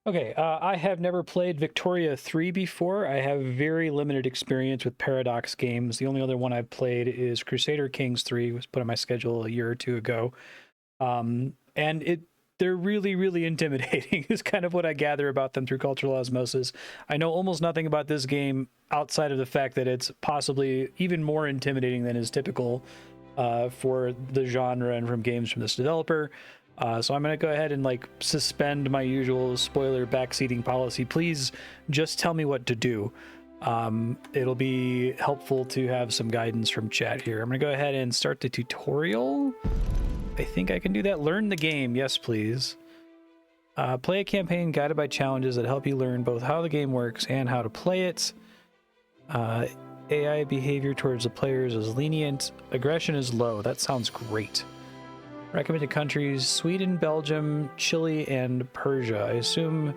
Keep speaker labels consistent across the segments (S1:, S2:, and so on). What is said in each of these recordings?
S1: Okay, I have never played Victoria 3 before. I have very limited experience with Paradox games. The only other one I've played is Crusader Kings 3, was put on my schedule a year or two ago. And they're really, really intimidating is kind of what I gather about them through cultural osmosis. I know almost nothing about this game outside of the fact that it's possibly even more intimidating than is typical for the genre and from games from this developer. So I'm going to go ahead and like suspend my usual spoiler backseating policy. Please just tell me what to do. It'll be helpful to have some guidance from chat here. I'm going to go ahead and start the tutorial. I think I can do that. Learn the game. Yes, please. Play a campaign guided by challenges that help you learn both how the game works and how to play it. AI behavior towards the players is lenient. Aggression is low. That sounds great. Recommended countries: Sweden, Belgium, Chile, and Persia. I assume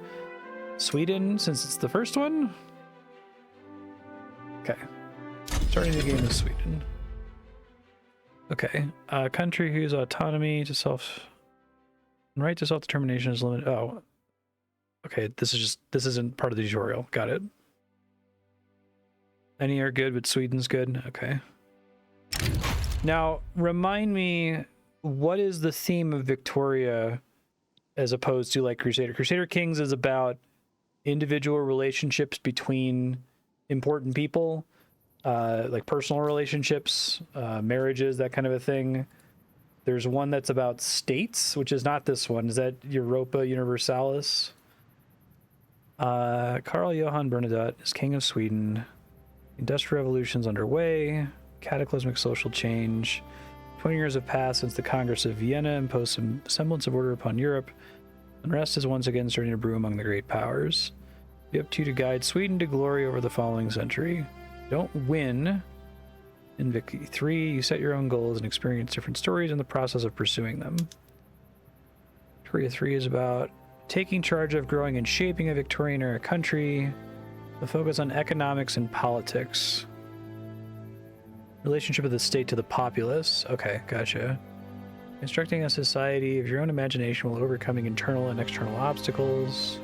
S1: Sweden, since it's the first one? Okay. Starting the game with Sweden. Okay. Country whose autonomy to right to self-determination is limited. Oh. Okay, this isn't part of the tutorial. Got it. Any are good, but Sweden's good. Okay. Now, remind me, what is the theme of Victoria as opposed to like Crusader? Crusader Kings is about individual relationships between important people, like personal relationships, marriages, that kind of a thing. There's one that's about states, which is not this one. Is that Europa Universalis? Karl Johan Bernadotte is king of Sweden. Industrial revolution's underway. Cataclysmic social change. 20 years have passed since the Congress of Vienna imposed some semblance of order upon Europe. Unrest is once again starting to brew among the great powers. You have to guide Sweden to glory over the following century. Don't win. In Vic 3, you set your own goals and experience different stories in the process of pursuing them. Victoria 3 is about taking charge of growing and shaping a Victorian-era country. The focus on economics and politics. Relationship of the state to the populace. Okay, gotcha. Constructing a society of your own imagination while overcoming internal and external obstacles.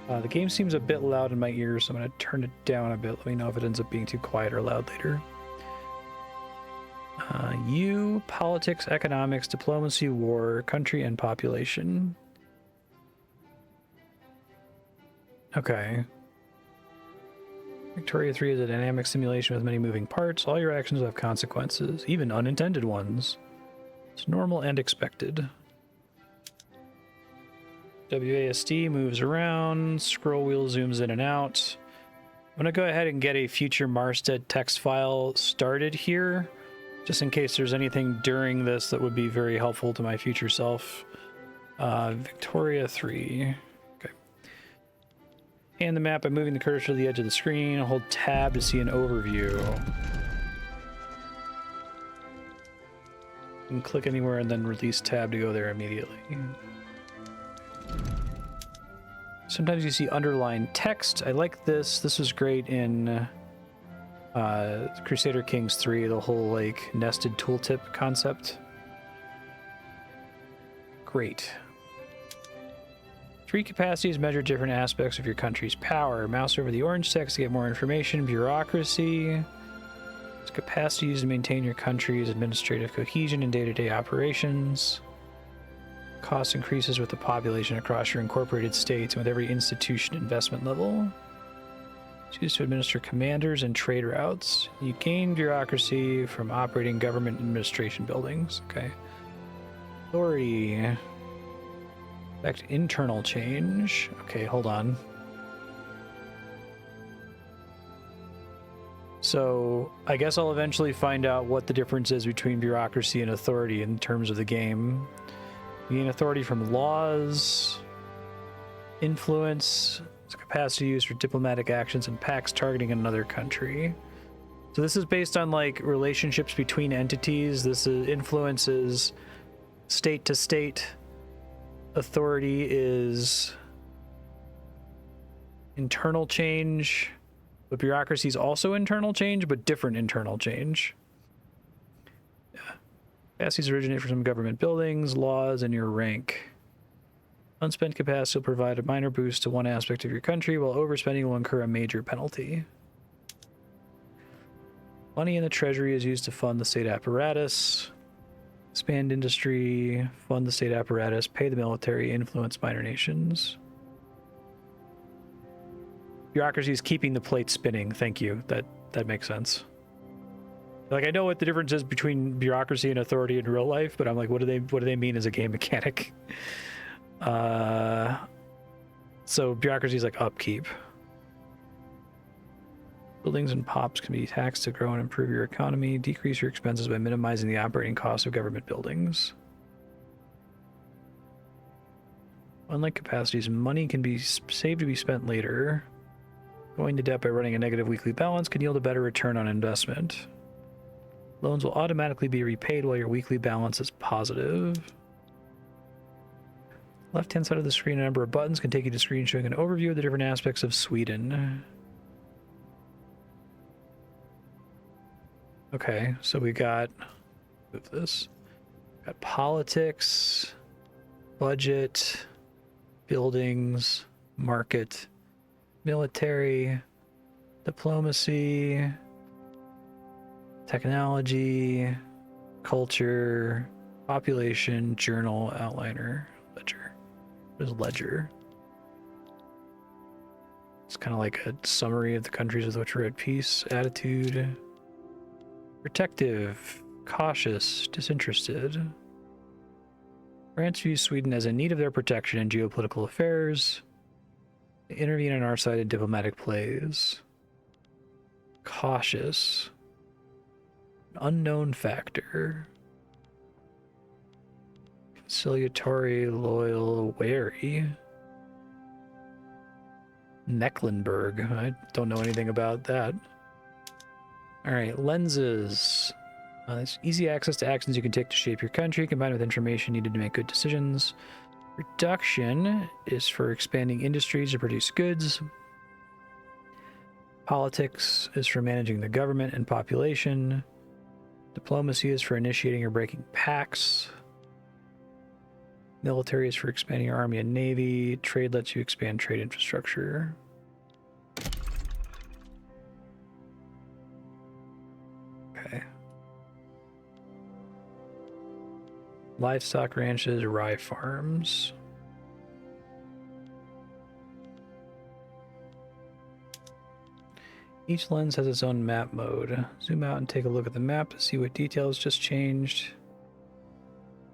S1: The game seems a bit loud in my ears, so I'm going to turn it down a bit. Let me know if it ends up being too quiet or loud later. Politics, economics, diplomacy, war, country, and population. Okay. Victoria 3 is a dynamic simulation with many moving parts. All your actions have consequences, even unintended ones. It's normal and expected. WASD moves around. Scroll wheel zooms in and out. I'm going to go ahead and get a future Marstead text file started here, just in case there's anything during this that would be very helpful to my future self. Victoria 3. Okay. And the map by moving the cursor to the edge of the screen. Hold tab to see an overview. And click anywhere and then release tab to go there immediately. Sometimes you see underlined text. I like this. This was great in Crusader Kings 3, the whole like nested tooltip concept. Great. 3 capacities measure different aspects of your country's power. Mouse over the orange text to get more information. Bureaucracy. It's capacity used to maintain your country's administrative cohesion in day-to-day operations. Cost increases with the population across your incorporated states and with every institution investment level. Choose to administer commanders and trade routes. You gain bureaucracy from operating government administration buildings. Okay. Authority. Affect internal change. Okay, hold on. So I guess I'll eventually find out what the difference is between bureaucracy and authority in terms of the game. You gain authority from laws, influence, it's capacity used for diplomatic actions and pacts targeting another country. So this is based on like relationships between entities. This influences state to state. Authority is internal change, but bureaucracy is also internal change, but different internal change. Yeah. Capacities originate from some government buildings, laws, and your rank. Unspent capacity will provide a minor boost to one aspect of your country, while overspending will incur a major penalty. Money in the treasury is used to fund the state apparatus. Expand industry, fund the state apparatus, pay the military, influence minor nations. Bureaucracy is keeping the plate spinning. Thank you. That makes sense. Like, I know what the difference is between bureaucracy and authority in real life, but I'm like, what do they mean as a game mechanic? So bureaucracy is like upkeep. Buildings and pops can be taxed to grow and improve your economy. Decrease your expenses by minimizing the operating costs of government buildings. Unlike capacities, money can be saved to be spent later. Going to debt by running a negative weekly balance can yield a better return on investment. Loans will automatically be repaid while your weekly balance is positive. Left-hand side of the screen, a number of buttons can take you to screen showing an overview of the different aspects of Sweden. Okay, so we got, move this, got politics, budget, buildings, market, military, diplomacy, technology, culture, population, journal, outliner, ledger. What is ledger? It's kind of like a summary of the countries with which we're at peace. Attitude. Protective, cautious, disinterested. France views Sweden as in need of their protection in geopolitical affairs. They intervene on our side in diplomatic plays. Cautious. Unknown factor. Conciliatory, loyal, wary. Mecklenburg. I don't know anything about that. Alright, lenses. There's easy access to actions you can take to shape your country, combined with information needed to make good decisions. Reduction is for expanding industries to produce goods. Politics is for managing the government and population. Diplomacy is for initiating or breaking pacts. Military is for expanding your army and navy. Trade lets you expand trade infrastructure. Okay. Livestock ranches, rye farms. Each lens has its own map mode. Zoom out and take a look at the map to see what details just changed.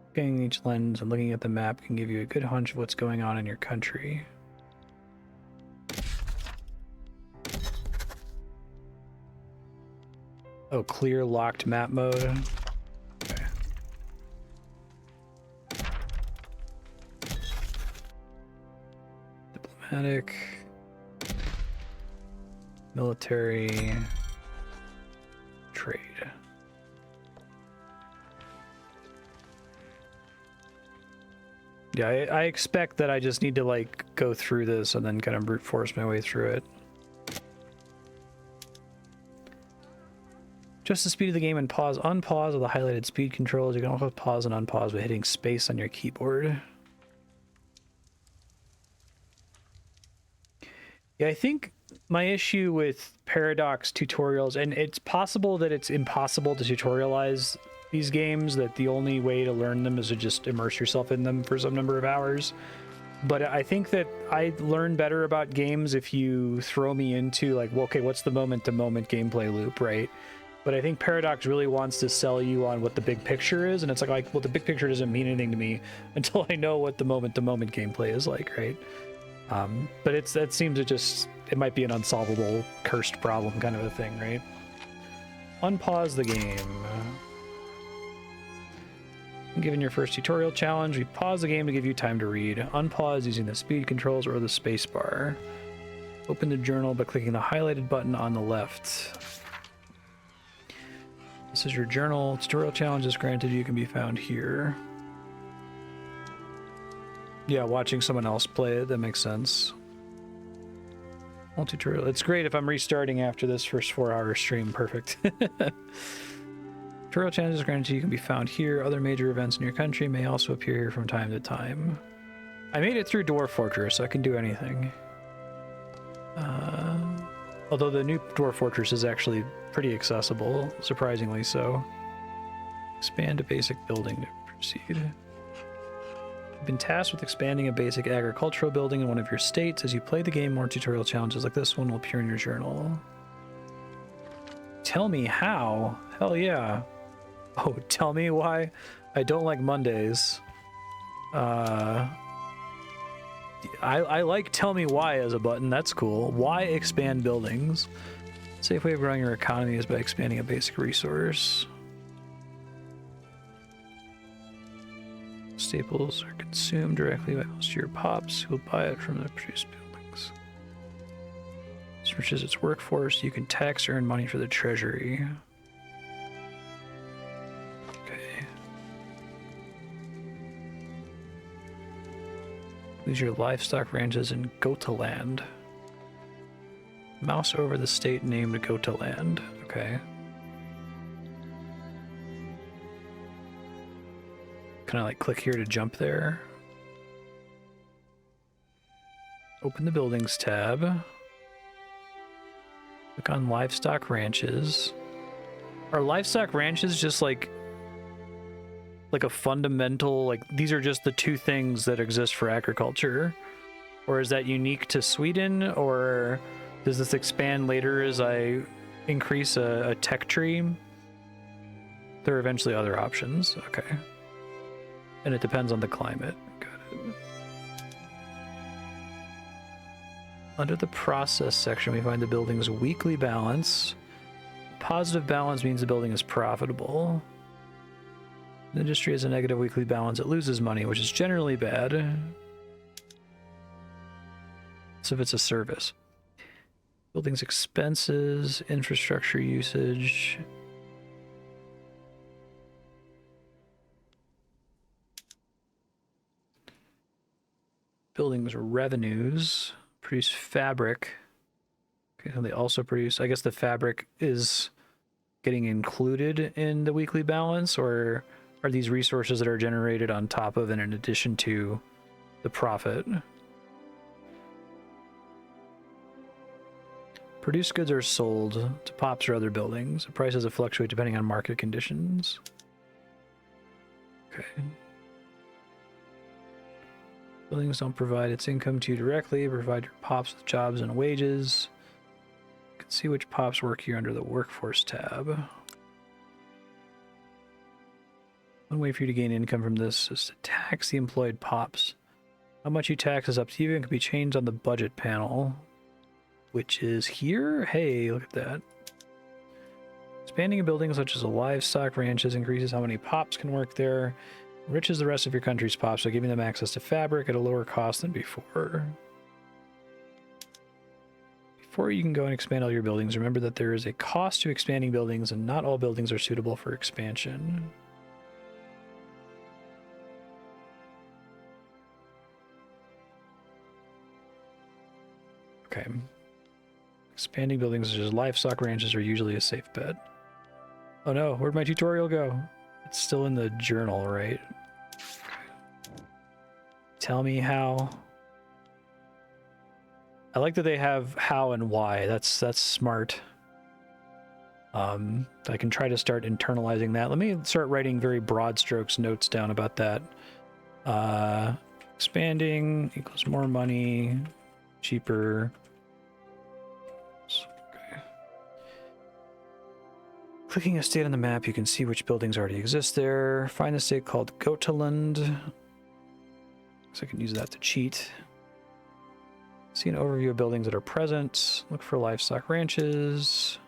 S1: Looking at each lens and looking at the map can give you a good hunch of what's going on in your country. Oh, clear locked map mode. Okay. Diplomatic. Military. Trade. Yeah, I expect that I just need to like go through this and then kind of brute force my way through it. Just the speed of the game and pause, unpause with the highlighted speed controls. You can also pause and unpause by hitting space on your keyboard. Yeah, I think my issue with Paradox tutorials, and it's possible that it's impossible to tutorialize these games, that the only way to learn them is to just immerse yourself in them for some number of hours. But I think that I learn better about games if you throw me into like, well, okay, what's the moment-to-moment gameplay loop, right? But I think Paradox really wants to sell you on what the big picture is, and it's like, well, the big picture doesn't mean anything to me until I know what the moment-to-moment gameplay is like, right? But that seems to just, it might be an unsolvable, cursed problem kind of a thing, right? Unpause the game. Given your first tutorial challenge, we pause the game to give you time to read. Unpause using the speed controls or the space bar. Open the journal by clicking the highlighted button on the left. This is your journal. Tutorial challenges granted you can be found here. Yeah, watching someone else play it, that makes sense. Tutorial. It's great if I'm restarting after this first 4-hour stream. Perfect. Tutorial challenges granted you can be found here. Other major events in your country may also appear here from time to time. I made it through Dwarf Fortress, so I can do anything. Although the new Dwarf Fortress is actually pretty accessible, surprisingly so. Expand a basic building to proceed. You've been tasked with expanding a basic agricultural building in one of your states. As you play the game, more tutorial challenges like this one will appear in your journal. Tell me how? Hell yeah. Oh, tell me why I don't like Mondays. I like tell me why as a button. That's cool. Why expand buildings? Safe way of growing your economy is by expanding a basic resource. Staples are consumed directly by most of your pops who will buy it from the produced buildings. Such as its workforce, you can tax or earn money for the treasury. Okay. Use your livestock ranches in Gotaland. Mouse over the state named Gotaland. Okay. Can I like click here to jump there? Open the buildings tab. Click on livestock ranches. Are livestock ranches just like a fundamental, like these are just the two things that exist for agriculture? Or is that unique to Sweden? Or does this expand later as I increase a tech tree? There are eventually other options. Okay. And it depends on the climate. Got it. Under the process section, we find the building's weekly balance. Positive balance means the building is profitable. The industry has a negative weekly balance. It loses money, which is generally bad. So if it's a service. Building's expenses, infrastructure usage. Buildings revenues. Produce fabric. Okay, so they also produce, I guess the fabric is getting included in the weekly balance, or are these resources that are generated on top of and in addition to the profit? Produced goods are sold to pops or other buildings. The prices fluctuate depending on market conditions. Okay. Buildings don't provide its income to you directly. Provide your pops with jobs and wages. You can see which pops work here under the workforce tab. One way for you to gain income from this is to tax the employed pops. How much you tax is up to you and can be changed on the budget panel, which is here. Hey, look at that. Expanding a building such as a livestock ranches increases how many pops can work there. Enriches the rest of your country's pops by giving them access to fabric at a lower cost than before. Before you can go and expand all your buildings, remember that there is a cost to expanding buildings and not all buildings are suitable for expansion. Okay. Expanding buildings such as livestock ranches are usually a safe bet. Oh no, where'd my tutorial go? It's still in the journal, right? Tell me how. I like that they have how and why. That's smart. I can try to start internalizing that. Let me start writing very broad strokes notes down about that. Expanding equals more money, cheaper. Okay. Clicking a state on the map, you can see which buildings already exist there. Find the state called Gotaland. So I can use that to cheat. See an overview of buildings that are present. Look for livestock ranches.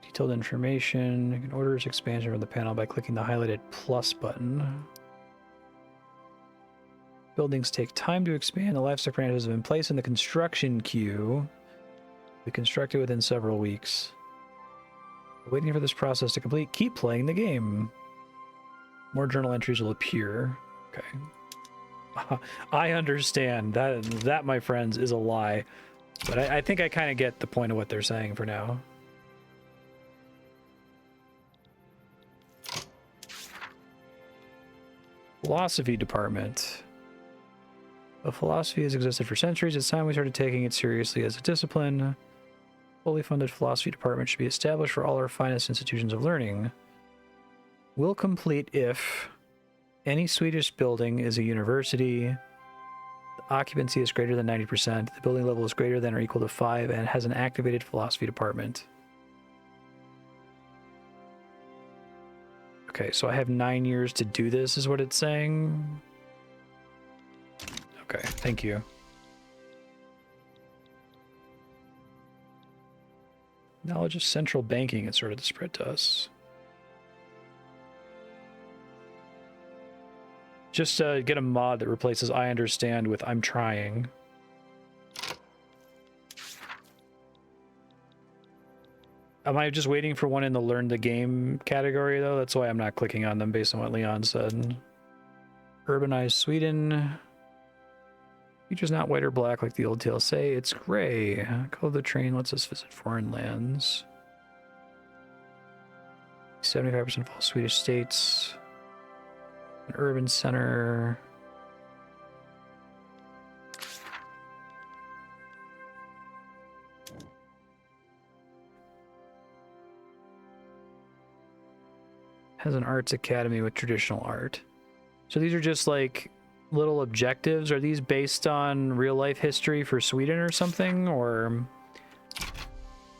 S1: Detailed information. You can order this expansion from the panel by clicking the highlighted plus button. Buildings take time to expand. The livestock ranches have been placed in the construction queue. We construct it within several weeks. Waiting for this process to complete. Keep playing the game. More journal entries will appear. Okay. I understand. That, my friends, is a lie. But I think I kind of get the point of what they're saying for now. Philosophy department. Though philosophy has existed for centuries, it's time we started taking it seriously as a discipline. Fully funded philosophy department should be established for all our finest institutions of learning. Will complete if any Swedish building is a university, the occupancy is greater than 90%, the building level is greater than or equal to 5, and has an activated philosophy department. Okay, so I have 9 years to do this, is what it's saying. Okay, thank you. Knowledge of central banking is sort of spread to us. Just get a mod that replaces I understand with I'm trying. Am I just waiting for one in the learn the game category, though? That's why I'm not clicking on them based on what Leon said. Urbanized Sweden. Feature's not white or black like the old tales say. It's gray. Code of the train lets us visit foreign lands. 75% of all Swedish states. An urban center. Has an arts academy with traditional art. So these are just like little objectives. Are these based on real life history for Sweden or something, or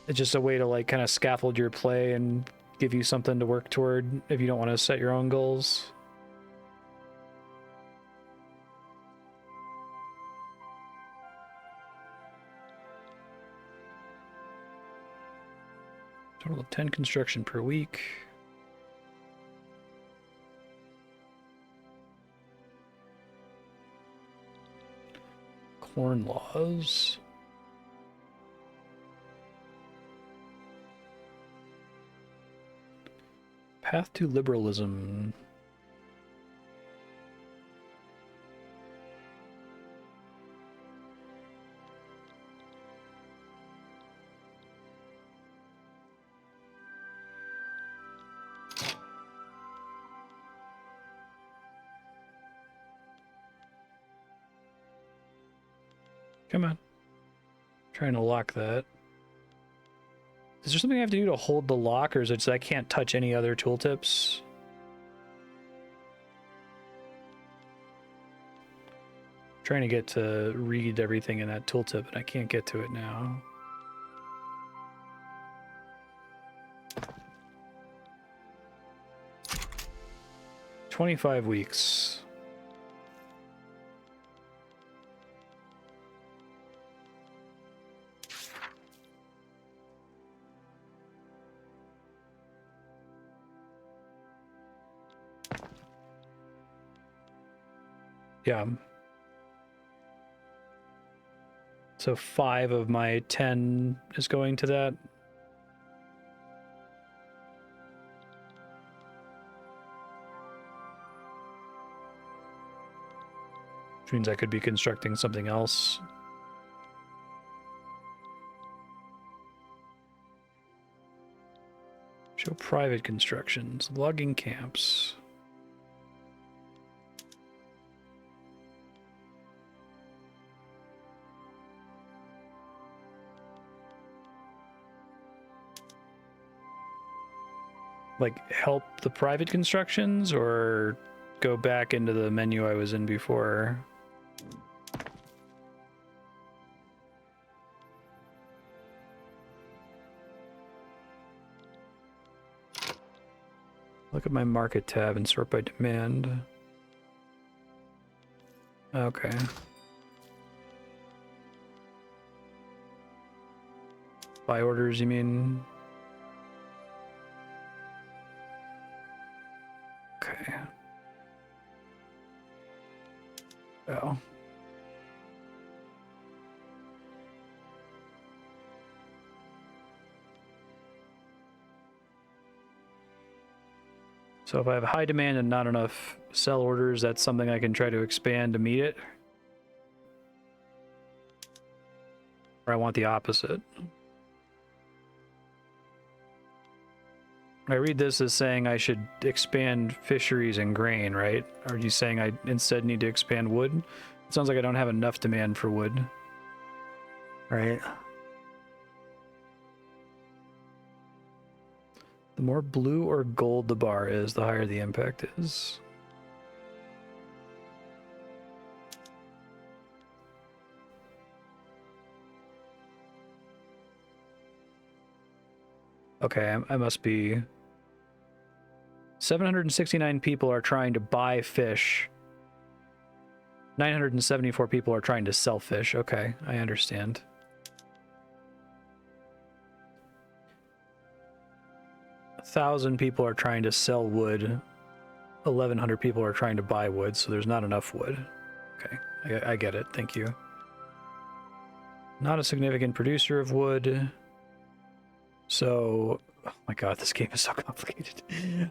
S1: it's just a way to like kind of scaffold your play and give you something to work toward if you don't want to set your own goals? Total of 10 construction per week. Corn laws. Path to liberalism. Come on. Trying to lock that. Is there something I have to do to hold the lock, or is it just I can't touch any other tooltips? Trying to get to read everything in that tooltip, and I can't get to it now. "25 weeks. Yeah. So 5 of my 10 is going to that. Which means I could be constructing something else. Show private constructions, logging camps. Like help the private constructions, or go back into the menu I was in before? Look at my market tab and sort by demand. Okay. Buy orders, you mean? Okay. Oh. So if I have high demand and not enough sell orders, that's something I can try to expand to meet it? Or I want the opposite? I read this as saying I should expand fisheries and grain, right? Are you saying I instead need to expand wood? It sounds like I don't have enough demand for wood. Right? The more blue or gold the bar is, the higher the impact is. Okay, I must be... 769 people are trying to buy fish. 974 people are trying to sell fish. Okay, I understand. A 1,000 people are trying to sell wood. 1,100 people are trying to buy wood, so there's not enough wood. Okay, I get it. Thank you. Not a significant producer of wood. So, oh my god, this game is so complicated.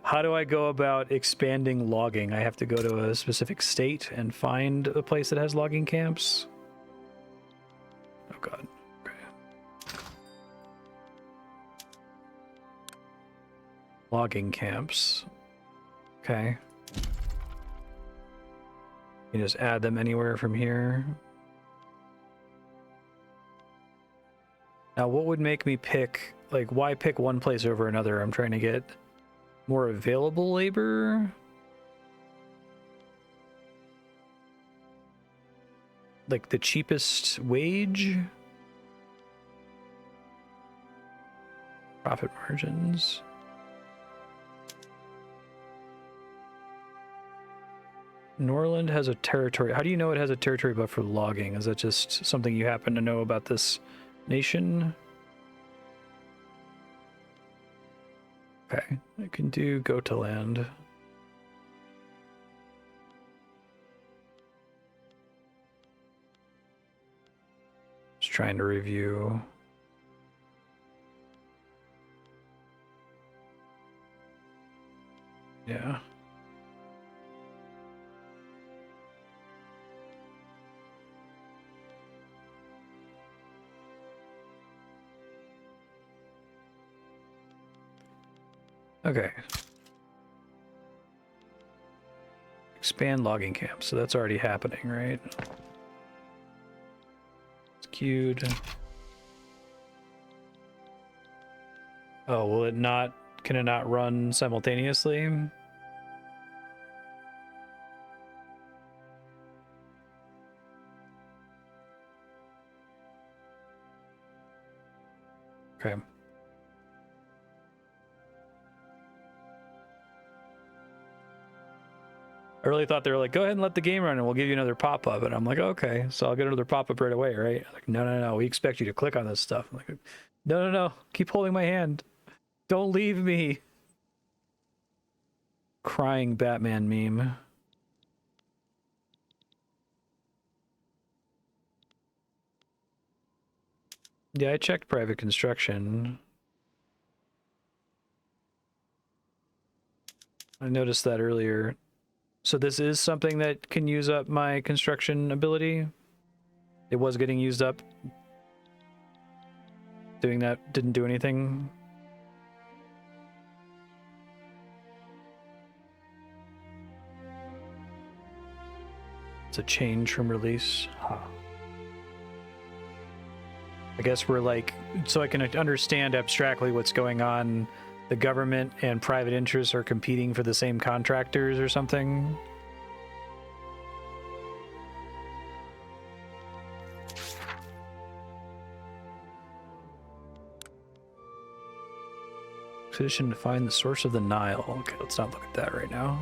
S1: How do I go about expanding logging? I have to go to a specific state and find a place that has logging camps? Oh god. Okay. Logging camps. Okay. You just add them anywhere from here. Now, what would make me pick... Like, why pick one place over another? I'm trying to get more available labor. Like, the cheapest wage? Profit margins. Norland has a territory. How do you know it has a territory buff for logging? Is that just something you happen to know about this nation? Okay, I can do go to land. Just trying to review. Yeah. Okay. Expand logging camps. So that's already happening, right? It's queued. Oh, will it not... Can it not run simultaneously? Okay. I really thought they were like, go ahead and let the game run and we'll give you another pop-up. And I'm like, okay, so I'll get another pop-up right away, right? Like, no, we expect you to click on this stuff. I'm like, no, keep holding my hand. Don't leave me. Crying Batman meme. Yeah, I checked private construction. I noticed that earlier. So this is something that can use up my construction ability. It was getting used up. Doing that didn't do anything. It's a change from release. Huh. I guess we're like, so I can understand abstractly what's going on. The government and private interests are competing for the same contractors or something. Expedition to find the source of the Nile. Okay, let's not look at that right now.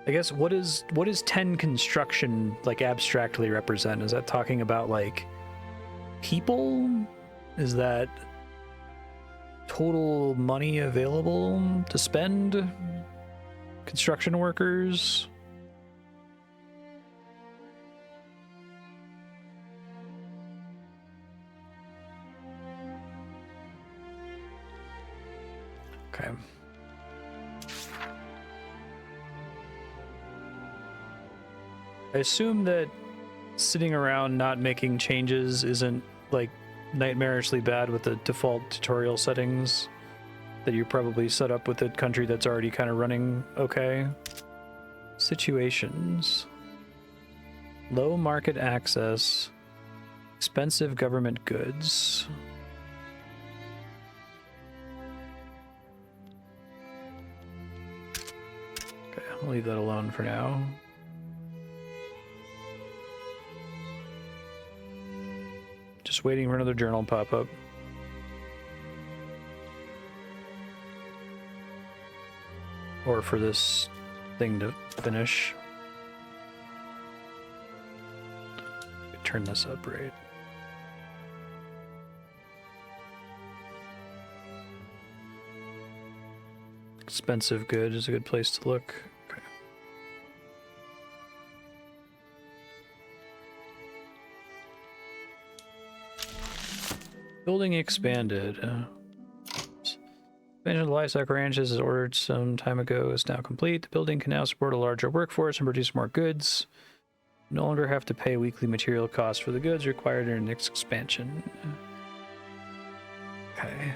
S1: I guess what is 10 construction like abstractly represent? Is that talking about like people? Is that total money available to spend? Construction workers? Okay. I assume that sitting around not making changes isn't like nightmarishly bad with the default tutorial settings that you probably set up with a country that's already kind of running okay. Situations. Low market access. Expensive government goods. Okay, I'll leave that alone for now. Just waiting for another journal pop up. Or for this thing to finish. Turn this up, right? Expensive good is a good place to look. Okay. Building expanded. Expansion of the livestock ranches is ordered some time ago is now complete. The building can now support a larger workforce and produce more goods. No longer have to pay weekly material costs for the goods required in the next expansion. Okay.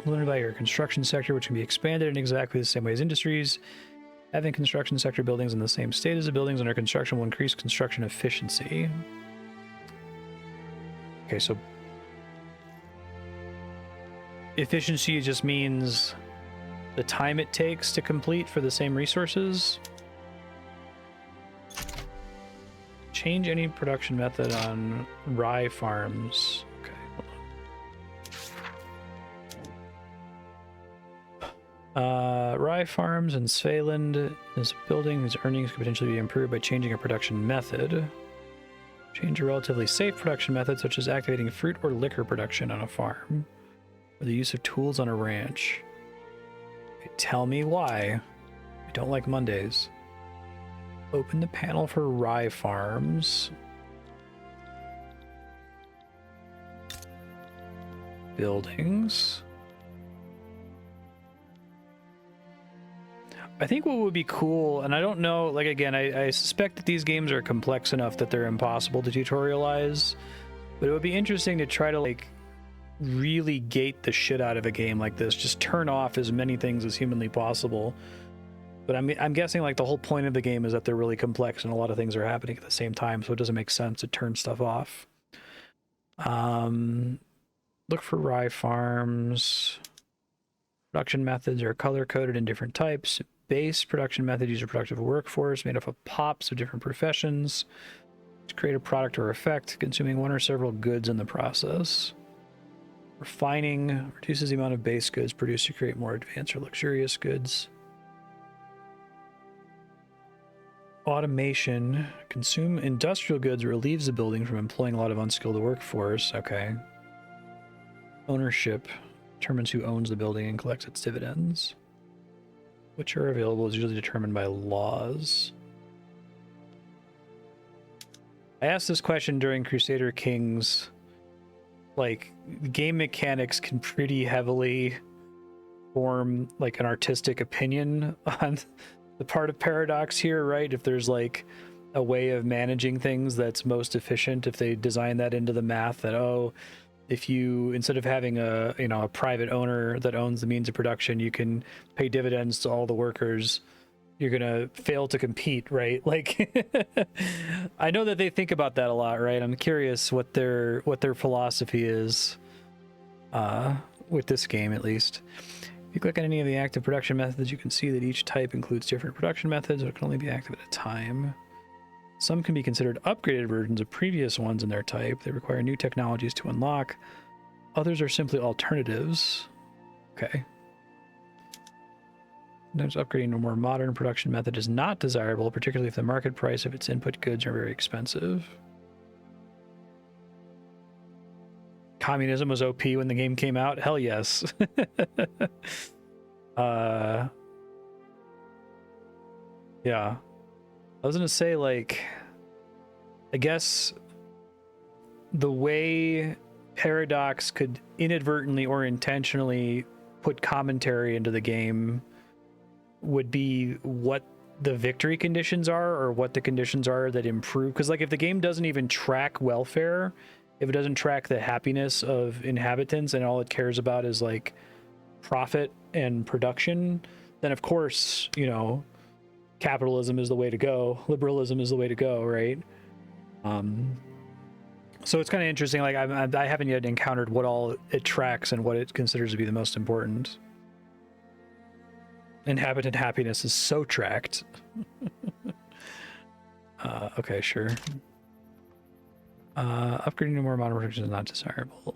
S1: Learn about your construction sector, which can be expanded in exactly the same way as industries. Having construction sector buildings in the same state as the buildings under construction will increase construction efficiency. Okay, so efficiency just means the time it takes to complete for the same resources. Change any production method on rye farms. Okay, hold on. Rye farms in Svealand is a building whose earnings could potentially be improved by changing a production method. Change a relatively safe production method, such as activating fruit or liquor production on a farm, or the use of tools on a ranch. Okay, tell me why. I don't like Mondays. Open the panel for rye farms. Buildings. I think what would be cool, and I don't know, like again, I suspect that these games are complex enough that they're impossible to tutorialize, but it would be interesting to try to like really gate the shit out of a game like this. Just turn off as many things as humanly possible. But I'm guessing like the whole point of the game is that they're really complex and a lot of things are happening at the same time, so it doesn't make sense to turn stuff off. Look for rye farms. Production methods are color-coded in different types. Base production method uses a productive workforce made up of pops of different professions to create a product or effect, consuming one or several goods in the process. Refining reduces the amount of base goods produced to create more advanced or luxurious goods. Automation. Consume industrial goods relieves the building from employing a lot of unskilled workforce. Okay. Ownership determines who owns the building and collects its dividends. Which are available is usually determined by laws. I asked this question during Crusader Kings. Like, game mechanics can pretty heavily form like an artistic opinion on the part of Paradox here, right? If there's like a way of managing things that's most efficient, if they design that into the math that, oh, if you, instead of having a, you know, a private owner that owns the means of production, you can pay dividends to all the workers, you're gonna fail to compete, right? Like, I know that they think about that a lot, right? I'm curious what their philosophy is with this game, at least. If you click on any of the active production methods, you can see that each type includes different production methods that can only be active at a time. Some can be considered upgraded versions of previous ones in their type. They require new technologies to unlock. Others are simply alternatives. Okay. Sometimes upgrading to a more modern production method is not desirable, particularly if the market price of its input goods are very expensive. Communism was OP when the game came out? Hell yes. Yeah. I was gonna say, like, I guess the way Paradox could inadvertently or intentionally put commentary into the game would be what the victory conditions are or what the conditions are that improve. Because like if the game doesn't even track welfare, if it doesn't track the happiness of inhabitants and all it cares about is like profit and production, then of course, you know, capitalism is the way to go. Liberalism is the way to go, right? So it's kind of interesting. Like I haven't yet encountered what all it tracks and what it considers to be the most important. Inhabitant happiness is so tracked. Okay, sure. Upgrading to more modern protection is not desirable.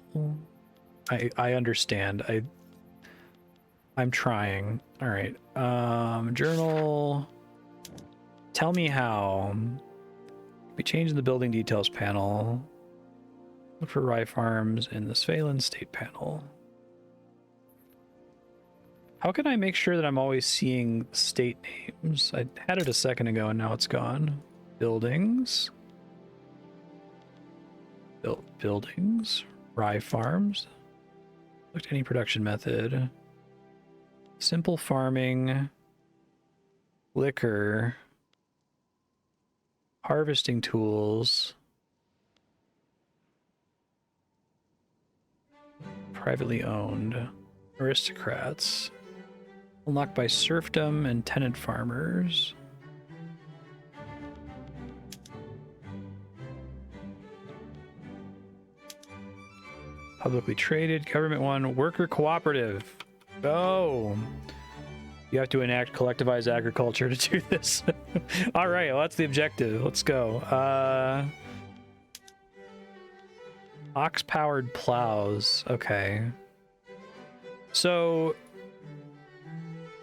S1: I understand. I'm trying. All right. Journal. Tell me how. We changed the building details panel. Look for rye farms in the Svalen state panel. How can I make sure that I'm always seeing state names? I had it a second ago and now it's gone. Buildings. Buildings. Rye farms. Look at any production method. Simple farming. Liquor. Harvesting tools. Privately owned. Aristocrats. Unlocked by serfdom and tenant farmers. Publicly traded. Government one. Worker cooperative. Go! You have to enact collectivized agriculture to do this. All right, well, that's the objective. Let's go. Ox-powered plows. Okay. So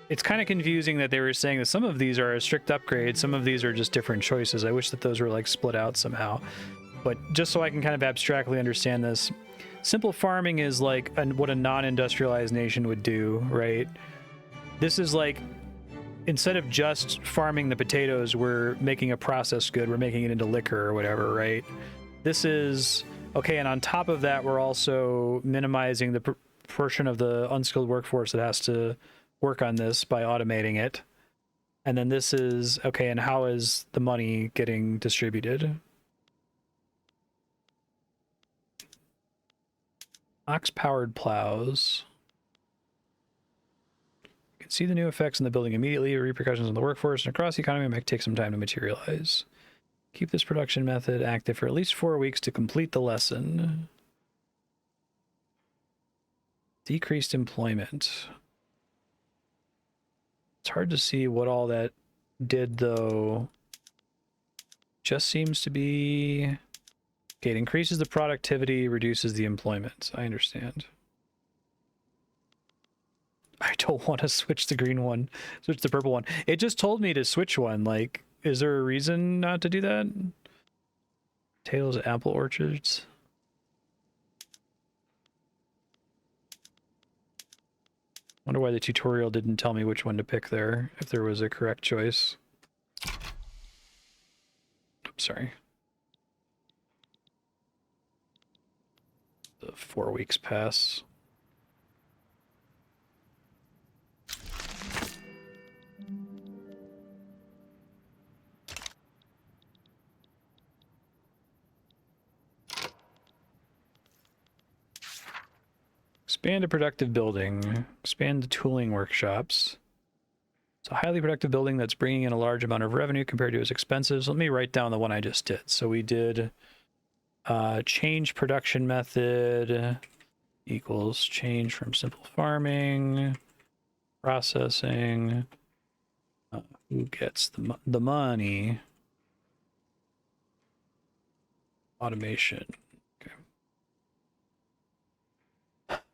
S1: it's kind of confusing that they were saying that some of these are a strict upgrade, some of these are just different choices. I wish that those were like split out somehow. But just so I can kind of abstractly understand this, simple farming is like what a non-industrialized nation would do, right? This is like, instead of just farming the potatoes, we're making a processed good, we're making it into liquor or whatever, right? This is, okay, and on top of that, we're also minimizing the portion of the unskilled workforce that has to work on this by automating it. And then this is, okay, and how is the money getting distributed? Ox-powered plows. You can see the new effects in the building immediately, repercussions on the workforce and across the economy might take some time to materialize. Keep this production method active for at least 4 weeks to complete the lesson. Decreased employment. It's hard to see what all that did, though. Just seems to be... Okay, it increases the productivity, reduces the employment. I understand. I don't want to switch the green one. Switch the purple one. It just told me to switch one. Like, is there a reason not to do that? Potatoes, apple orchards. Wonder why the tutorial didn't tell me which one to pick there, if there was a correct choice. Oops, sorry. The 4 weeks pass. Expand a productive building. Expand the tooling workshops. It's a highly productive building that's bringing in a large amount of revenue compared to its expenses. Let me write down the one I just did. So we did change production method equals change from simple farming, processing, who gets the money, automation.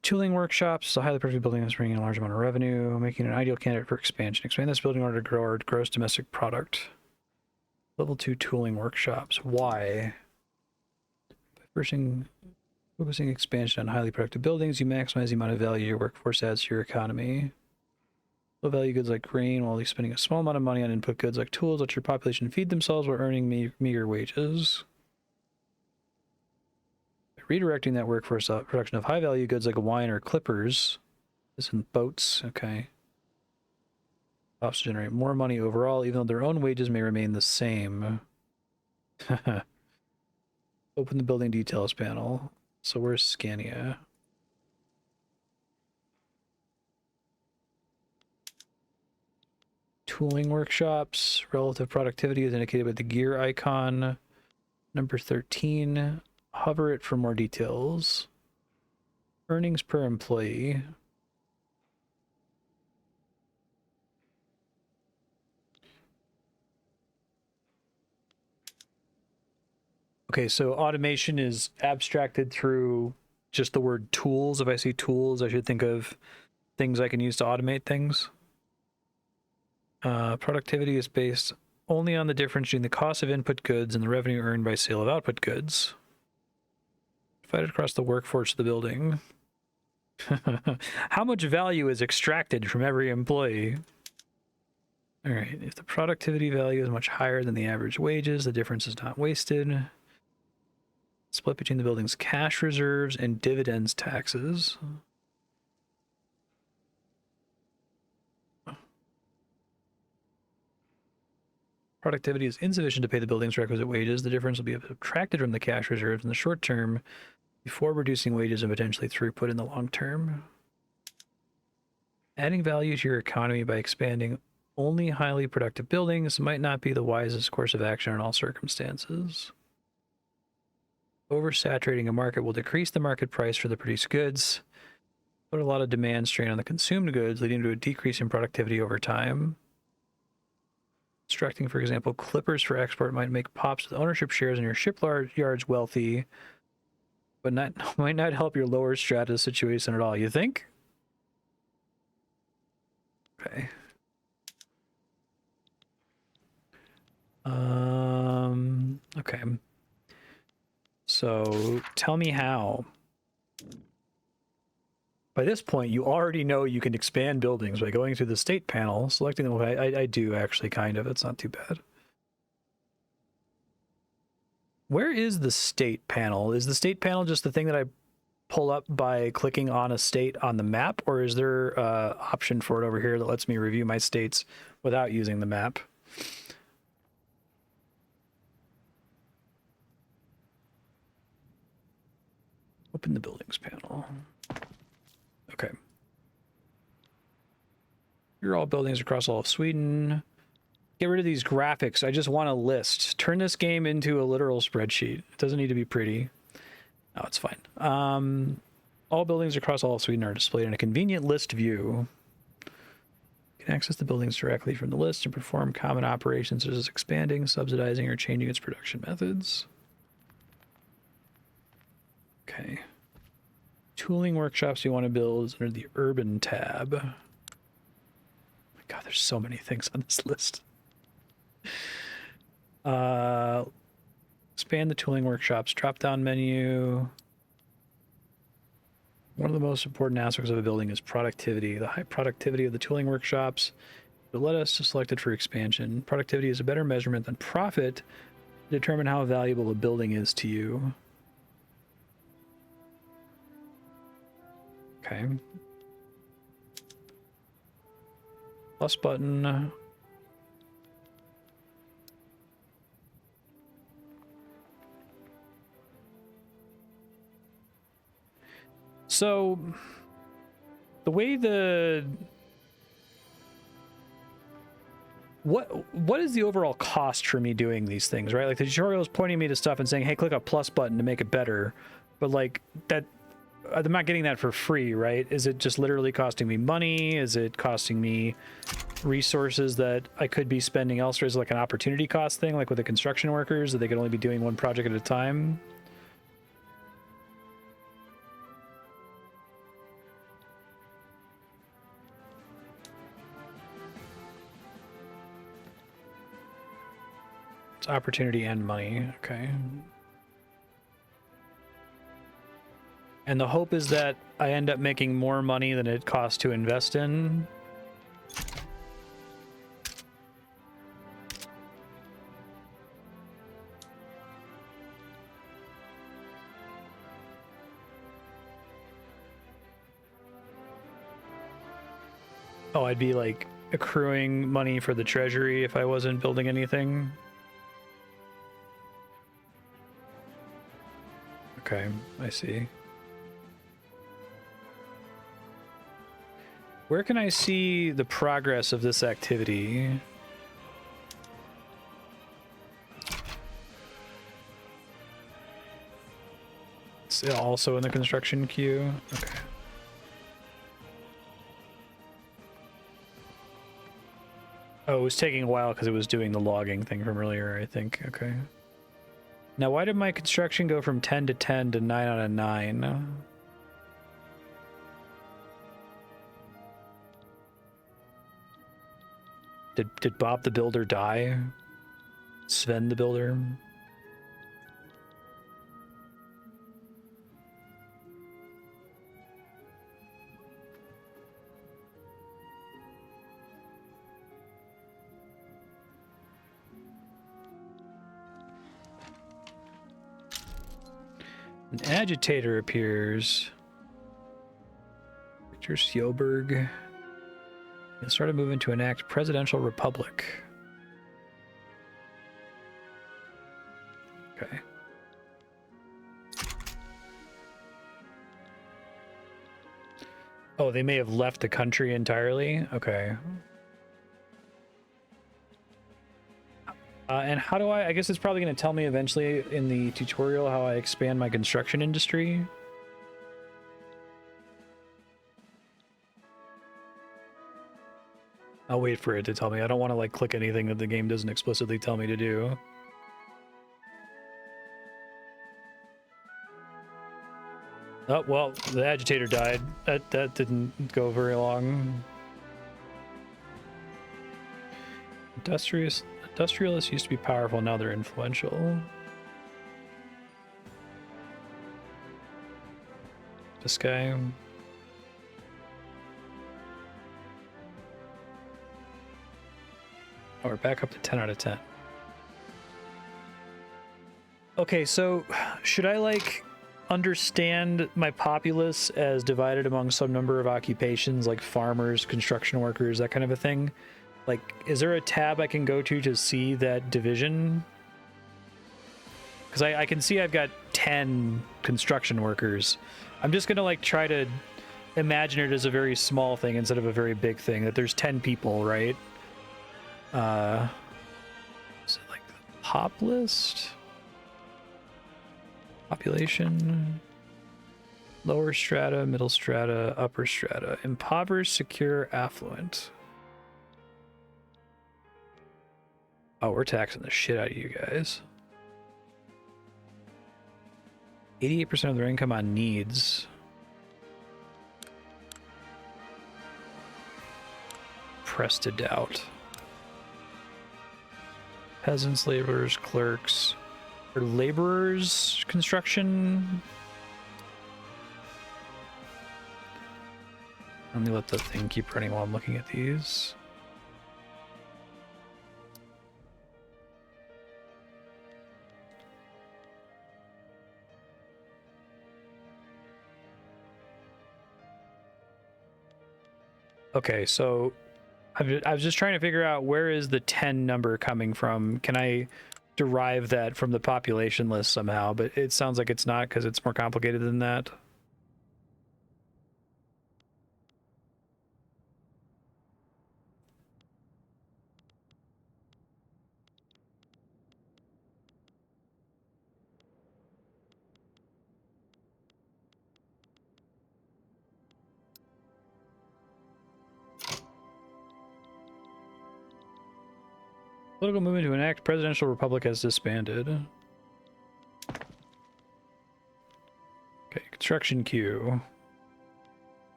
S1: Tooling workshops, a highly productive building that's bringing in a large amount of revenue, making it an ideal candidate for expansion. Expand this building in order to grow our gross domestic product. Level 2 tooling workshops. Why? By focusing expansion on highly productive buildings, you maximize the amount of value your workforce adds to your economy. Low value goods like grain, while spending a small amount of money on input goods like tools, let your population feed themselves while earning meager wages. Redirecting that workforce production of high-value goods like wine or clippers, as in boats, okay. Ops generate more money overall, even though their own wages may remain the same. Open the building details panel. So where's Scania? Tooling workshops. Relative productivity is indicated by the gear icon. Number 13. Hover it for more details. Earnings per employee. Okay, so automation is abstracted through just the word tools. If I see tools, I should think of things I can use to automate things. Productivity is based only on the difference between the cost of input goods and the revenue earned by sale of output goods. Divided across the workforce of the building. How much value is extracted from every employee? All right, if the productivity value is much higher than the average wages, the difference is not wasted. Split between the building's cash reserves and dividends taxes. Productivity is insufficient to pay the building's requisite wages. The difference will be subtracted from the cash reserves in the short term before reducing wages and potentially throughput in the long term. Adding value to your economy by expanding only highly productive buildings might not be the wisest course of action in all circumstances. Oversaturating a market will decrease the market price for the produced goods, put a lot of demand strain on the consumed goods, leading to a decrease in productivity over time. Constructing, for example, clippers for export might make pops with ownership shares in your shipyards wealthy, but might not help your lower strata situation at all. You think? Okay. Okay. So tell me how. By this point, you already know you can expand buildings by going through the state panel, selecting them. I do actually, kind of. It's not too bad. Where is the state panel? Is the state panel just the thing that I pull up by clicking on a state on the map, or is there an option for it over here that lets me review my states without using the map? Open the buildings panel. Okay. Here are all buildings across all of Sweden. Get rid of these graphics. I just want a list. Turn this game into a literal spreadsheet. It doesn't need to be pretty. No, it's fine. All buildings across all of Sweden are displayed in a convenient list view. You can access the buildings directly from the list and perform common operations such as expanding, subsidizing, or changing its production methods. Okay. Tooling workshops you want to build is under the urban tab. Oh my God, there's so many things on this list. Expand the tooling workshops drop-down menu. One of the most important aspects of a building is productivity. The high productivity of the tooling workshops will let us select it for expansion. Productivity is a better measurement than profit to determine how valuable a building is to you. Okay. Plus button. So the way what is the overall cost for me doing these things, right? Like the tutorial is pointing me to stuff and saying, hey, click a plus button to make it better. But like that, I'm not getting that for free, right? Is it just literally costing me money? Is it costing me resources that I could be spending elsewhere? Is it like an opportunity cost thing, like with the construction workers, that they could only be doing one project at a time? It's opportunity and money, okay. And the hope is that I end up making more money than it costs to invest in. Oh, I'd be like accruing money for the treasury if I wasn't building anything. Okay, I see. Where can I see the progress of this activity? It's also in the construction queue? Okay. Oh, it was taking a while because it was doing the logging thing from earlier, I think. Okay. Now, why did my construction go from 10 to 10 to 9 out of 9? Did Bob the Builder die? Sven the Builder? An agitator appears. Victor Sjoberg. It started moving to enact presidential republic. Okay. Oh, they may have left the country entirely? Okay. And how do I guess it's probably going to tell me eventually in the tutorial how I expand my construction industry. I'll wait for it to tell me. I don't want to like click anything that the game doesn't explicitly tell me to do. Oh, well, the agitator died. That didn't go very long. Industrialists used to be powerful, now they're influential. This guy. Oh, we're back up to 10 out of 10. Okay, so should I like understand my populace as divided among some number of occupations like farmers, construction workers, that kind of a thing? Like, is there a tab I can go to see that division? Because I can see I've got 10 construction workers. I'm just gonna like try to imagine it as a very small thing instead of a very big thing, that there's 10 people, right? Is it like the pop list? Population, lower strata, middle strata, upper strata, impoverished, secure, affluent. Oh, we're taxing the shit out of you guys. 88% of their income on needs. Pressed to doubt. Peasants, laborers, clerks. Or laborers, construction. Let me let the thing keep running while I'm looking at these. Okay, so I was just trying to figure out where is the 10 number coming from. Can I derive that from the population list somehow? But it sounds like it's not because it's more complicated than that. Political movement to enact presidential republic has disbanded. Okay, construction queue.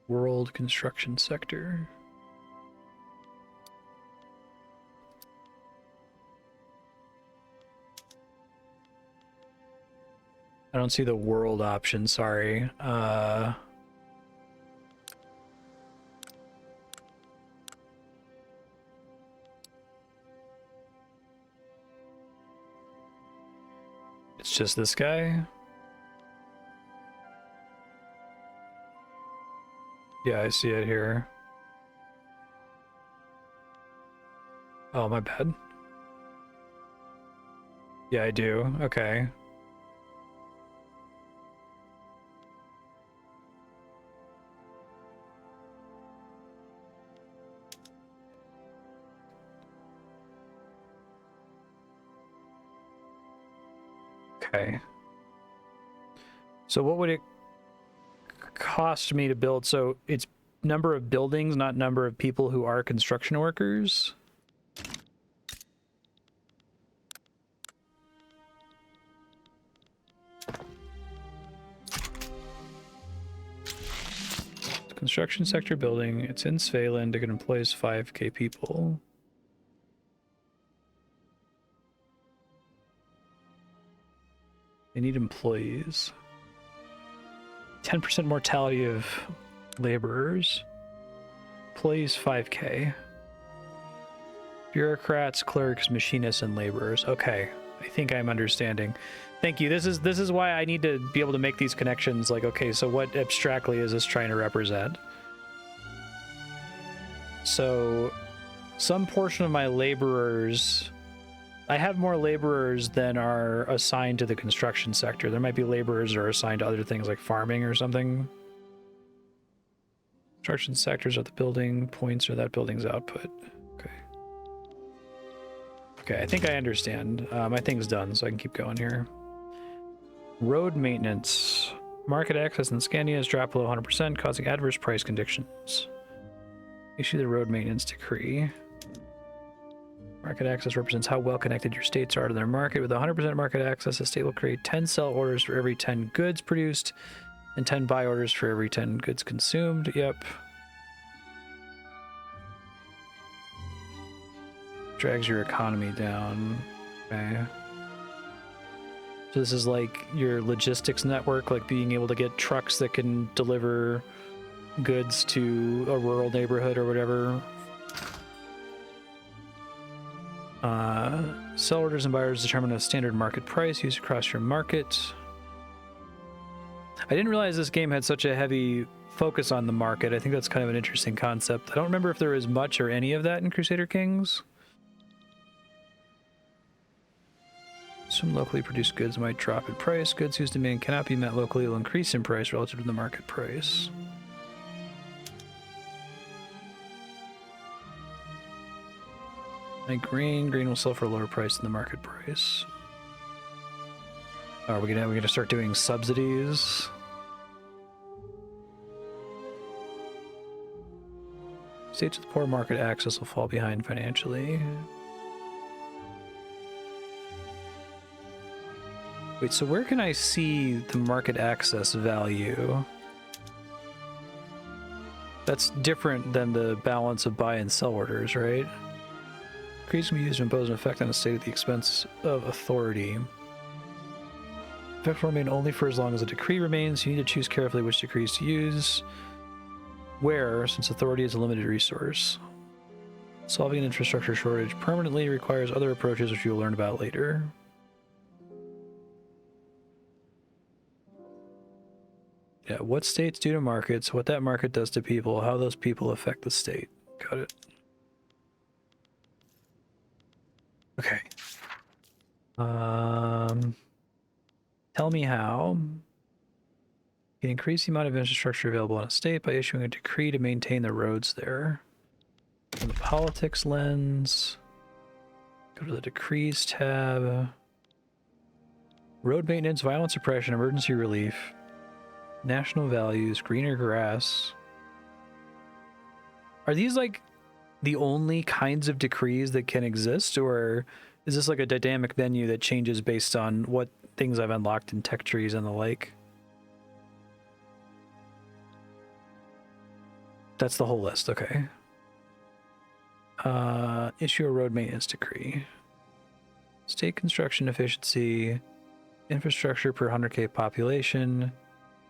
S1: World construction sector. I don't see the world option, sorry. It's just this guy. Yeah, I see it here. Oh, my bad. Yeah, I do. Okay. Okay. So what would it cost me to build? So it's number of buildings, not number of people who are construction workers. Construction sector building. It's in Svealand. It employs 5k people. They need employees. 10% mortality of laborers. Employees 5k. Bureaucrats, clerks, machinists, and laborers. Okay, I think I'm understanding. Thank you. This is why I need to be able to make these connections. Like, okay, so what abstractly is this trying to represent? So, some portion of my laborers, I have more laborers than are assigned to the construction sector. There might be laborers that are assigned to other things like farming or something. Construction sectors are the building points or that building's output. Okay. Okay, I think I understand. My thing's done, so I can keep going here. Road maintenance. Market access in Scania has dropped below 100%, causing adverse price conditions. Issue the road maintenance decree. Market access represents how well connected your states are to their market. With 100% market access, the state will create 10 sell orders for every 10 goods produced and 10 buy orders for every 10 goods consumed. Yep. Drags your economy down. Okay. So this is like your logistics network, like being able to get trucks that can deliver goods to a rural neighborhood or whatever. Sell orders and buyers determine a standard market price used across your market. I didn't realize this game had such a heavy focus on the market. I think that's kind of an interesting concept. I don't remember if there was much or any of that in Crusader Kings. Some locally produced goods might drop in price. Goods whose demand cannot be met locally will increase in price relative to the market price. Like green will sell for a lower price than the market price. Are we gonna start doing subsidies? States with poor market access will fall behind financially. Wait, so where can I see the market access value? That's different than the balance of buy and sell orders, right? Decrees can be used to impose an effect on a state at the expense of authority. Effect will remain only for as long as a decree remains. You need to choose carefully which decrees to use. Where, since authority is a limited resource. Solving an infrastructure shortage permanently requires other approaches which you will learn about later. Yeah, what states do to markets, what that market does to people, how those people affect the state. Got it. Okay. Tell me how. You can increase the amount of infrastructure available in a state by issuing a decree to maintain the roads there. From the politics lens, go to the decrees tab. Road maintenance, violence suppression, emergency relief, national values, greener grass. Are these like the only kinds of decrees that can exist, or is this like a dynamic menu that changes based on what things I've unlocked in tech trees and the like? That's the whole list, okay. Issue a road maintenance decree. State construction efficiency, infrastructure per 100k population,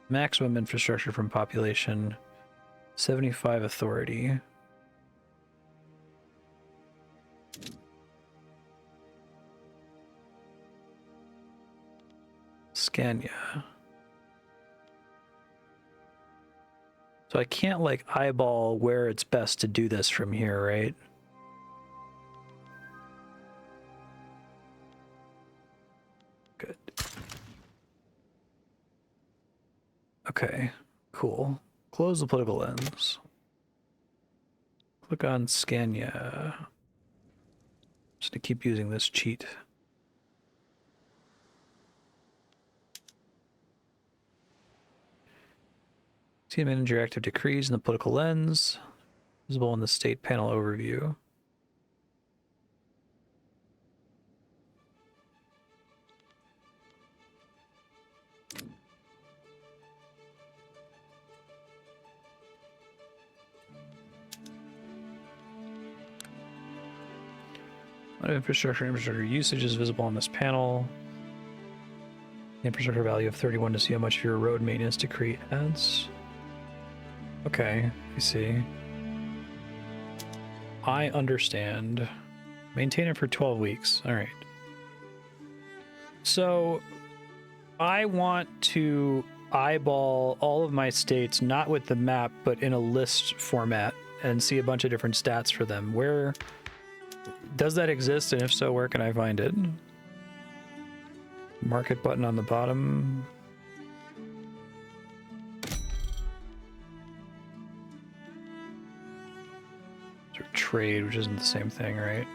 S1: maximum infrastructure from population, 75 authority. Scania. So I can't like eyeball where it's best to do this from here, right? Good. Okay, cool. Close the political lens. Click on Scania. Just to keep using this cheat. See manager active decrees in the political lens. Visible in the state panel overview. Infrastructure usage is visible on this panel. The infrastructure value of 31 to see how much of your road maintenance decree adds. Okay, I see. I understand. Maintain it for 12 weeks. All right. So I want to eyeball all of my states, not with the map, but in a list format, and see a bunch of different stats for them. Where does that exist? And if so, where can I find it? Market button on the bottom. Or trade, which isn't the same thing, right?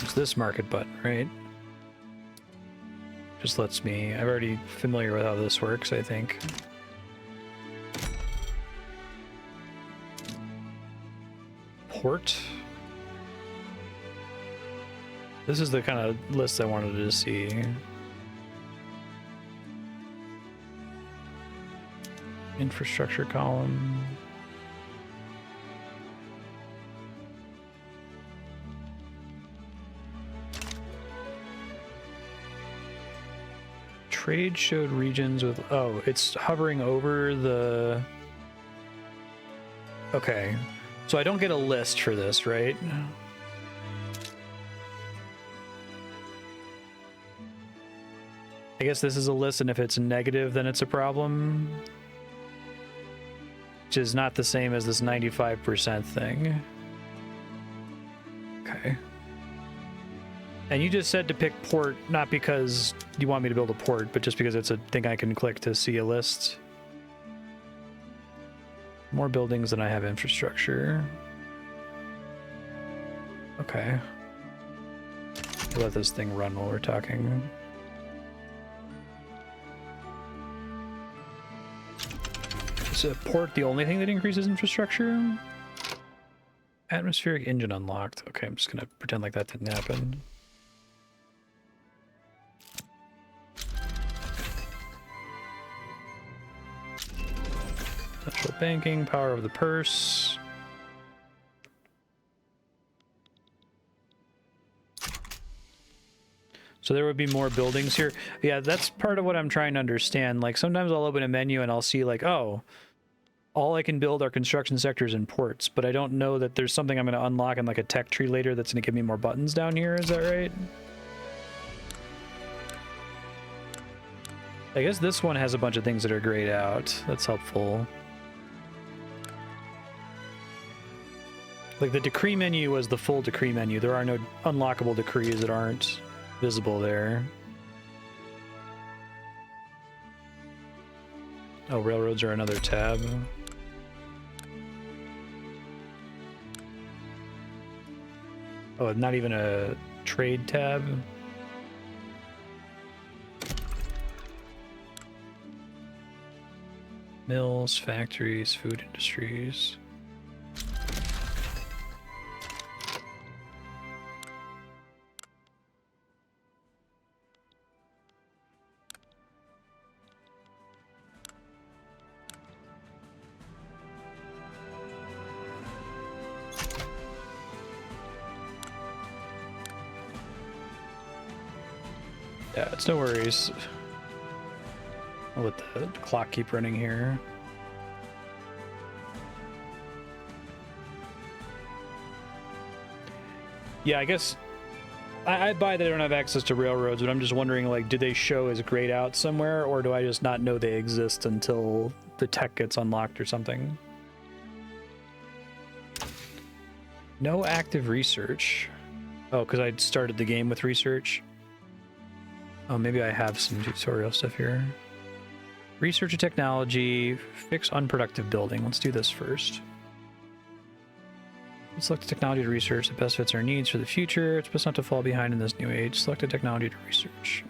S1: It's this market button, right? Just lets me, I'm already familiar with how this works, I think. Port. This is the kind of list I wanted to see. Infrastructure column. Trade showed regions with, oh, it's hovering over the, okay. So I don't get a list for this, right? I guess this is a list, and if it's negative, then it's a problem. Which is not the same as this 95% thing. Okay. And you just said to pick port, not because you want me to build a port, but just because it's a thing I can click to see a list. More buildings than I have infrastructure. Okay. I'll let this thing run while we're talking. Is a port the only thing that increases infrastructure? Atmospheric engine unlocked. Okay, I'm just gonna pretend like that didn't happen. Central banking, power of the purse. So there would be more buildings here. Yeah, that's part of what I'm trying to understand. Like sometimes I'll open a menu and I'll see like, oh, all I can build are construction sectors and ports, but I don't know that there's something I'm going to unlock in like a tech tree later that's going to give me more buttons down here. Is that right? I guess this one has a bunch of things that are grayed out. That's helpful. Like the decree menu was the full decree menu. There are no unlockable decrees that aren't visible there. Oh, railroads are another tab. Oh, not even a trade tab. Mills, factories, food industries. Yeah, it's no worries. I'll let the clock keep running here. Yeah, I guess I buy that I don't have access to railroads, but I'm just wondering, like, do they show as grayed out somewhere, or do I just not know they exist until the tech gets unlocked or something? No active research. Oh, because I started the game with research. Oh, maybe I have some tutorial stuff here. Research and technology, fix unproductive building. Let's do this first. Select a technology to research that best fits our needs for the future. It's best not to fall behind in this new age. Select a technology to research.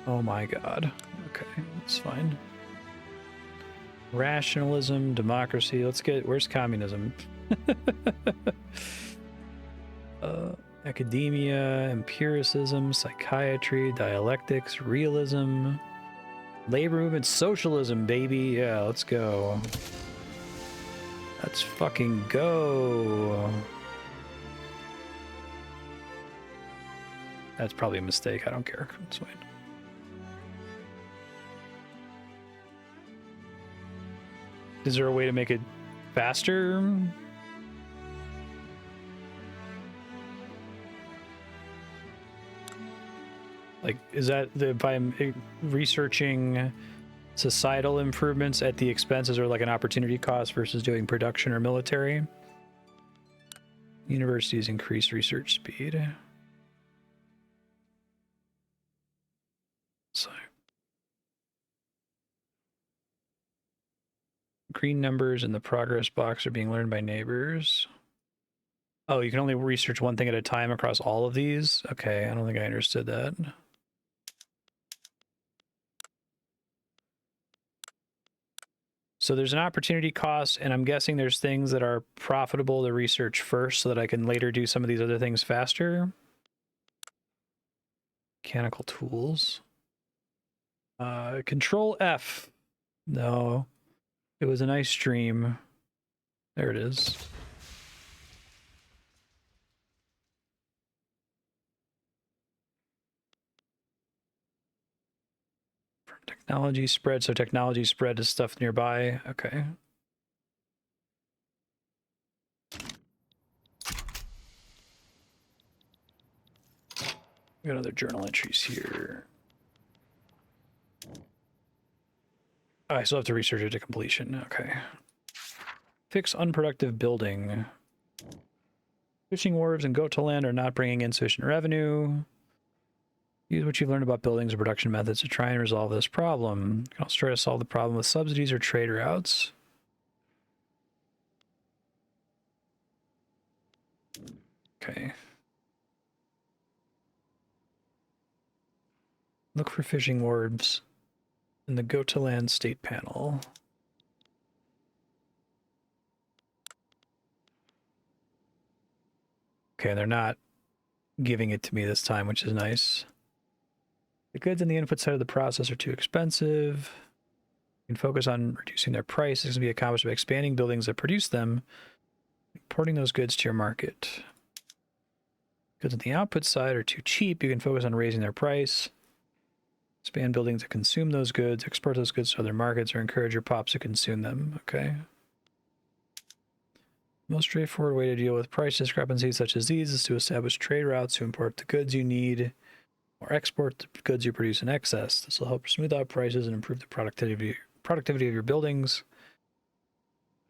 S1: Oh my god. Okay, that's fine. Rationalism, democracy. Let's get... Where's communism? Academia, empiricism, psychiatry, dialectics, realism, labor movement, socialism, baby. Yeah, let's go. Let's fucking go. That's probably a mistake. I don't care. It's fine. Is there a way to make it faster? Like, is that if I'm researching societal improvements at the expenses or like an opportunity cost versus doing production or military? Universities increase research speed. So green numbers in the progress box are being learned by neighbors. Oh, you can only research one thing at a time across all of these? Okay, I don't think I understood that. So there's an opportunity cost, and I'm guessing there's things that are profitable to research first so that I can later do some of these other things faster. Mechanical tools. Control F. No. It was a nice dream. There it is. Technology spread. So technology spread to stuff nearby. Okay. We got other journal entries here. Oh, I still have to research it to completion. Okay. Fix unproductive building. Fishing wharves and goat to land are not bringing in sufficient revenue. Use what you've learned about buildings and production methods to try and resolve this problem. You can also try to solve the problem with subsidies or trade routes. Okay. Look for fishing wharves in the Go to Land state panel. Okay, they're not giving it to me this time, which is nice. The goods on the input side of the process are too expensive. You can focus on reducing their price. This can be accomplished by expanding buildings that produce them, importing those goods to your market. Goods on the output side are too cheap. You can focus on raising their price. Expand buildings that consume those goods, export those goods to other markets, or encourage your pops to consume them. Okay. Most straightforward way to deal with price discrepancies such as these is to establish trade routes to import the goods you need or export the goods you produce in excess. This will help smooth out prices and improve the productivity of your buildings.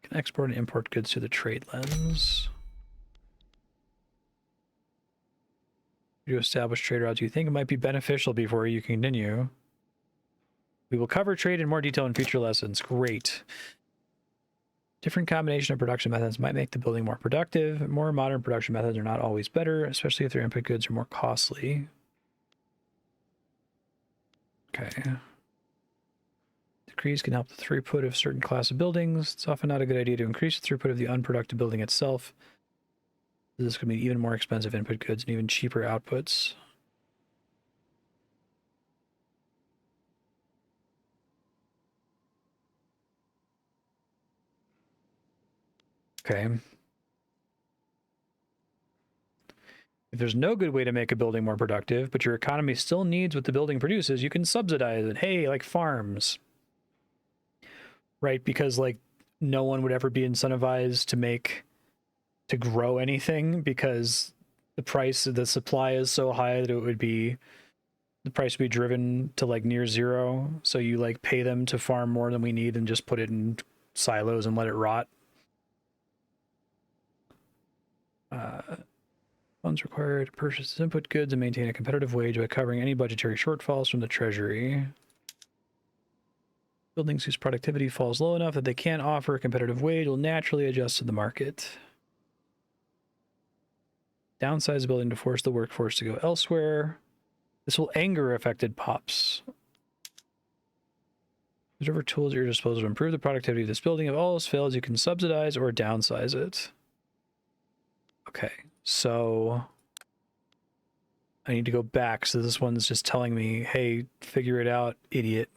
S1: You can export and import goods to the trade lens. You establish trade routes you think it might be beneficial before you continue. We will cover trade in more detail in future lessons. Great. Different combination of production methods might make the building more productive. More modern production methods are not always better, especially if their input goods are more costly. Okay. Decrease can help the throughput of certain class of buildings. It's often not a good idea to increase the throughput of the unproductive building itself. This could mean even more expensive input goods and even cheaper outputs. Okay. If there's no good way to make a building more productive, but your economy still needs what the building produces, you can subsidize it. Hey, like farms. Right? Because like no one would ever be incentivized to grow anything because the price of the supply is so high that the price would be driven to like near zero. So you like pay them to farm more than we need and just put it in silos and let it rot. Funds required to purchase input goods and maintain a competitive wage by covering any budgetary shortfalls from the treasury. Buildings whose productivity falls low enough that they can't offer a competitive wage will naturally adjust to the market. Downsize the building to force the workforce to go elsewhere. This will anger affected pops. Whatever tools at your disposal to improve the productivity of this building. If all else fails, you can subsidize or downsize it. Okay, so I need to go back. So this one's just telling me, hey, figure it out, idiot.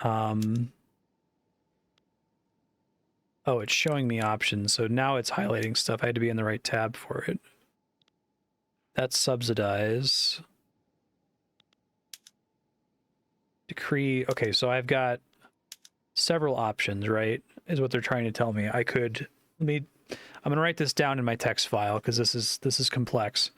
S1: Oh, it's showing me options. So now it's highlighting stuff. I had to be in the right tab for it. That's subsidize. Decree. Okay, so I've got several options, right? Is what they're trying to tell me. I'm going to write this down in my text file because this is complex.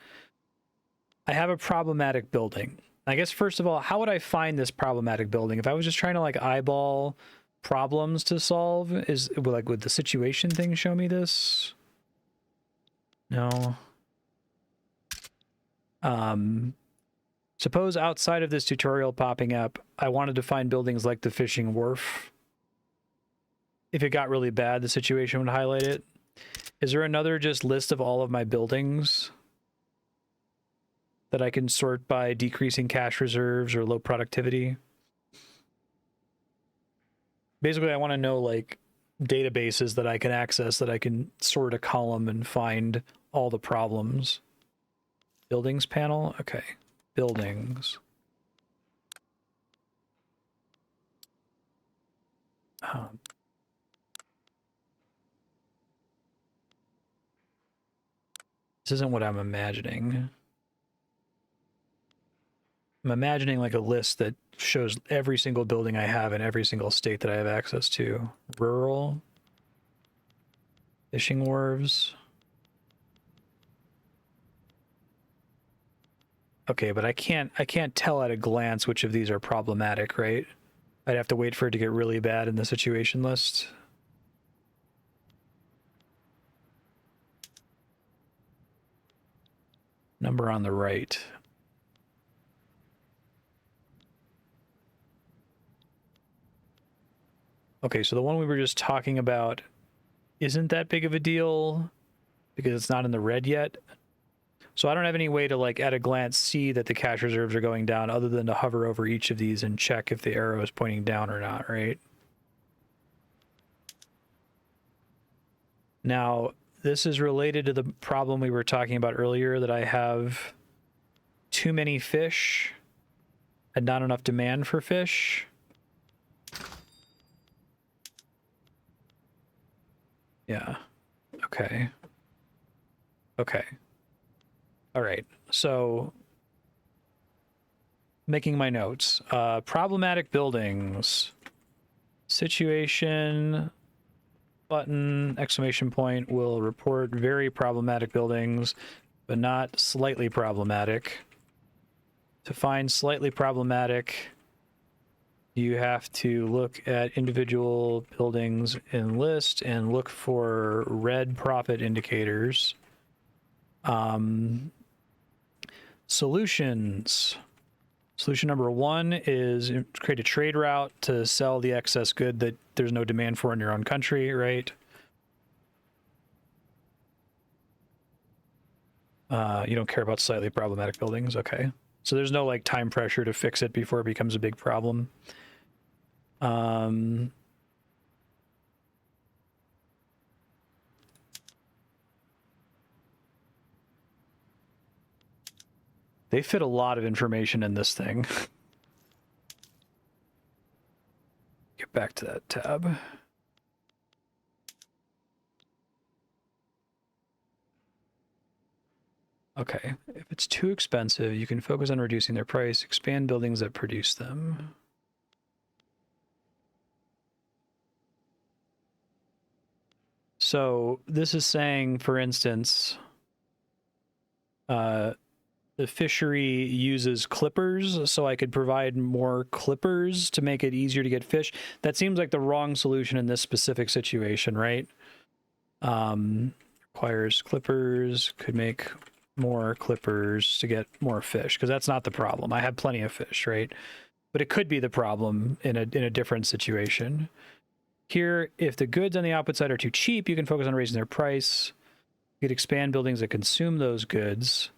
S1: I have a problematic building. I guess first of all, how would I find this problematic building? If I was just trying to like eyeball problems to solve, would the situation thing show me this? No. Suppose outside of this tutorial popping up, I wanted to find buildings like the fishing wharf. If it got really bad, the situation would highlight it. Is there another just list of all of my buildings that I can sort by decreasing cash reserves or low productivity? Basically, I want to know like databases that I can access that I can sort a column and find all the problems. Buildings panel? Okay. Buildings. This isn't what I'm imagining. I'm imagining like a list that shows every single building I have in every single state that I have access to. Rural. Fishing wharves. Okay, but I can't tell at a glance which of these are problematic, right? I'd have to wait for it to get really bad in the situation list. Number on the right. Okay, so the one we were just talking about isn't that big of a deal because it's not in the red yet. So I don't have any way to like at a glance see that the cash reserves are going down other than to hover over each of these and check if the arrow is pointing down or not, right? Now, this is related to the problem we were talking about earlier that I have too many fish and not enough demand for fish. Yeah. Okay. Okay. All right. So making my notes. Problematic buildings. Situation button, exclamation point, will report very problematic buildings, but not slightly problematic. To find slightly problematic, you have to look at individual buildings in list and look for red profit indicators. Solutions. Solution number one is create a trade route to sell the excess good that there's no demand for in your own country, right? You don't care about slightly problematic buildings, okay. So there's no like time pressure to fix it before it becomes a big problem. They fit a lot of information in this thing. Get back to that tab. Okay, if it's too expensive, you can focus on reducing their price, expand buildings that produce them. So this is saying, for instance, the fishery uses clippers, so I could provide more clippers to make it easier to get fish. That seems like the wrong solution in this specific situation, right? Requires clippers, could make more clippers to get more fish, because that's not the problem. I have plenty of fish, right? But it could be the problem in a different situation. Here, if the goods on the output side are too cheap, you can focus on raising their price. You could expand buildings that consume those goods.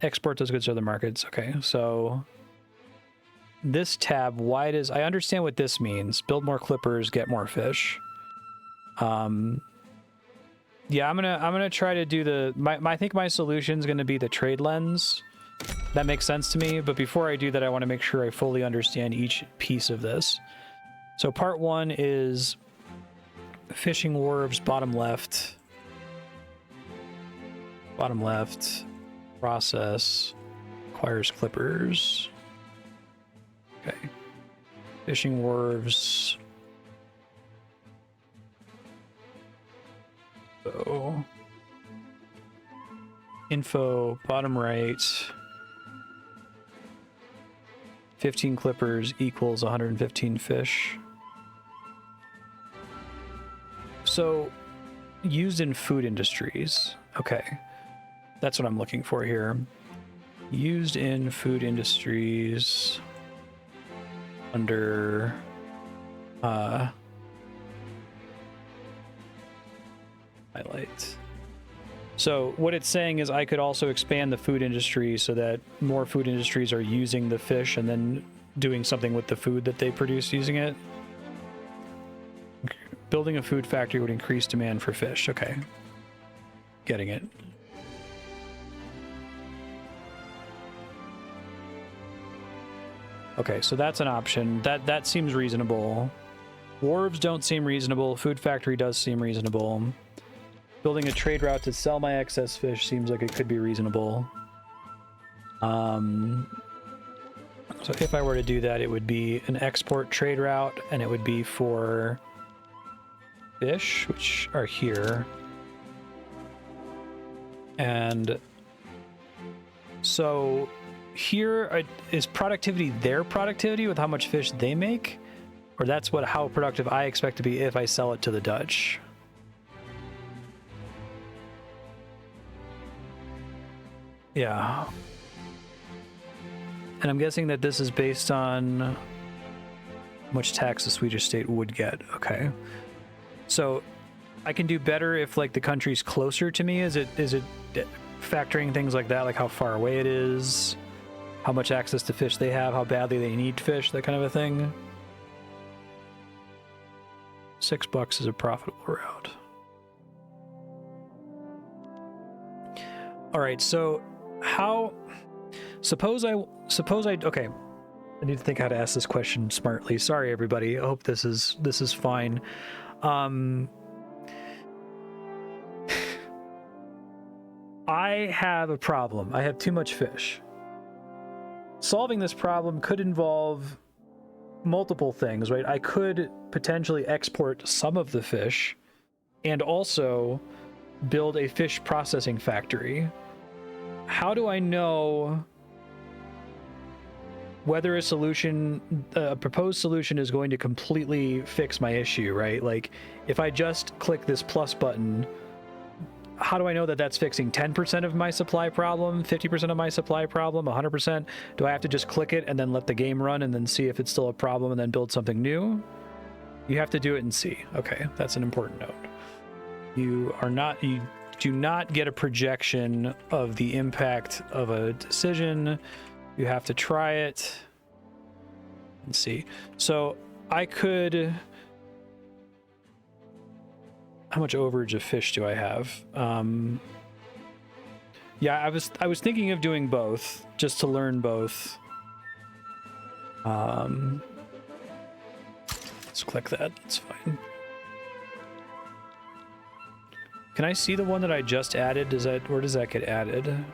S1: Export those goods to other markets. Okay, so this tab, why does... I understand what this means. Build more clippers, get more fish. Yeah, I'm gonna try to do the... I think my solution's gonna be the trade lens. That makes sense to me, but before I do that, I want to make sure I fully understand each piece of this. So part 1 is fishing wharves, bottom left. Bottom left. Process. Requires clippers. Okay. Fishing wharves. So... info, bottom right. 15 clippers equals 115 fish. So, used in food industries. Okay. That's what I'm looking for here. Used in food industries under highlight. So what it's saying is I could also expand the food industry so that more food industries are using the fish and then doing something with the food that they produce using it. Building a food factory would increase demand for fish. Okay. Getting it. Okay, so that's an option. That seems reasonable. Wharves don't seem reasonable. Food factory does seem reasonable. Building a trade route to sell my excess fish seems like it could be reasonable. So if I were to do that, it would be an export trade route, and it would be for fish, which are here. And so here is productivity their productivity with how much fish they make, or that's how productive I expect to be if I sell it to the Dutch. Yeah. And I'm guessing that this is based on how much tax the Swedish state would get. Okay. So I can do better if like the country's closer to me. Is it factoring things like that, like how far away it is, how much access to fish they have, how badly they need fish, that kind of a thing? $6 is a profitable route. All right, so how... Suppose I okay. I need to think how to ask this question smartly. Sorry, everybody. I hope this is fine. I have a problem. I have too much fish. Solving this problem could involve multiple things, right? I could potentially export some of the fish and also build a fish processing factory. How do I know whether a proposed solution is going to completely fix my issue, right? Like, if I just click this plus button, how do I know that that's fixing 10% of my supply problem, 50% of my supply problem, 100%? Do I have to just click it and then let the game run and then see if it's still a problem and then build something new? You have to do it and see. Okay, that's an important note. You do not get a projection of the impact of a decision. You have to try it and see. So I could... How much overage of fish do I have? Yeah, I was thinking of doing both, just to learn both. Let's click that. It's fine. Can I see the one that I just added? Where does that get added?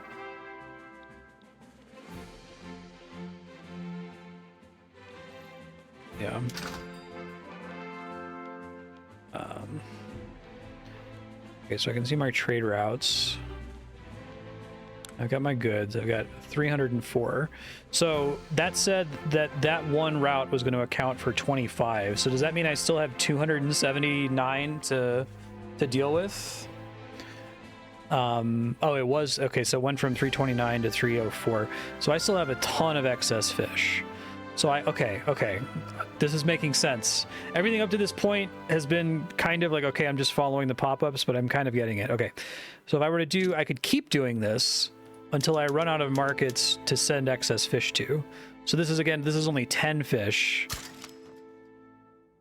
S1: Okay, so I can see my trade routes. I've got my goods. I've got 304. So that said that one route was going to account for 25. So does that mean I still have 279 to deal with? Oh, it was okay. So it went from 329 to 304. So I still have a ton of excess fish. So okay. This is making sense. Everything up to this point has been kind of like, okay, I'm just following the pop-ups, but I'm kind of getting it. Okay. So if I were to do, I could keep doing this until I run out of markets to send excess fish to. So this is only 10 fish.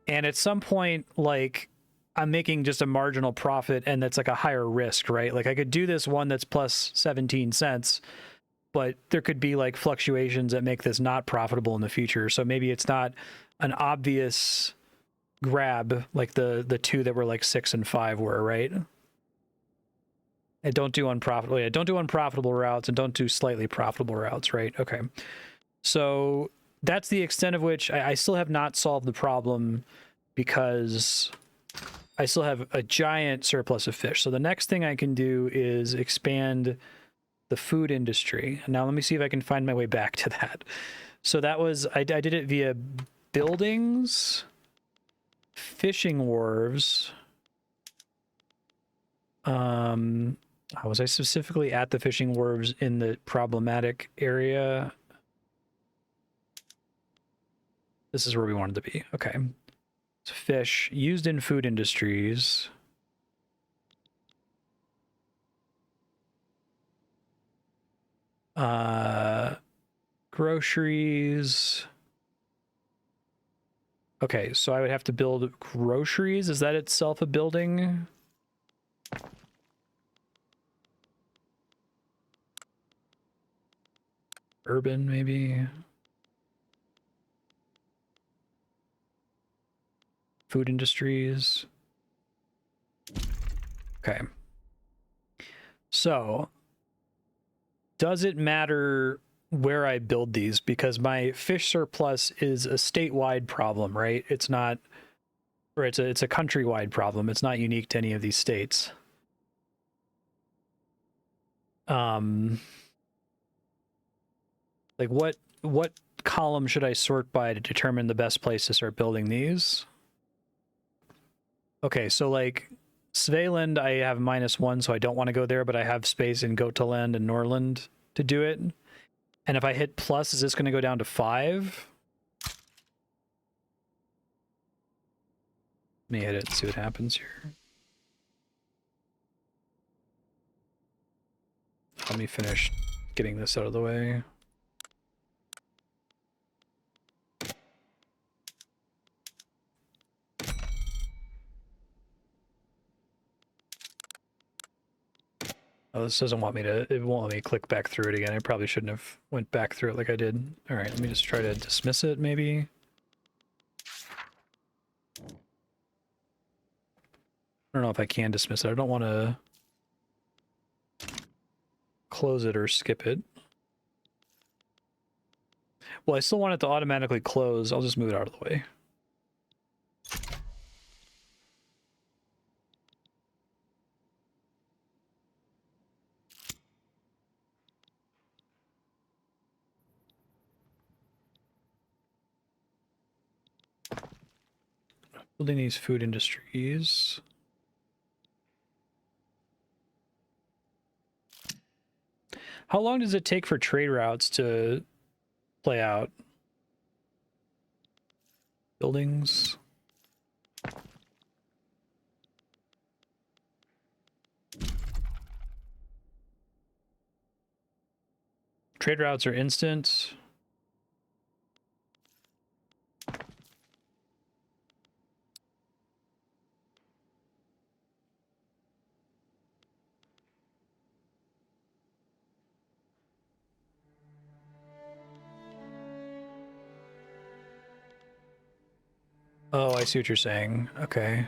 S1: And at some point, like, I'm making just a marginal profit, and that's like a higher risk, right? Like I could do this one that's plus 17 cents, but there could be like fluctuations that make this not profitable in the future. So maybe it's not an obvious grab like the two that were like 6 and 5 were, right? And don't do unprofitable. Yeah, don't do unprofitable routes and don't do slightly profitable routes, right? Okay. So that's the extent of which I still have not solved the problem because I still have a giant surplus of fish. So the next thing I can do is expand the food industry. Now let me see if I can find my way back to that. So that was, I did it via buildings, fishing wharves. Was I specifically at the fishing wharves in the problematic area? This is where we wanted to be. Okay. So fish used in food industries. Groceries. Okay, so I would have to build groceries. Is that itself a building? Urban, maybe. Food industries. Okay. So, does it matter where I build these? Because my fish surplus is a statewide problem, right? It's not, or it's a countrywide problem. It's not unique to any of these states. Like what column should I sort by to determine the best place to start building these? Okay, so like Svealand, I have -1, so I don't want to go there, but I have space in Gotaland and Norland to do it. And if I hit plus, is this going to go down to 5? Let me hit it and see what happens here. Let me finish getting this out of the way. Oh, this doesn't want me to, it won't let me click back through it again. I probably shouldn't have went back through it like I did. All right, let me just try to dismiss it, maybe. I don't know if I can dismiss it. I don't want to close it or skip it. Well, I still want it to automatically close. I'll just move it out of the way. Building these food industries. How long does it take for trade routes to play out? Buildings. Trade routes are instant. Oh, I see what you're saying. Okay.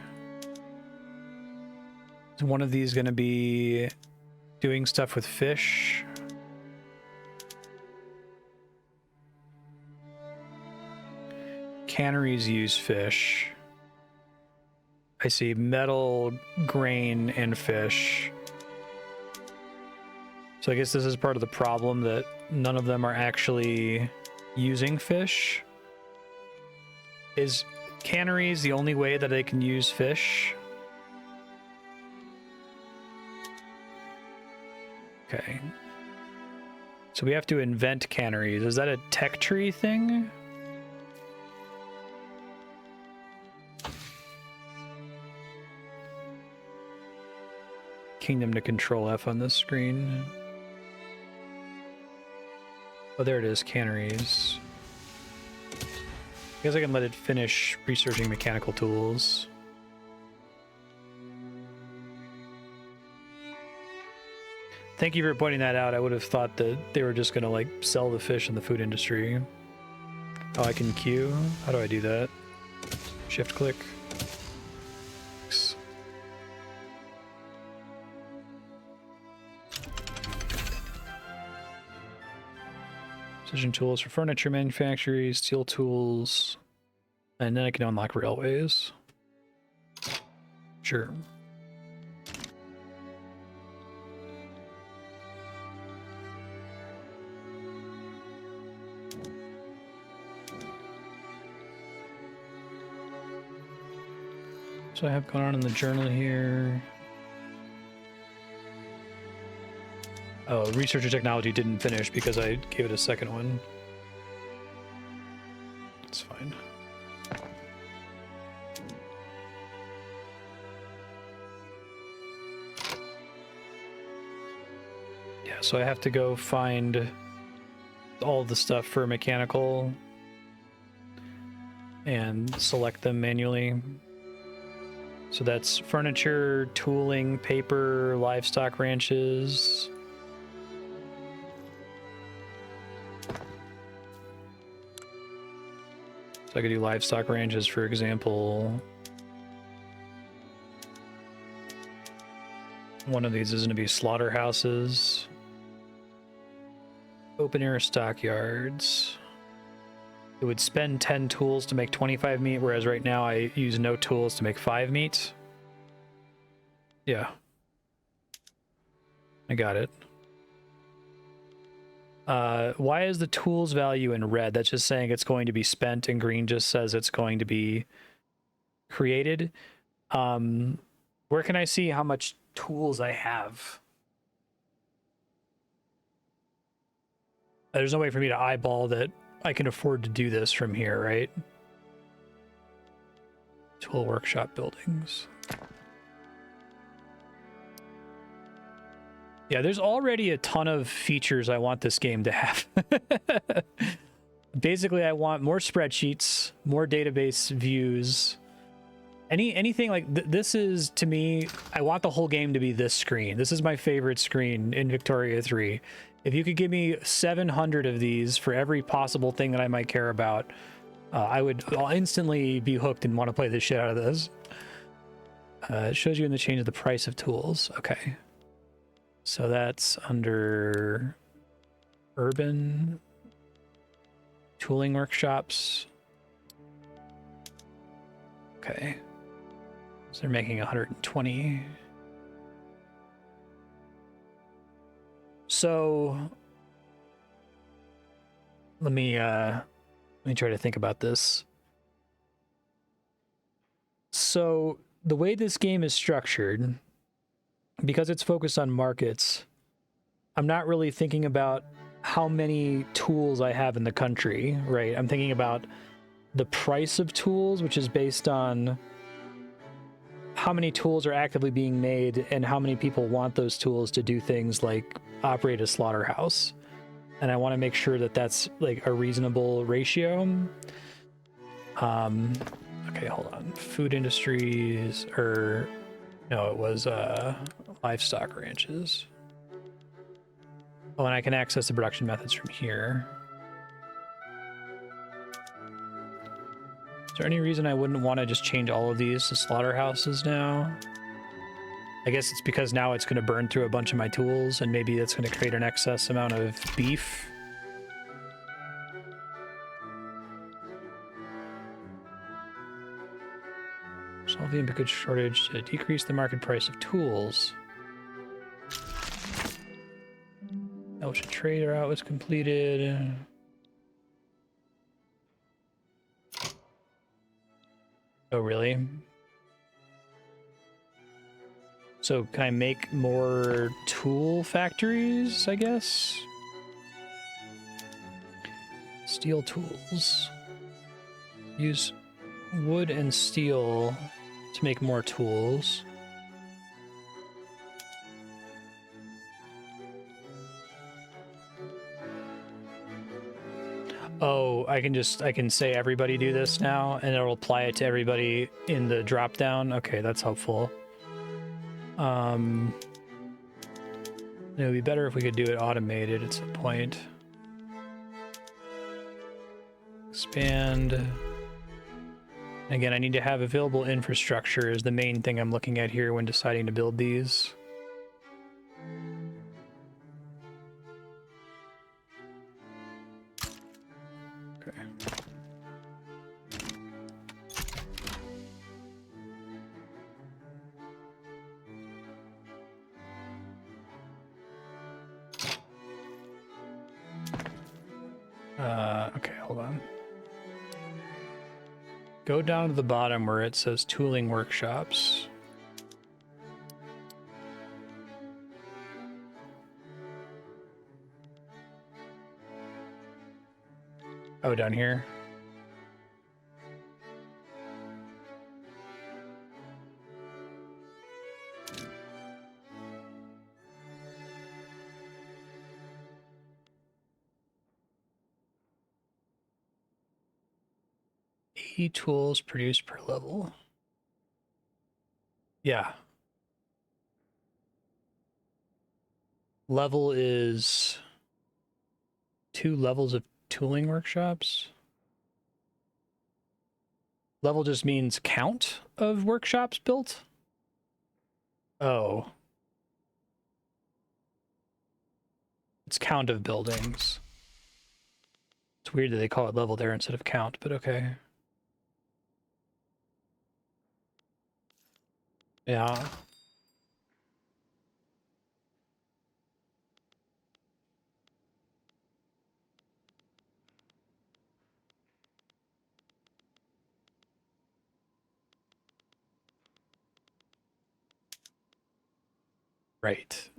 S1: Is one of these going to be doing stuff with fish? canneries use fish. I see metal, grain, and fish. So I guess this is part of the problem, that none of them are actually using fish. Is canneries the only way that they can use fish? Okay. So we have to invent canneries. Is that a tech tree thing? Kingdom to control F on this screen. Oh, there it is, canneries. I guess I can let it finish researching mechanical tools. Thank you for pointing that out. I would have thought that they were just gonna like sell the fish in the food industry. Oh, I can queue? How do I do that? Shift click. Precision tools for furniture manufacturing, steel tools, and then I can unlock railways. Sure. So I have going on in the journal here. Oh, researcher technology didn't finish because I gave it a second one. It's fine. Yeah, so I have to go find all the stuff for mechanical and select them manually. So that's furniture, tooling, paper, livestock ranches. So I could do livestock ranches, for example. One of these is going to be slaughterhouses. Open air stockyards. It would spend 10 tools to make 25 meat, whereas right now I use no tools to make 5 meat. Yeah. I got it. Why is the tools value in red? That's just saying it's going to be spent, and green just says it's going to be created. Where can I see how much tools I have? There's no way for me to eyeball that I can afford to do this from here, right? Tool workshop buildings. Yeah, there's already a ton of features I want this game to have. Basically, I want more spreadsheets, more database views. Anything like this is, to me, I want the whole game to be this screen. This is my favorite screen in Victoria 3. If you could give me 700 of these for every possible thing that I might care about, I'll instantly be hooked and want to play the shit out of this. It shows you in the change of the price of tools. Okay. So that's under urban tooling workshops. Okay. So they're making 120. So let me try to think about this. So the way this game is structured, because it's focused on markets, I'm not really thinking about how many tools I have in the country, right? I'm thinking about the price of tools, which is based on how many tools are actively being made and how many people want those tools to do things like operate a slaughterhouse. And I want to make sure that that's like a reasonable ratio. Okay, hold on. Food industries, or no, it was livestock ranches. Oh, and I can access the production methods from here. Is there any reason I wouldn't want to just change all of these to slaughterhouses now? I guess it's because now it's going to burn through a bunch of my tools, and maybe it's going to create an excess amount of beef. Solve the input goods shortage to decrease the market price of tools. Establish a trade route was completed. Oh, really? So can I make more tool factories, I guess? Steel tools. Use wood and steel to make more tools. Oh, I can say everybody do this now, and it'll apply it to everybody in the drop down. Okay, that's helpful. It would be better if we could do it automated at some point. Expand. Again, I need to have available infrastructure is the main thing I'm looking at here when deciding to build these. Okay. Okay, hold on. Go down to the bottom where it says tooling workshops. Oh, down here. Tools produced per level. Yeah. Level is 2 levels of tooling workshops. Level just means count of workshops built. Oh. It's count of buildings. It's weird that they call it level there instead of count, but okay. Yeah. Right.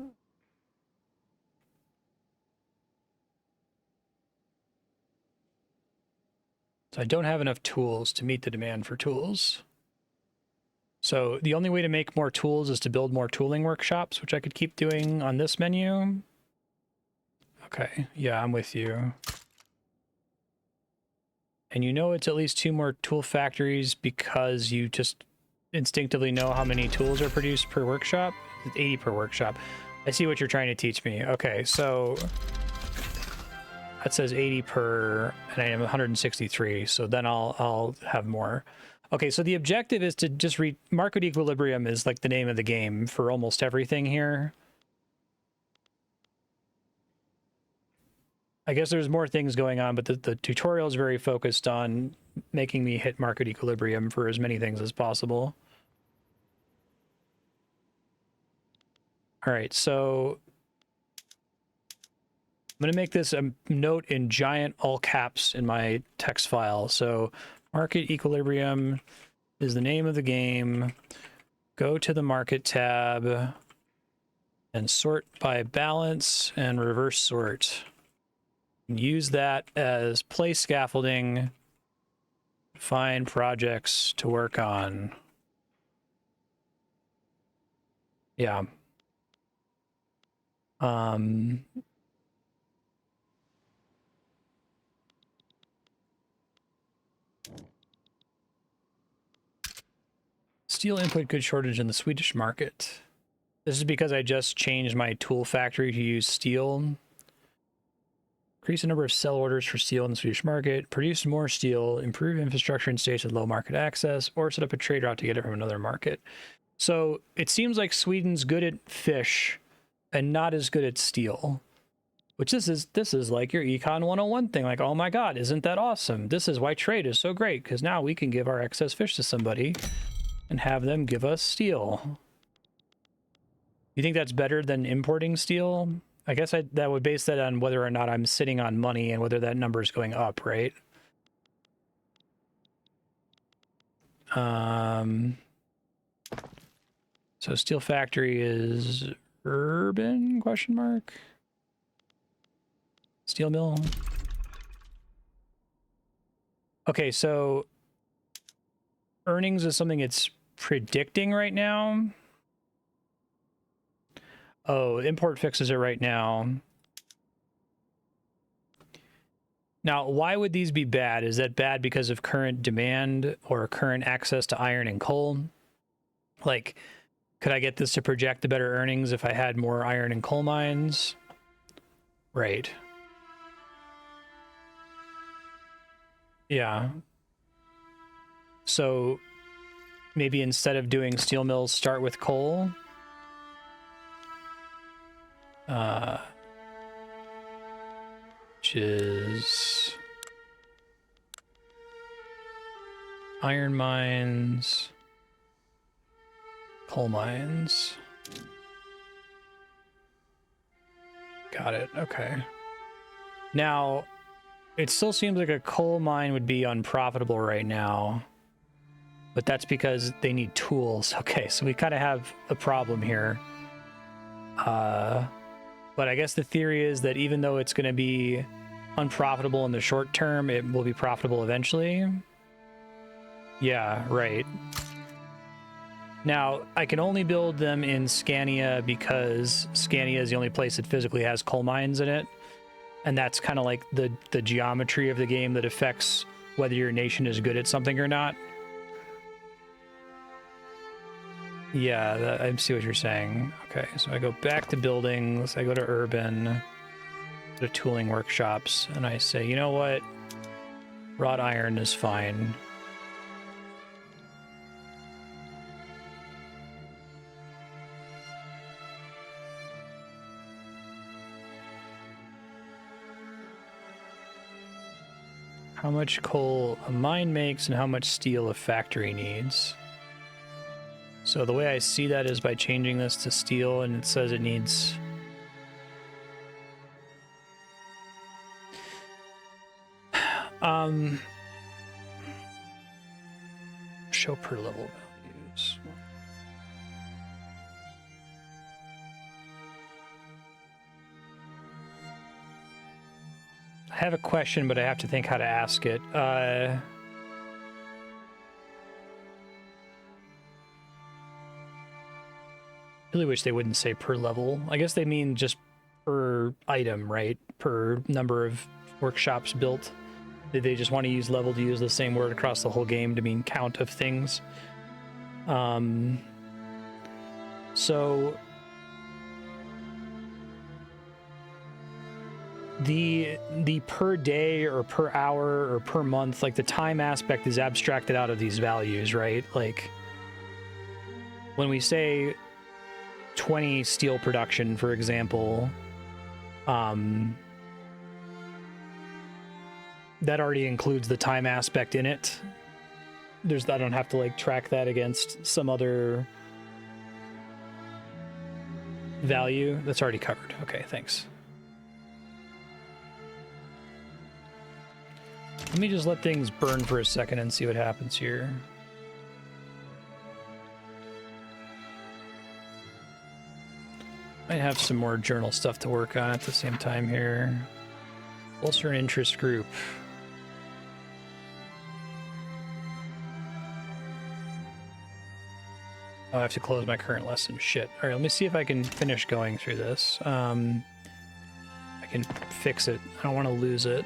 S1: So I don't have enough tools to meet the demand for tools. So the only way to make more tools is to build more tooling workshops, which I could keep doing on this menu. Okay, yeah, I'm with you. And you know it's at least 2 more tool factories because you just instinctively know how many tools are produced per workshop. It's 80 per workshop. I see what you're trying to teach me. Okay, so that says 80 per, and I am 163, so then I'll have more. Okay, so the objective is to just read market equilibrium is like the name of the game for almost everything here. I guess there's more things going on, but the tutorial is very focused on making me hit market equilibrium for as many things as possible. All right, so I'm going to make this a note in giant all caps in my text file. So market equilibrium is the name of the game. Go to the market tab and sort by balance and reverse sort. Use that as place scaffolding. Find projects to work on. Yeah. Steel input goods shortage in the Swedish market. This is because I just changed my tool factory to use steel. Increase the number of sell orders for steel in the Swedish market, produce more steel, improve infrastructure in states with low market access, or set up a trade route to get it from another market. So it seems like Sweden's good at fish and not as good at steel. Which this is like your Econ 101 thing. Like, oh my God, isn't that awesome? This is why trade is so great, because now we can give our excess fish to somebody and have them give us steel. You think that's better than importing steel? I guess that would base that on whether or not I'm sitting on money and whether that number is going up, right? So steel factory is urban, question mark? Steel mill. Okay, so earnings is something it's predicting right now. Oh, import fixes it right now. Now, why would these be bad? Is that bad because of current demand or current access to iron and coal? Like, could I get this to project the better earnings if I had more iron and coal mines? Right. Yeah. So maybe instead of doing steel mills, start with coal. Which is iron mines, coal mines. Got it. Okay. Now, it still seems like a coal mine would be unprofitable right now, but that's because they need tools. Okay, so we kind of have a problem here. But I guess the theory is that even though it's going to be unprofitable in the short term, it will be profitable eventually. Yeah, right. Now, I can only build them in Scania because Scania is the only place that physically has coal mines in it. And that's kind of like the geometry of the game that affects whether your nation is good at something or not. Yeah, I see what you're saying. Okay, so I go back to buildings, I go to urban, go to tooling workshops, and I say, you know what? Wrought iron is fine. How much coal a mine makes and how much steel a factory needs. So the way I see that is by changing this to steel, and it says it needs... show per level values. I have a question, but I have to think how to ask it. Really wish they wouldn't say per level. I guess they mean just per item, right? Per number of workshops built. Did they just want to use level to use the same word across the whole game to mean count of things? So the per day or per hour or per month, like the time aspect is abstracted out of these values, right? Like when we say 20 steel production, for example, that already includes the time aspect in it. I don't have to like track that against some other value. That's already covered. Okay, thanks. Let me just let things burn for a second and see what happens here. Might have some more journal stuff to work on at the same time here. Bolster an interest group. Oh, I have to close my current lesson. Shit. All right, let me see if I can finish going through this. I can fix it. I don't want to lose it.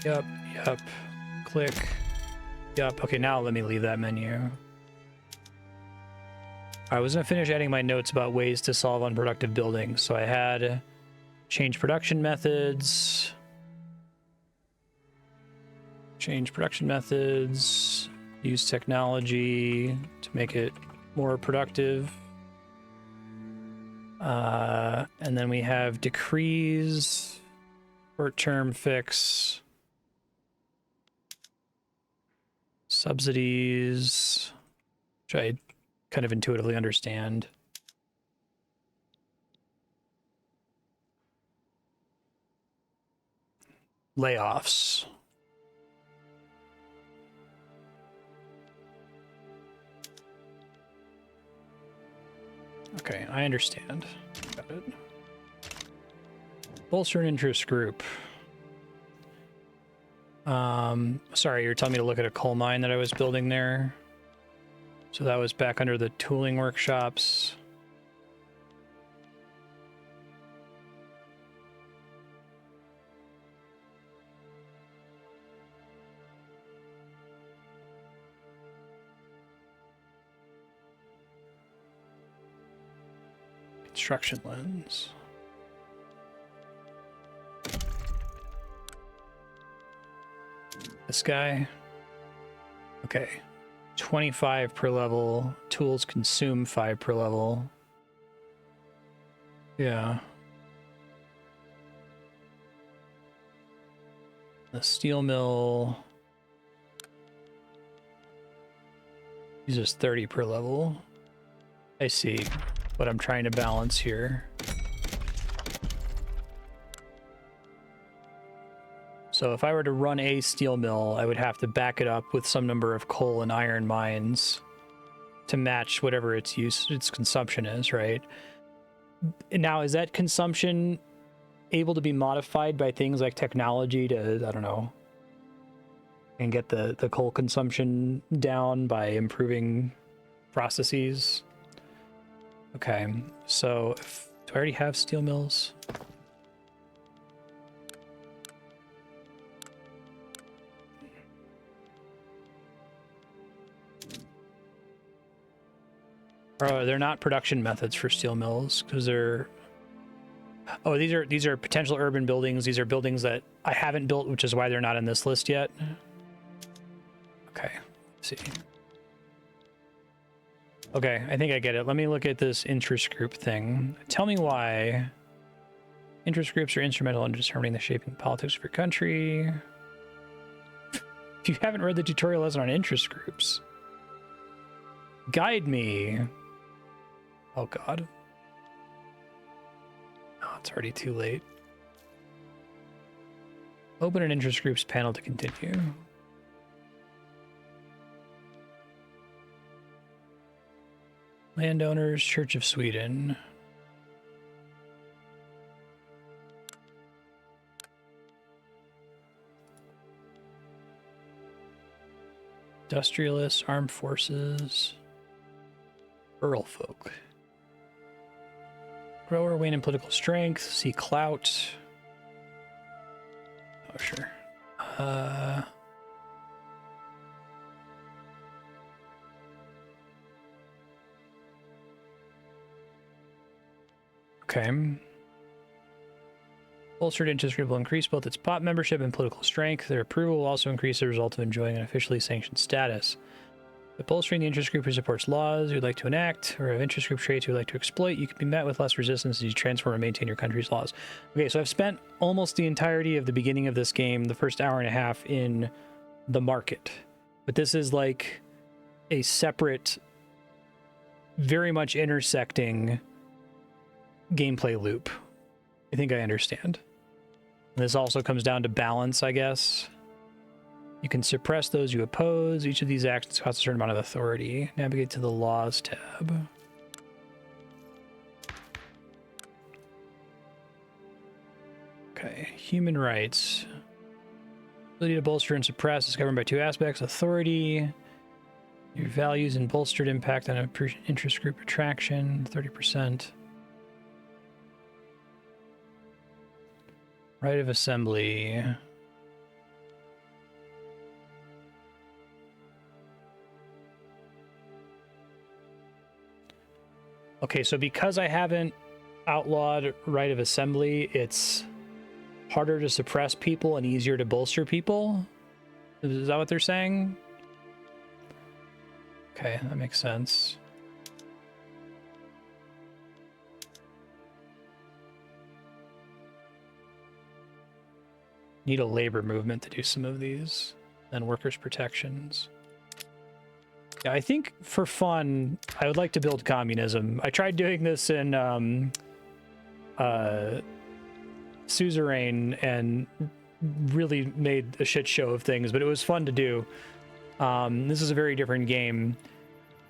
S1: Yep. Click. Yep. Okay, now let me leave that menu. I was going to finish adding my notes about ways to solve unproductive buildings. So I had change production methods, use technology to make it more productive. And then we have decrees, short-term fix, subsidies, which I kind of intuitively understand. Layoffs. Okay, I understand. Got it. Bolster an interest group. Sorry, you're telling me to look at a coal mine that I was building there. So that was back under the tooling workshops. Construction lens. This guy. Okay. 25 per level. Tools consume 5 per level. Yeah. The steel mill uses 30 per level. I see what I'm trying to balance here. So if I were to run a steel mill, I would have to back it up with some number of coal and iron mines to match whatever its consumption is, right? Now, is that consumption able to be modified by things like technology to, I don't know, and get the coal consumption down by improving processes? Okay, so do I already have steel mills? Oh, they're not production methods for steel mills because they're. Oh, these are potential urban buildings. These are buildings that I haven't built, which is why they're not in this list yet. Okay, let's see. Okay, I think I get it. Let me look at this interest group thing. Tell me why interest groups are instrumental in determining the shaping politics of your country. If you haven't read the tutorial lesson on interest groups, guide me. Oh God. Oh, it's already too late. Open an interest groups panel to continue. Landowners, Church of Sweden. Industrialists, armed forces, rural folk. Grower, wane in political strength, see clout. Oh, sure. Okay. Bolstered interest group will increase both its POP membership and political strength. Their approval will also increase the result of enjoying an officially sanctioned status. By bolstering the interest group who supports laws you would like to enact, or have interest group traits you would like to exploit, you can be met with less resistance as you transform and maintain your country's laws. Okay, so I've spent almost the entirety of the beginning of this game, the first hour and a half, in the market. But this is like a separate, very much intersecting gameplay loop. I think I understand. And this also comes down to balance, I guess. You can suppress those you oppose. Each of these actions costs a certain amount of authority. Navigate to the Laws tab. Okay, human rights. Ability to bolster and suppress is governed by two aspects. Authority, your values and bolstered impact on an interest group attraction, 30%. Right of assembly. Okay, so because I haven't outlawed right of assembly, it's harder to suppress people and easier to bolster people? Is that what they're saying? Okay, that makes sense. Need a labor movement to do some of these. And workers' protections. Yeah, I think for fun, I would like to build communism. I tried doing this in Suzerain and really made a shit show of things, but it was fun to do. This is a very different game,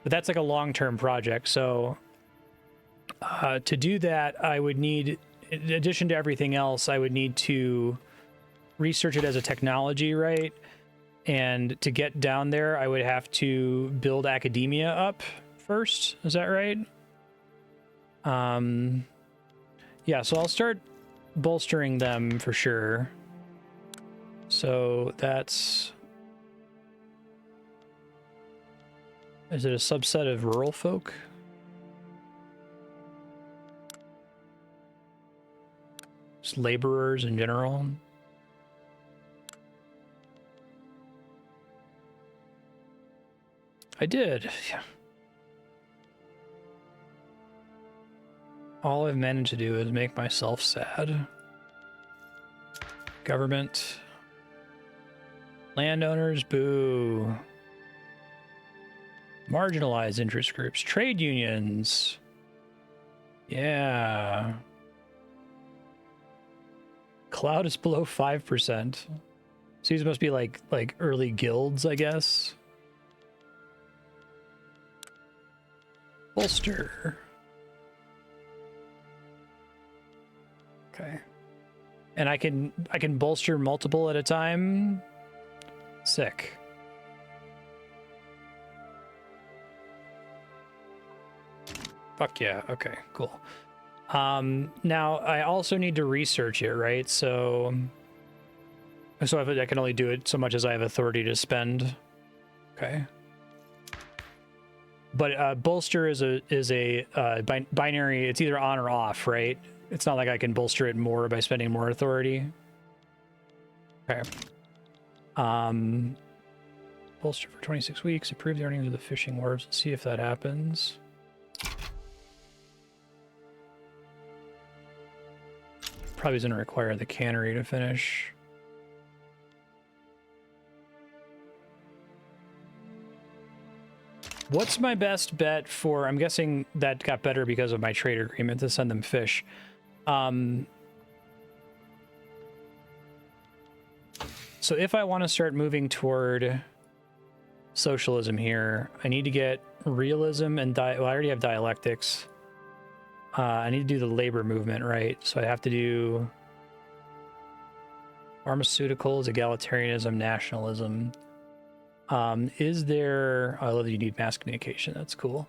S1: but that's like a long-term project. So to do that, I would need, in addition to everything else, I would need to research it as a technology, right? And to get down there, I would have to build academia up first. Is that right? Yeah, so I'll start bolstering them for sure. So that's... Is it a subset of rural folk? Just laborers in general? I did. Yeah. All I've managed to do is make myself sad. Government. Landowners, boo. Marginalized interest groups. Trade unions. Yeah. Cloud is below 5%. So these must be like early guilds, I guess. Bolster. Okay. And I can bolster multiple at a time. Sick. Fuck yeah. Okay, cool. Now I also need to research it, right? So I can only do it so much as I have authority to spend. Okay. But bolster is a binary. It's either on or off, right? It's not like I can bolster it more by spending more authority. Okay. Bolster for 26 weeks. Improve the earnings of the fishing wharves. Let's see if that happens. Probably doesn't require the cannery to finish. What's my best bet for... I'm guessing that got better because of my trade agreement to send them fish. So if I want to start moving toward socialism here, I need to get realism and... well, I already have dialectics. I need to do the labor movement, right? So I have to do pharmaceuticals, egalitarianism, nationalism. Is there... I love that you need mass communication. That's cool.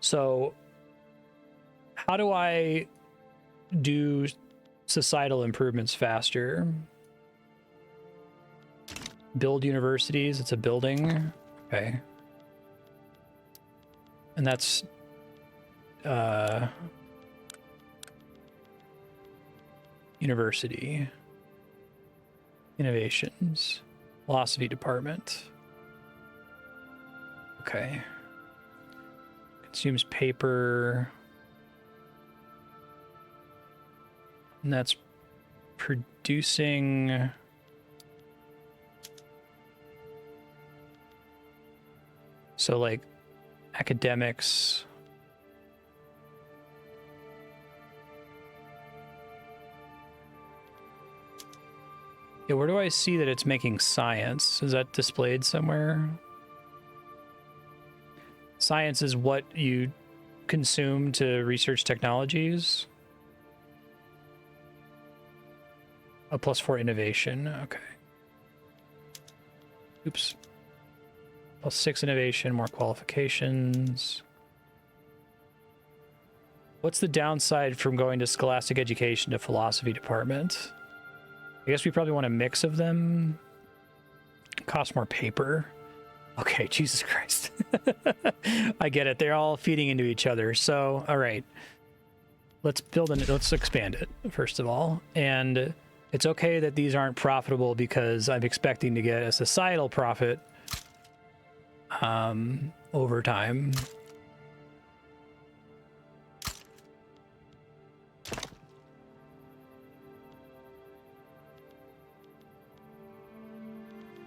S1: So how do I do societal improvements faster? Build universities. It's a building. Okay. And that's... University. Innovations. Philosophy department. Okay. Consumes paper. And that's producing... So, like, academics... Yeah, where do I see that it's making science? Is that displayed somewhere? Science is what you consume to research technologies. A +4 innovation, okay. Oops. +6 innovation, more qualifications. What's the downside from going to scholastic education to philosophy department? I guess we probably want a mix of them. Cost more paper. Okay, Jesus Christ. I get it. They're all feeding into each other. So, all right. Let's expand it, first of all. And it's okay that these aren't profitable because I'm expecting to get a societal profit over time.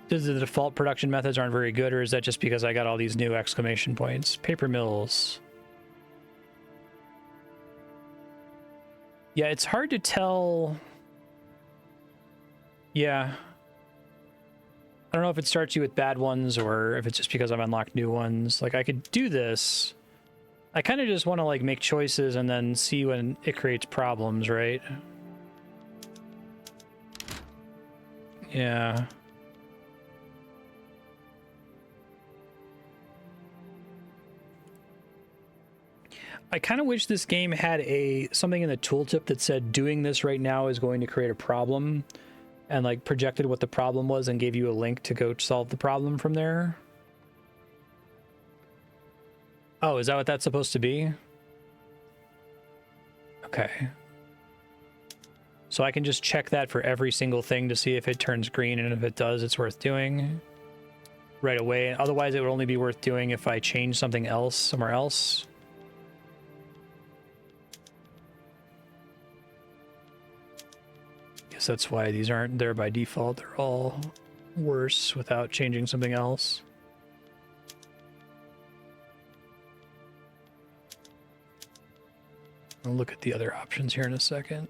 S1: Does the default production methods aren't very good, or is that just because I got all these new exclamation points? Paper mills. Yeah, it's hard to tell. Yeah. I don't know if it starts you with bad ones or if it's just because I've unlocked new ones. Like, I could do this. I kind of just want to, like, make choices and then see when it creates problems, right? Yeah. I kind of wish this game had something in the tooltip that said doing this right now is going to create a problem, and like projected what the problem was and gave you a link to go solve the problem from there. Oh, is that what that's supposed to be? Okay. So I can just check that for every single thing to see if it turns green, and if it does, it's worth doing right away. Otherwise, it would only be worth doing if I change something else somewhere else. Guess that's why these aren't there by default. They're all worse without changing something else. I'll look at the other options here in a second.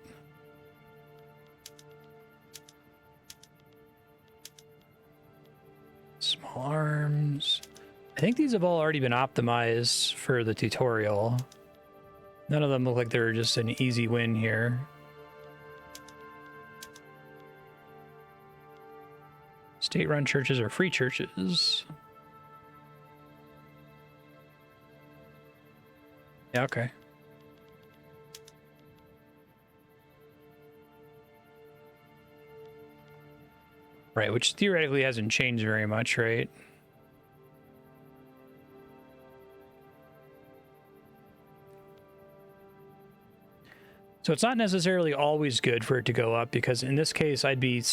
S1: Small arms. I think these have all already been optimized for the tutorial. None of them look like they're just an easy win here. State-run churches or free churches? Yeah, okay. Right, which theoretically hasn't changed very much, right? So it's not necessarily always good for it to go up, because in this case I'd be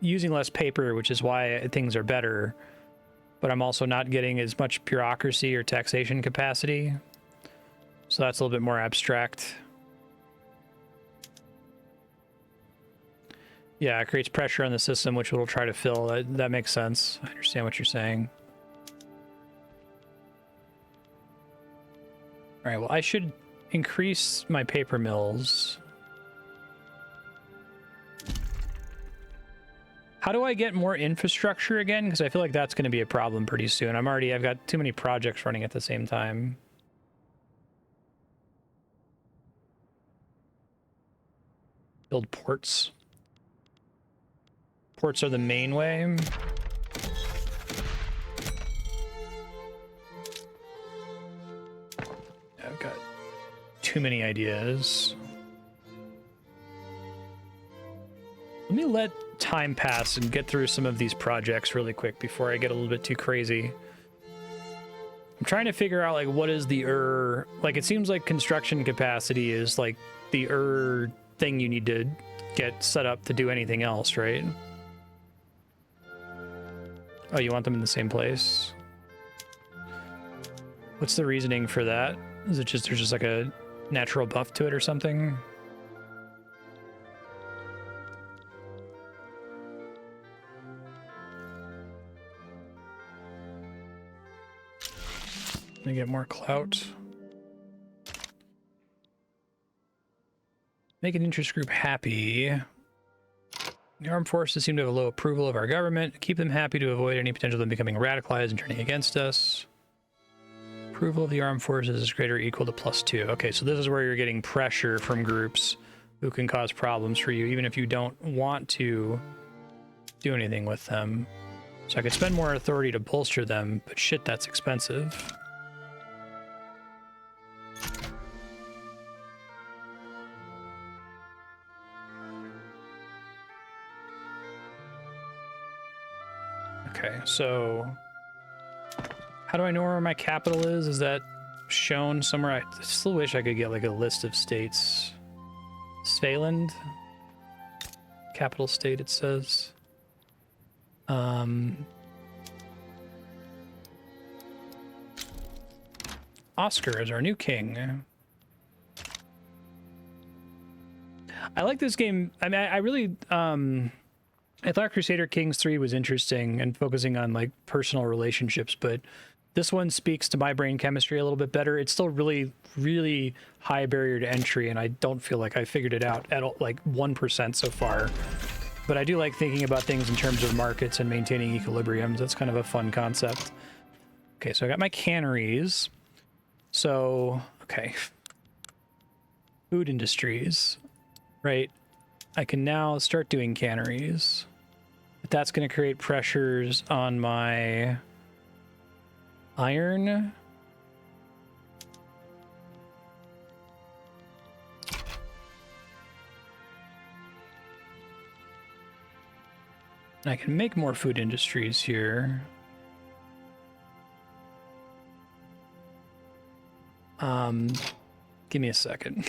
S1: using less paper, which is why things are better, but I'm also not getting as much bureaucracy or taxation capacity. So that's a little bit more abstract. Yeah, it creates pressure on the system, which we'll try to fill. That makes sense. I understand what you're saying. All right, well, I should increase my paper mills. How do I get more infrastructure again? Because I feel like that's going to be a problem pretty soon. I've got too many projects running at the same time. Build ports. Ports are the main way. I've got too many ideas. Let me let time pass and get through some of these projects really quick before I get a little bit too crazy. I'm trying to figure out, like, what is the like, it seems like construction capacity is like the thing you need to get set up to do anything else, right? Oh, you want them in the same place? What's the reasoning for that? Is it just there's just like a natural buff to it or something? Gonna get more clout. Make an interest group happy. The armed forces seem to have a low approval of our government. Keep them happy to avoid any potential of them becoming radicalized and turning against us. Approval of the armed forces is greater or equal to +2. Okay, so this is where you're getting pressure from groups who can cause problems for you, even if you don't want to do anything with them. So I could spend more authority to bolster them, but shit, that's expensive. Okay, so how do I know where my capital is? Is that shown somewhere? I still wish I could get like a list of states. Svealand? Capital state, it says. Oscar is our new king. I like this game. I mean, I really, I thought Crusader Kings 3 was interesting and focusing on like personal relationships, but this one speaks to my brain chemistry a little bit better. It's still really, really high barrier to entry, and I don't feel like I figured it out at all, like 1% so far. But I do like thinking about things in terms of markets and maintaining equilibriums. That's kind of a fun concept. Okay, so I got my canneries. So, okay. Food industries, right? I can now start doing canneries. But that's going to create pressures on my iron. I can make more food industries here. Give me a second.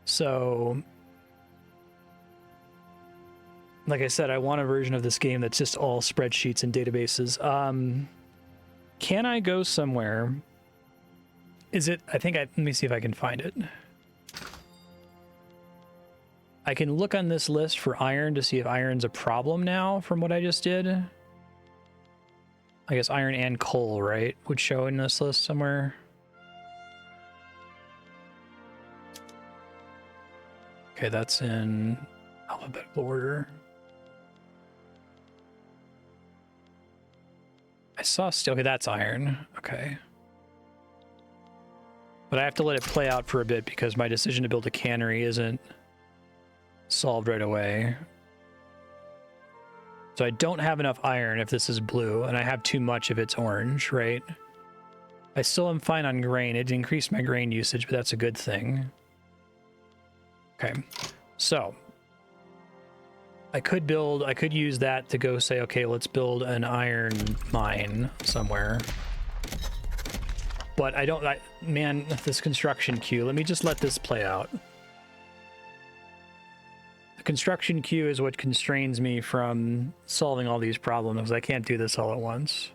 S1: So, like I said, I want a version of this game that's just all spreadsheets and databases. Can I go somewhere? Is it, let me see if I can find it. I can look on this list for iron to see if iron's a problem now from what I just did. I guess iron and coal, right, would show in this list somewhere. Okay, that's in alphabetical order. I saw steel. Okay, that's iron. Okay. But I have to let it play out for a bit because my decision to build a cannery isn't solved right away. So I don't have enough iron if this is blue, and I have too much if it's orange, right? I still am fine on grain. It increased my grain usage, but that's a good thing. Okay, so I could use that to go say, okay, let's build an iron mine somewhere. But man, this construction queue, let me just let this play out. The construction queue is what constrains me from solving all these problems, because I can't do this all at once.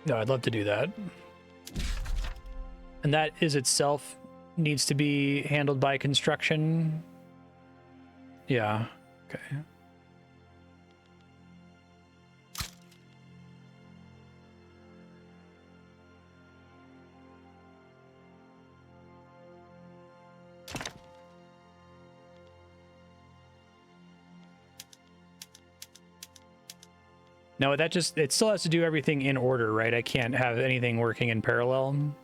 S1: No, I'd love to do that. And that is itself needs to be handled by construction. Yeah, okay. No, it still has to do everything in order, right? I can't have anything working in parallel.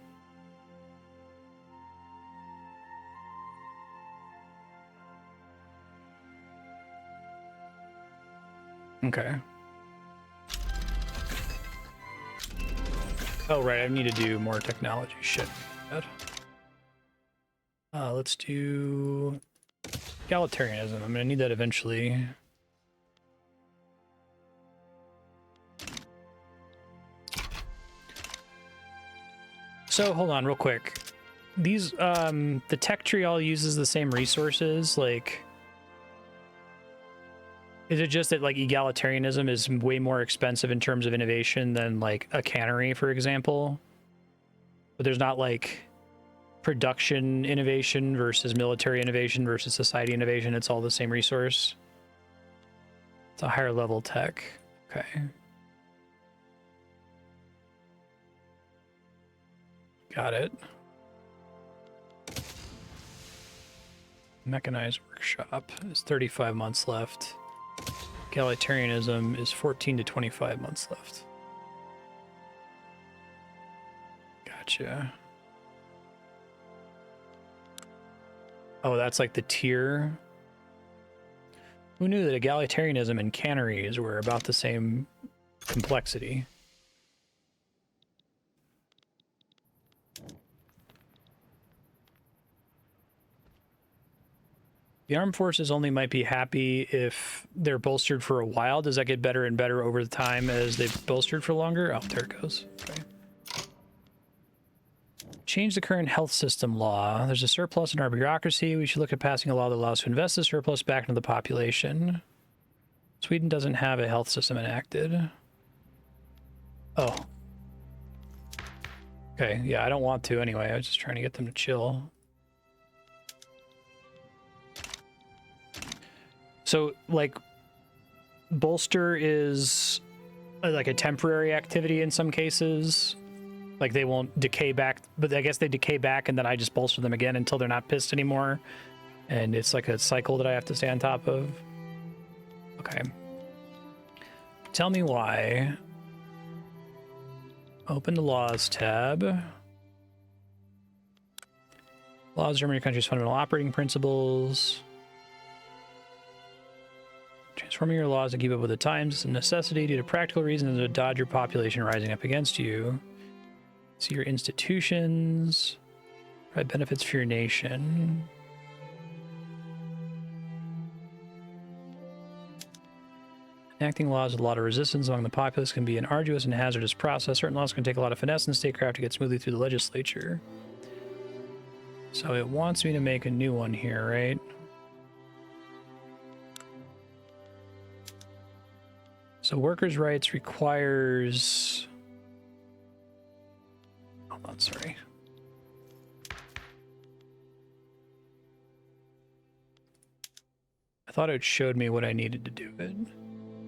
S1: Okay. Oh, right, I need to do more technology. Shit. Let's do egalitarianism. I'm gonna need that eventually. So hold on real quick. These, the tech tree all uses the same resources, like, is it just that like egalitarianism is way more expensive in terms of innovation than like a cannery, for example? But there's not like production innovation versus military innovation versus society innovation. It's all the same resource. It's a higher level tech. Okay. Got it. Mechanized workshop is 35 months left. Egalitarianism is 14 to 25 months left. Gotcha. Oh, that's like the tier. Who knew that egalitarianism and canneries were about the same complexity? The armed forces only might be happy if they're bolstered for a while. Does that get better and better over the time as they've bolstered for longer? Oh, there it goes. Okay. Change the current health system law. There's a surplus in our bureaucracy. We should look at passing a law that allows to invest the surplus back into the population. Sweden doesn't have a health system enacted. Oh. Okay, yeah, I don't want to anyway. I was just trying to get them to chill. So, like, bolster is like a temporary activity in some cases. Like, they won't decay back, but I guess they decay back and then I just bolster them again until they're not pissed anymore. And it's like a cycle that I have to stay on top of. Okay. Tell me why. Open the laws tab. Laws determine your country's fundamental operating principles. Transforming your laws to keep up with the times is a necessity due to practical reasons to dodge your population rising up against you. See your institutions. Provide benefits for your nation. Enacting laws with a lot of resistance among the populace can be an arduous and hazardous process. Certain laws can take a lot of finesse and statecraft to get smoothly through the legislature. So it wants me to make a new one here, right? So workers' rights requires... Hold on, sorry. I thought it showed me what I needed to do.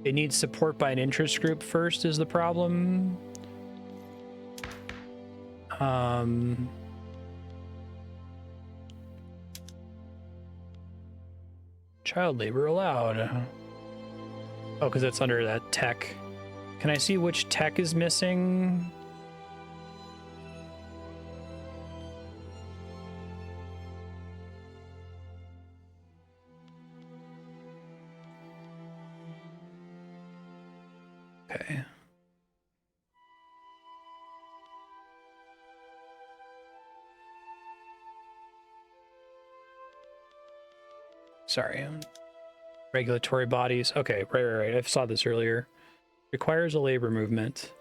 S1: It needs support by an interest group first is the problem. Child labor allowed. Oh, because it's under that tech. Can I see which tech is missing? Okay. Sorry. Regulatory bodies. Okay, right. I saw this earlier. Requires a labor movement.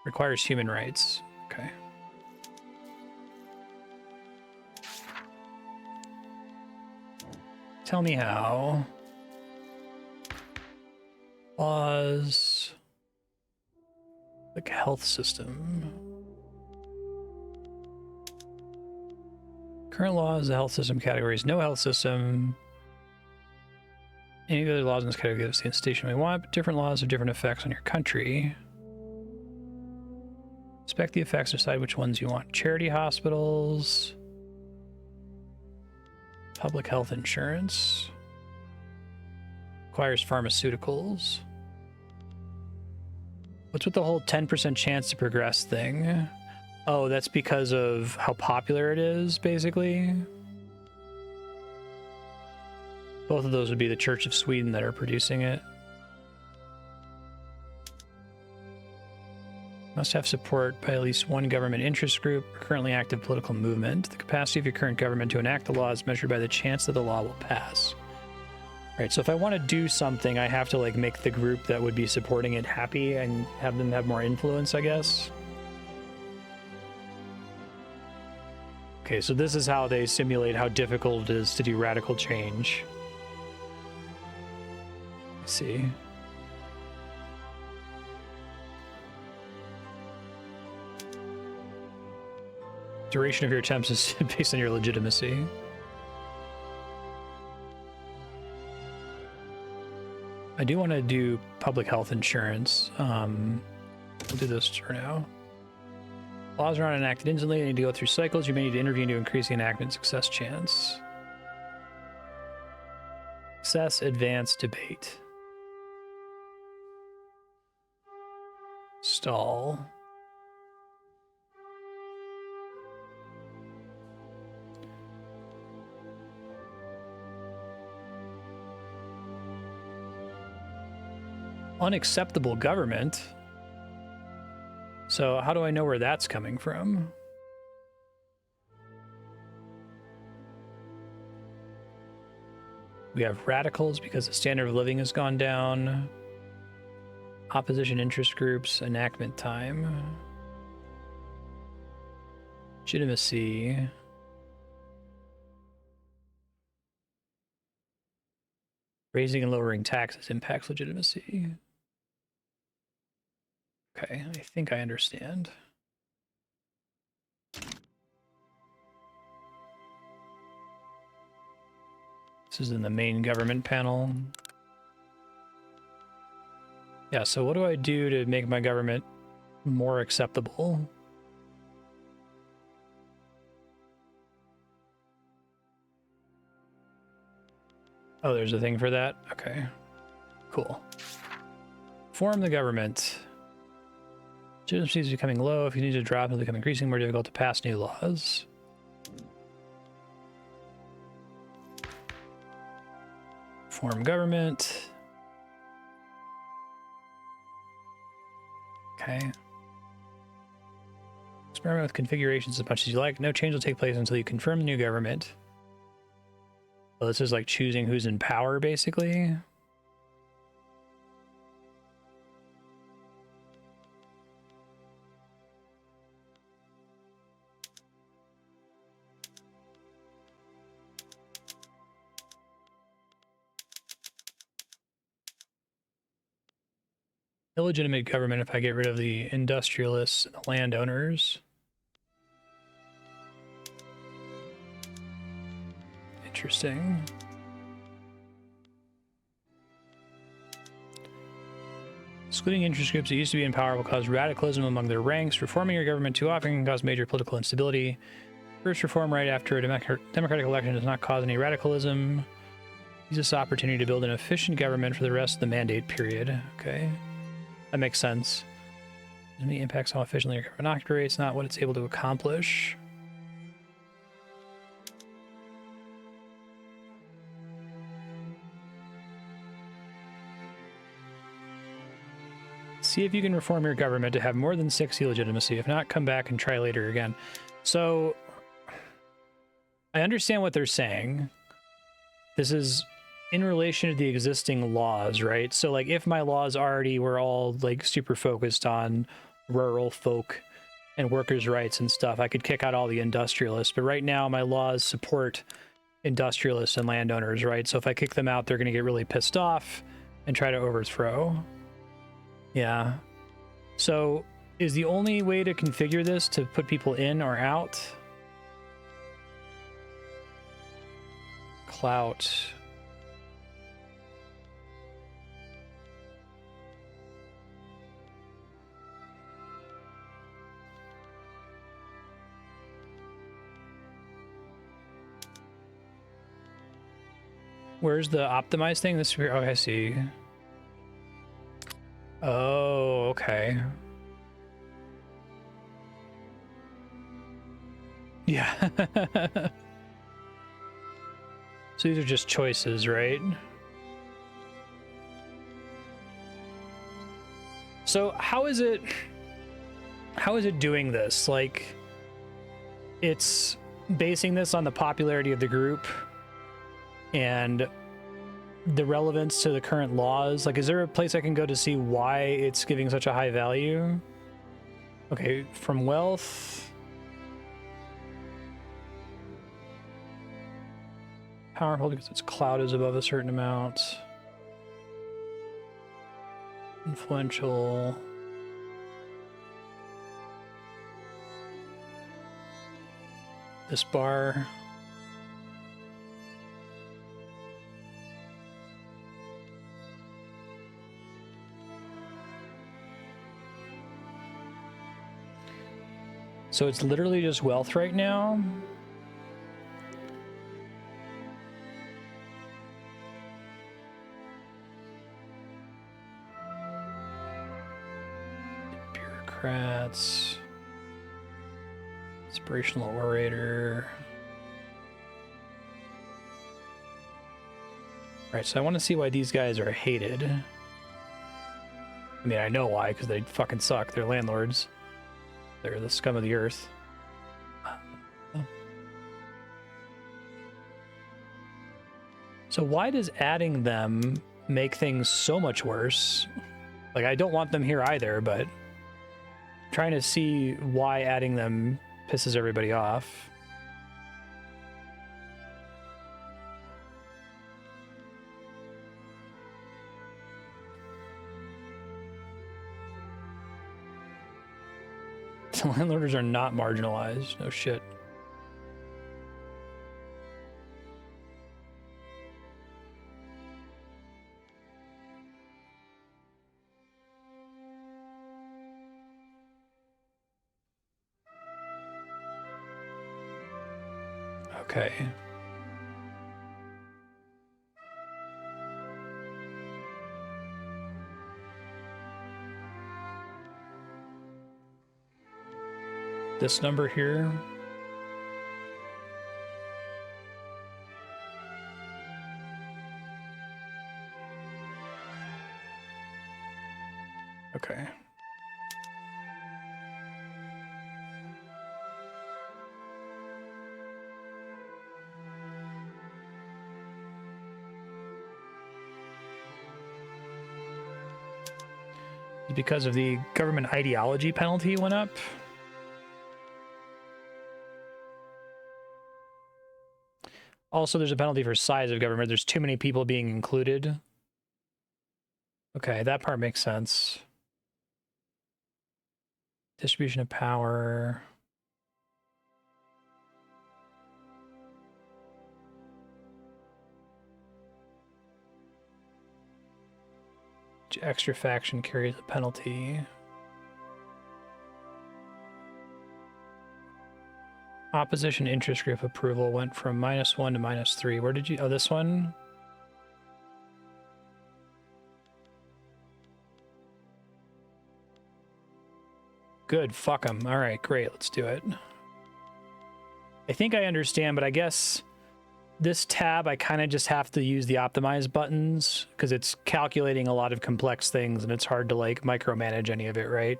S1: Requires human rights. Okay. Tell me how. Laws. Like health system. Current laws, the health system categories. No health system. Any other laws in this category gives the institution we want, but different laws have different effects on your country. Inspect the effects, decide which ones you want. Charity hospitals. Public health insurance. Requires pharmaceuticals. What's with the whole 10% chance to progress thing? Oh, that's because of how popular it is, basically. Both of those would be the Church of Sweden that are producing it. Must have support by at least one government interest group or currently active political movement. The capacity of your current government to enact the law is measured by the chance that the law will pass. All right, so if I want to do something, I have to like make the group that would be supporting it happy and have them have more influence, I guess. Okay, so this is how they simulate how difficult it is to do radical change. Let's see. Duration of your attempts is based on your legitimacy. I do want to do public health insurance. We'll do this for now. Laws are not enacted instantly. They need to go through cycles. You may need to intervene to increase the enactment success chance. Success, advance, debate. Stall. Unacceptable government. So how do I know where that's coming from? We have radicals because the standard of living has gone down. Opposition interest groups, enactment time. Legitimacy. Raising and lowering taxes impacts legitimacy. Okay, I think I understand. This is in the main government panel. Yeah, so what do I do to make my government more acceptable? Oh, there's a thing for that? Okay, cool. Form the government. Legitimacy is becoming low. If you need to drop, it'll become increasingly more difficult to pass new laws. Form government. Okay. Experiment with configurations as much as you like. No change will take place until you confirm the new government. Well, this is like choosing who's in power, basically. Illegitimate government if I get rid of the industrialists and the landowners. Interesting. Excluding interest groups that used to be in power will cause radicalism among their ranks. Reforming your government too often can cause major political instability. First reform right after a democratic election does not cause any radicalism. Use this opportunity to build an efficient government for the rest of the mandate period. Okay. That makes sense. Any impacts on how efficiently your government operates, not what it's able to accomplish. See if you can reform your government to have more than 60 legitimacy. If not, come back and try later again. So, I understand what they're saying. This is in relation to the existing laws, right? So, like, if my laws already were all, like, super focused on rural folk and workers' rights and stuff, I could kick out all the industrialists. But right now, my laws support industrialists and landowners, right? So if I kick them out, they're going to get really pissed off and try to overthrow. Yeah. So is the only way to configure this to put people in or out? Clout. Where's the optimized thing? This, oh, I see. Oh, okay. Yeah. So these are just choices, right? So how is it doing this? Like, it's basing this on the popularity of the group and the relevance to the current laws. Like, is there a place I can go to see why it's giving such a high value? Okay, from wealth. Powerful because its clout is above a certain amount. Influential. This bar. So it's literally just wealth right now. Bureaucrats. Inspirational orator. Right, so I want to see why these guys are hated. I mean, I know why, because they fucking suck. They're landlords. They're the scum of the earth. So why does adding them make things so much worse? Like, I don't want them here either, but I'm trying to see why adding them pisses everybody off. Landlords are not marginalized. No shit. Okay. This number here. Okay. Because of the government ideology penalty went up. Also, there's a penalty for size of government. There's too many people being included. Okay, that part makes sense. Distribution of power. Extra faction carries a penalty. Opposition interest group approval went from -1 to -3. Where did you... Oh, this one? Good, fuck them. All right, great, let's do it. I think I understand, but I guess this tab, I kind of just have to use the optimize buttons because it's calculating a lot of complex things and it's hard to like micromanage any of it, right?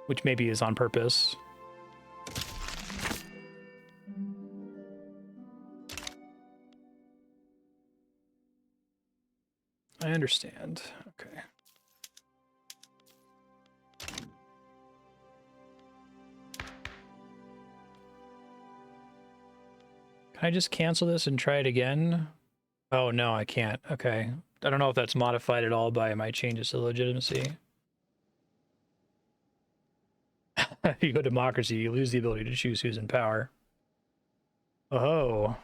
S1: Which maybe is on purpose. I understand. Okay. Can I just cancel this and try it again? Oh, no, I can't. Okay. I don't know if that's modified at all by my changes to legitimacy. If you go democracy, you lose the ability to choose who's in power. Oh.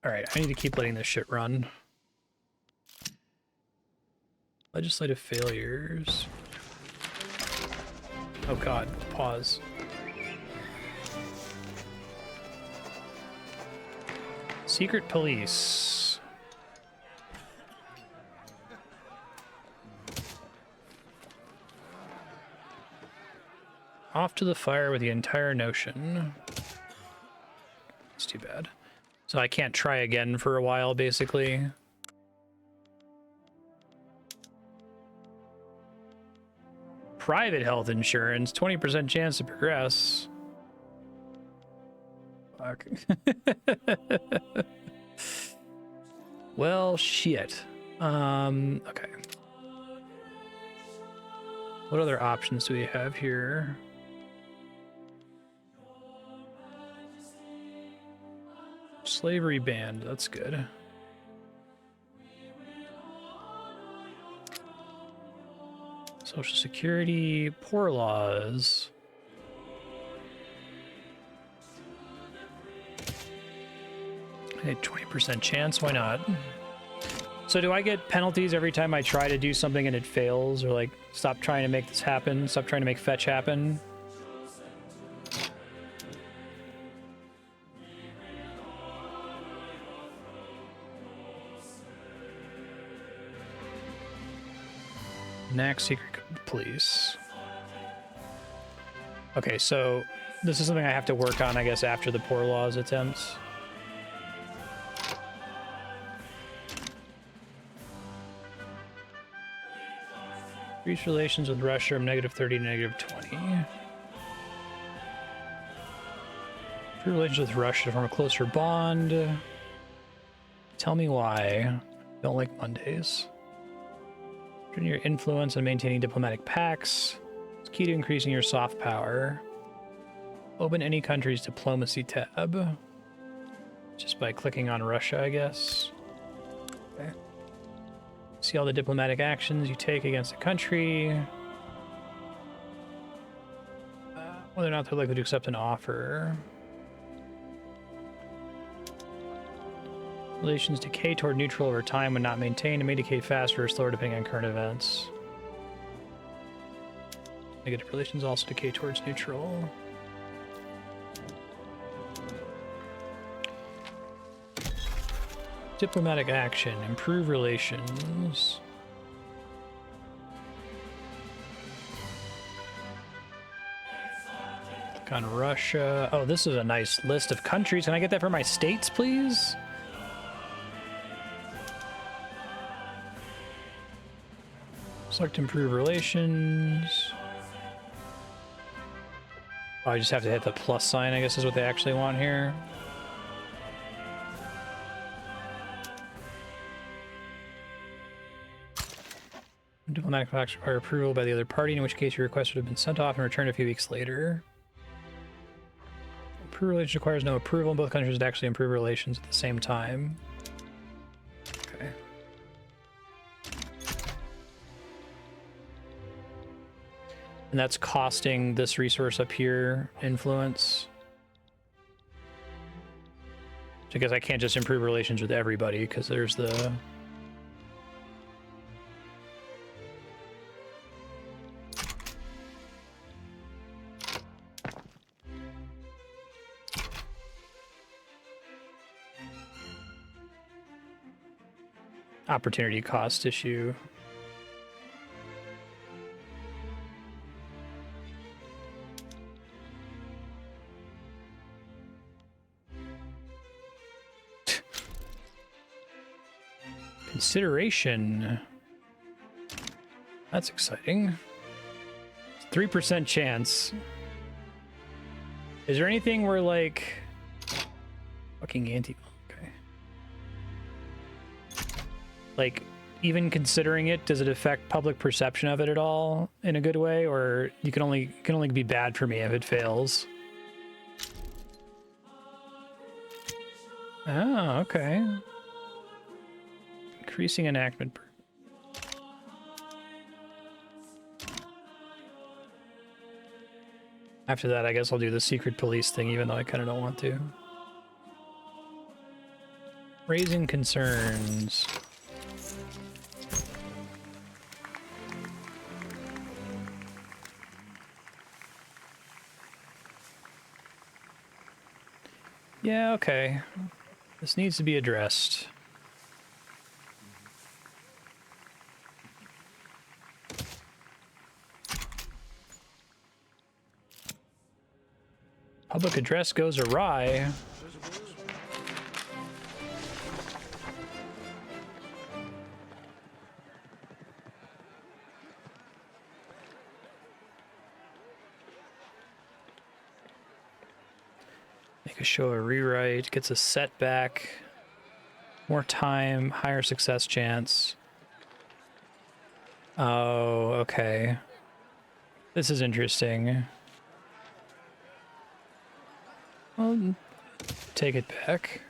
S1: All right, I need to keep letting this shit run. Legislative failures. Oh god, pause. Secret police. Off to the fire with the entire notion. It's too bad. So I can't try again for a while, basically. Private health insurance, 20% chance to progress. Fuck. Well, shit. Okay. What other options do we have here? Slavery banned, that's good. Social Security, poor laws. Hey, 20% chance, why not? So do I get penalties every time I try to do something and it fails? Or like, stop trying to make this happen, stop trying to make fetch happen? Next, secret police. Okay, so this is something I have to work on, I guess, after the poor laws attempts. Increase relations with Russia from -30 to -20. Improve relations with Russia from a closer bond. Tell me why. Don't like Mondays. Turn your influence on maintaining diplomatic pacts. It's key to increasing your soft power. Open any country's diplomacy tab. Just by clicking on Russia, I guess. Okay. See all the diplomatic actions you take against a country. Whether or not they're likely to accept an offer. Relations decay toward neutral over time when not maintained and may decay faster or slower depending on current events. Negative relations also decay towards neutral. Diplomatic action, improve relations. Click on Russia. Oh, this is a nice list of countries. Can I get that for my states, please? Select improve relations. Oh, I just have to hit the plus sign, I guess is what they actually want here. Diplomatic facts require approval by the other party, in which case your request would have been sent off and returned a few weeks later. Improve relations requires no approval. Both countries would actually improve relations at the same time. Okay. And that's costing this resource up here influence. Because I can't just improve relations with everybody, because there's the... opportunity cost issue. Consideration. That's exciting. 3% chance. Is there anything where like fucking anti? Like, even considering it, does it affect public perception of it at all in a good way, or you can only be bad for me if it fails? Oh, okay. Increasing enactment. After that, I guess I'll do the secret police thing, even though I kind of don't want to. Raising concerns. Yeah, okay. This needs to be addressed. Public address goes awry. Make a show a rewrite, gets a setback, more time, higher success chance. Oh, okay. This is interesting. Well, take it back.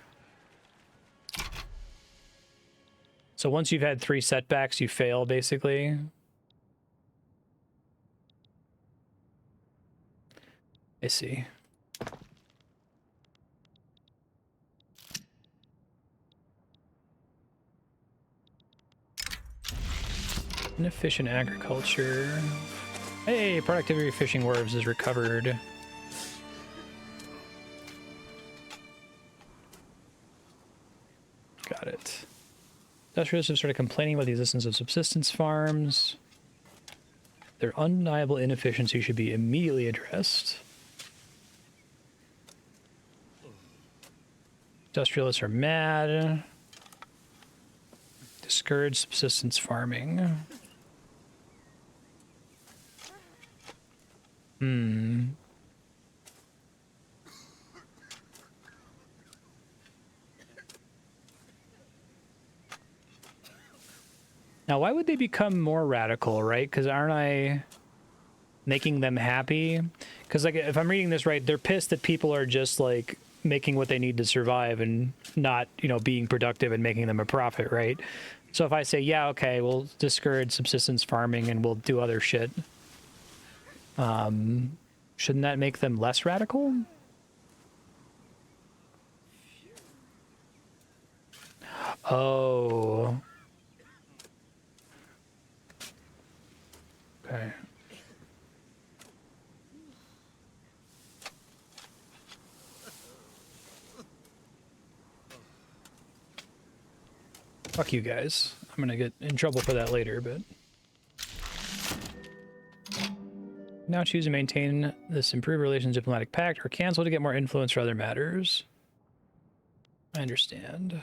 S1: So once you've had 3 setbacks, you fail, basically. I see. Inefficient agriculture. Hey, productivity of fishing wharves is recovered. Got it. Industrialists have started complaining about the existence of subsistence farms. Their undeniable inefficiency should be immediately addressed. Industrialists are mad. Discourage subsistence farming. Now, why would they become more radical, right? Because aren't I making them happy? Because, like, if I'm reading this right, they're pissed that people are just, like, making what they need to survive and not, you know, being productive and making them a profit, right? So if I say, yeah, okay, we'll discourage subsistence farming and we'll do other shit. Shouldn't that make them less radical? Oh. Okay. Fuck you guys. I'm gonna get in trouble for that later, but... Now choose to maintain this improved relations diplomatic pact or cancel to get more influence for other matters. I understand.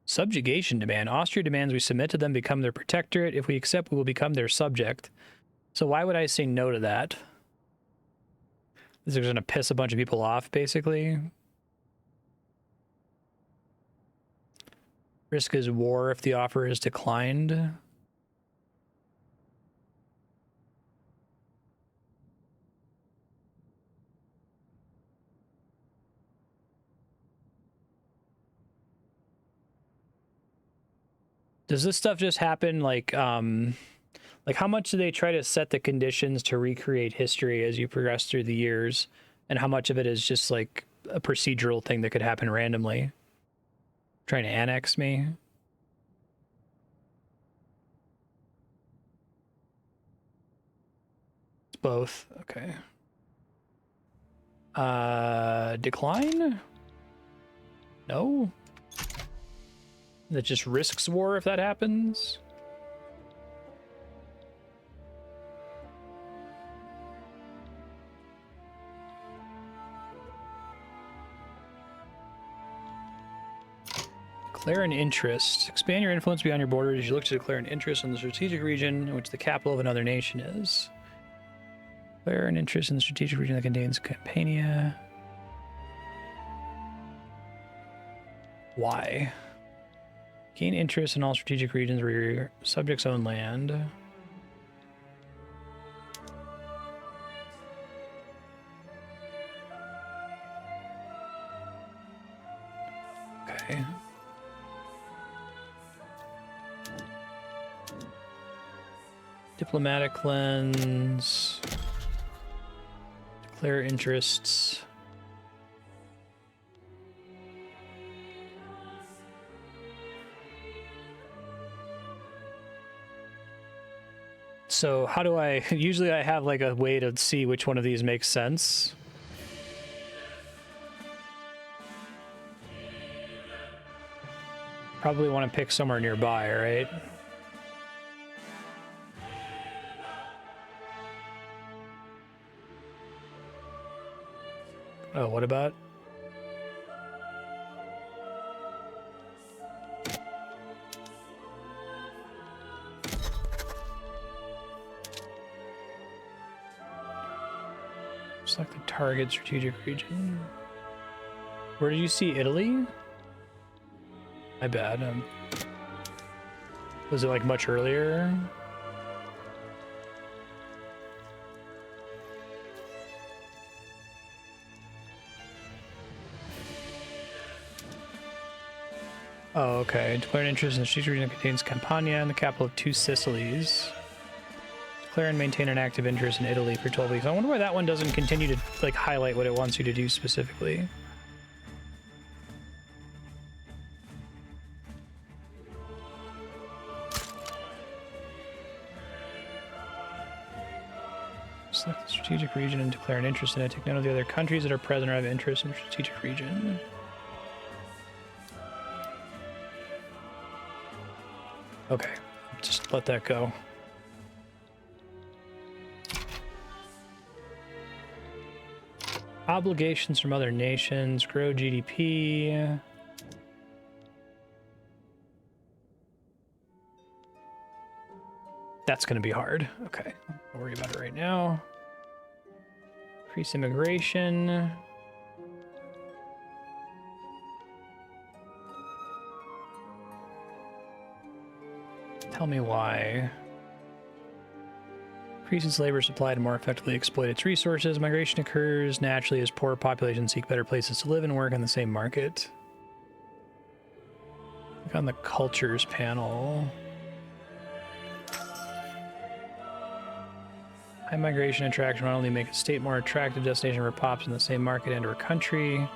S1: Subjugation demand. Austria demands we submit to them, become their protectorate. If we accept, we will become their subject. So why would I say no to that? Is it going to piss a bunch of people off, basically? Risk is war if the offer is declined. Does this stuff just happen like how much do they try to set the conditions to recreate history as you progress through the years, and how much of it is just like a procedural thing that could happen randomly? Trying to annex me? It's both. Okay. Decline? No? That just risks war if that happens? Declare an interest. Expand your influence beyond your borders. You look to declare an interest in the strategic region in which the capital of another nation is. Declare an interest in the strategic region that contains Campania. Why? Gain interest in all strategic regions where your subjects own land. Okay. Diplomatic lens. Declare interests. So how do I, usually I have like a way to see which one of these makes sense. Probably want to pick somewhere nearby, right? Oh, what about? Select the target strategic region. Where did you see Italy? My bad. Was it like much earlier? Oh, okay. Declare an interest in the strategic region that contains Campania and the capital of two Sicilies. Declare and maintain an active interest in Italy for 12 weeks. I wonder why that one doesn't continue to like highlight what it wants you to do specifically. Select the strategic region and declare an interest in it. Take note of the other countries that are present or have interest in the strategic region. Okay, just let that go. Obligations from other nations, grow GDP. That's going to be hard. Okay, don't worry about it right now. Increase immigration. Tell me why. Increases labor supply to more effectively exploit its resources. Migration occurs naturally as poor populations seek better places to live and work on the same market. Look on the cultures panel. High migration attraction will not only make a state more attractive destination for pops in the same market and or country,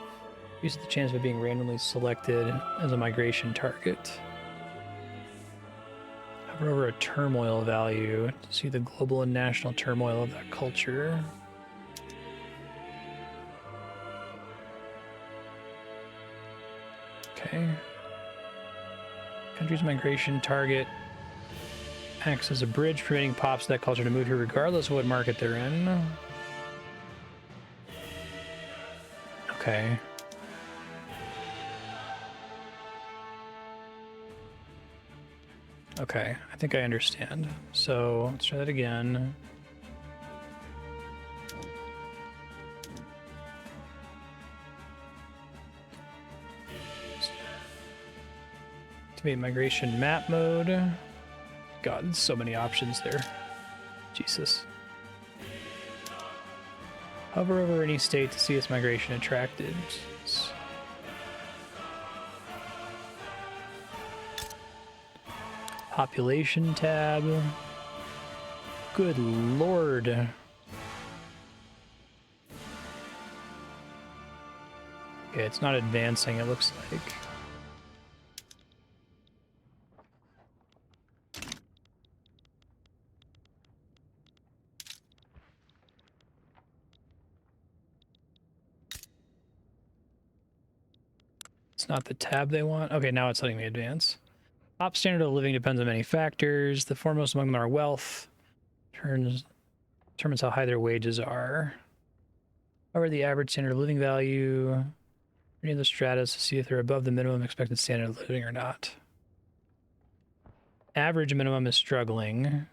S1: use the chance of being randomly selected as a migration target. Hover over a turmoil value to see the global and national turmoil of that culture. Okay. Country's migration target acts as a bridge, permitting pops of that culture to move here regardless of what market they're in. Okay. Okay, I think I understand. So let's try that again. Activate migration map mode. God, so many options there. Jesus. Hover over any state to see its migration attracted. Jeez. Population tab. Good lord. Okay, it's not advancing, it looks like. It's not the tab they want. Okay, now it's letting me advance. Top standard of living depends on many factors. The foremost among them are wealth. Determines how high their wages are. However, the average standard of living value. Any of the stratas to see if they're above the minimum expected standard of living or not. Average minimum is struggling.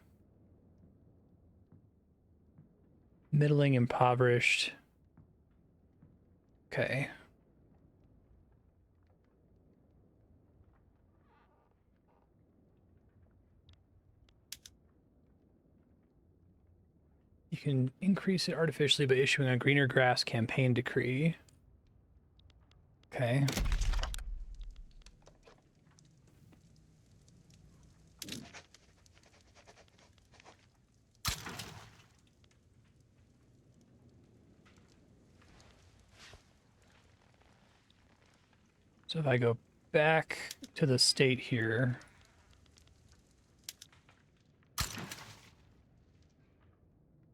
S1: Middling, impoverished. Okay. You can increase it artificially by issuing a greener grass campaign decree. Okay. So if I go back to the state here,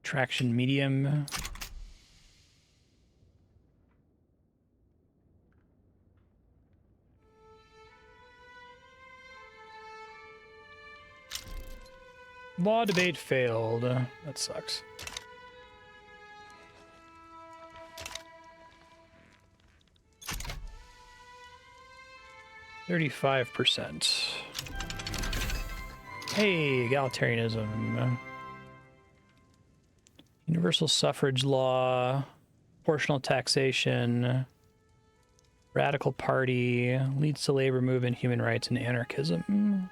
S1: traction medium. Law debate failed. That sucks. %35%. Hey, egalitarianism. Universal suffrage law, proportional taxation, radical party, leads to labor movement, human rights, and anarchism.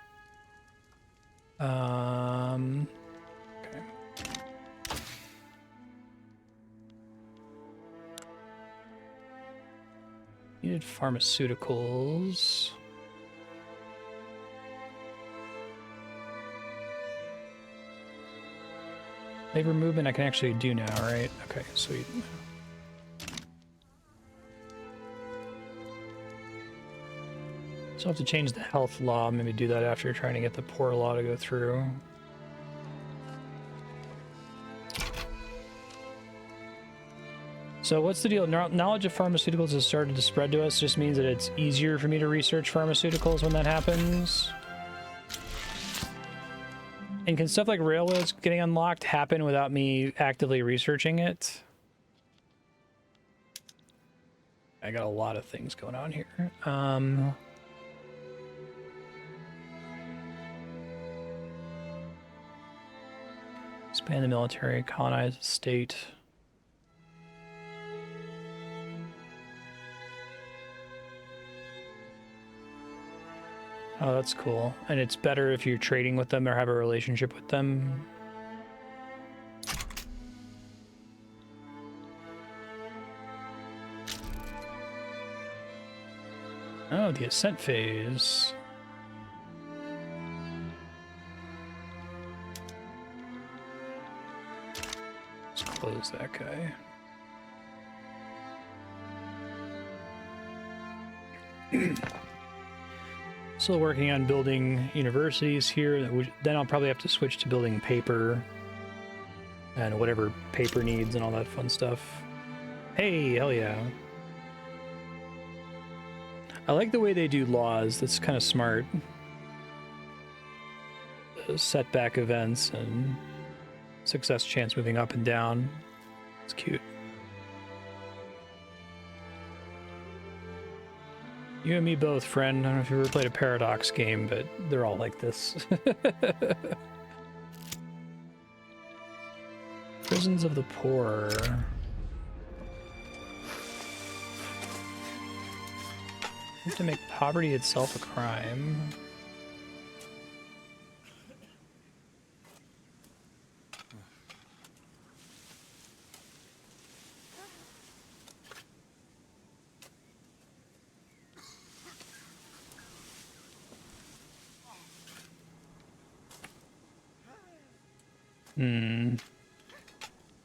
S1: Okay. Needed pharmaceuticals. Labor movement I can actually do now, right? Okay, sweet. So I'll have to change the health law, maybe do that after trying to get the poor law to go through. So what's the deal? Knowledge of pharmaceuticals has started to spread to us. Just means that it's easier for me to research pharmaceuticals when that happens. And can stuff like railroads getting unlocked happen without me actively researching it? I got a lot of things going on here. Expand the military, colonize the state. Oh, that's cool. And it's better if you're trading with them or have a relationship with them. Oh, the ascent phase. was that guy? Still working on building universities here. Then I'll probably have to switch to building paper and whatever paper needs and all that fun stuff. Hey, hell yeah. I like the way they do laws. That's kind of smart. Setback events and success chance moving up and down. It's cute. You and me both, friend. I don't know if you ever played a Paradox game, but they're all like this. Prisons of the poor. You have to make poverty itself a crime. I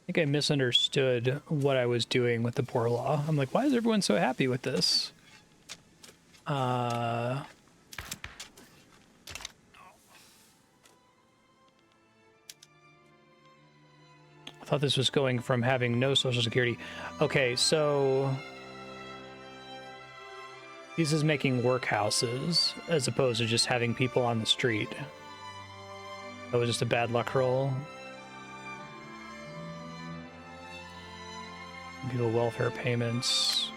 S1: think I misunderstood what I was doing with the poor law. I'm like, why is everyone so happy with this? I thought this was going from having no social security. Okay, so this is making workhouses as opposed to just having people on the street. That was just a bad luck roll. People welfare payments.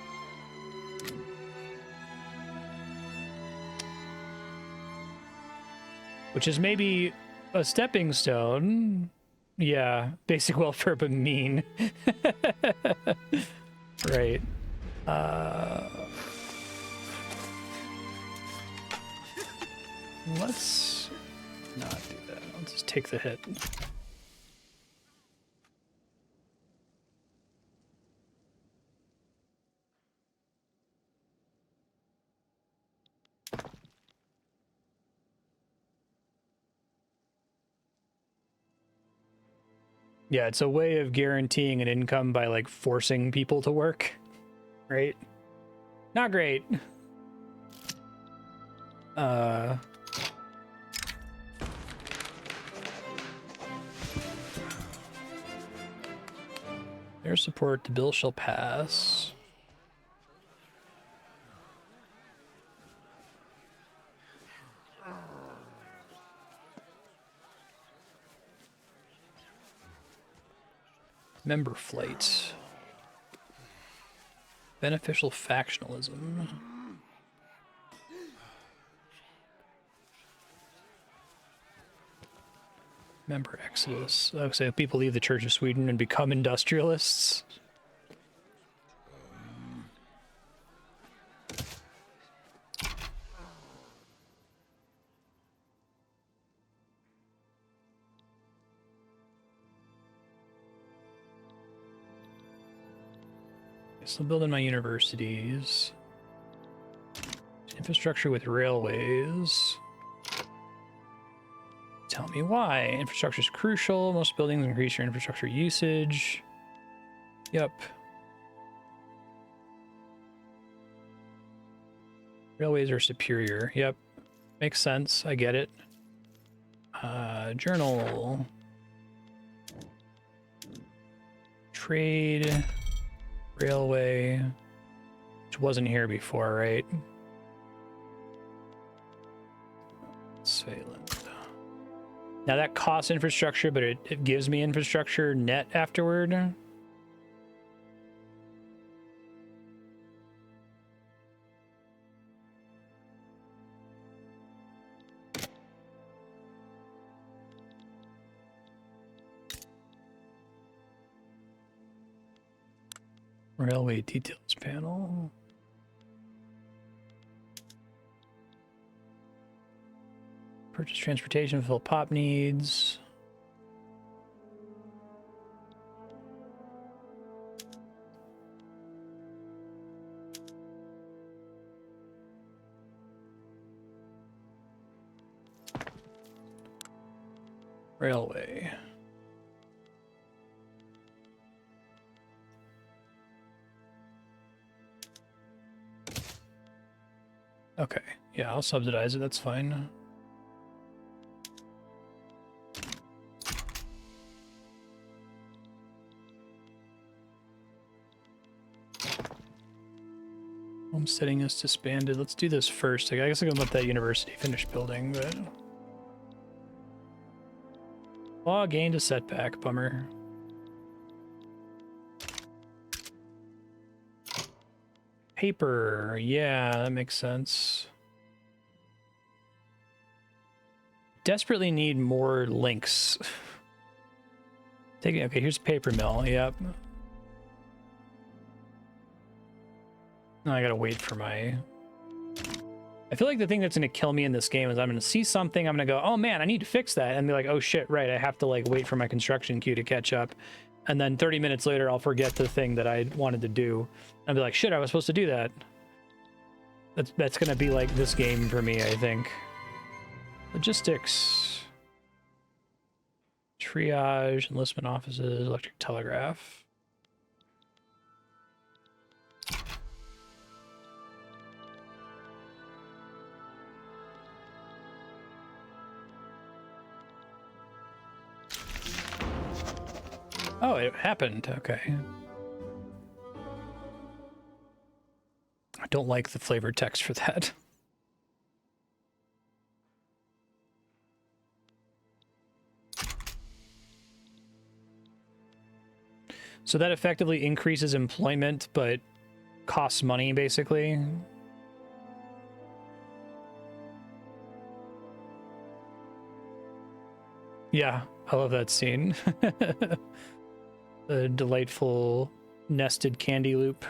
S1: Which is maybe a stepping stone. Yeah, basic welfare, but mean. Right. Let's not do that. I'll just take the hit. Yeah, it's a way of guaranteeing an income by, like, forcing people to work, right? Not great. Their support, the bill shall pass. Member flight. Beneficial factionalism. Member exodus. Oh, so people leave the Church of Sweden and become industrialists. So building my universities. Infrastructure with railways. Tell me why. Infrastructure is crucial. Most buildings increase your infrastructure usage. Yep. Railways are superior. Yep. Makes sense. I get it. Journal. Trade. Railway. Which wasn't here before, right? Svalent. Now that costs infrastructure, but it gives me infrastructure net afterward. Railway details panel. Purchase transportation, fulfill pop needs. Railway. Okay, yeah, I'll subsidize it, that's fine. Homesteading is disbanded. Let's do this first. I guess I'm gonna let that university finish building, but... Law gained a setback, bummer. Paper, yeah, that makes sense. Desperately need more links. Okay, here's paper mill, yep. Now I gotta wait for my... I feel like the thing that's gonna kill me in this game is I'm gonna see something, I'm gonna go, oh man, I need to fix that, and be like, oh shit, right, I have to like wait for my construction queue to catch up. And then 30 minutes later, I'll forget the thing that I wanted to do. I'll be like, shit, I was supposed to do that. That's gonna be like this game for me, I think. Logistics. Triage, enlistment offices, electric telegraph. Oh, it happened. Okay. I don't like the flavor text for that. So that effectively increases employment, but costs money, basically. Yeah, I love that scene. The delightful nested candy loop.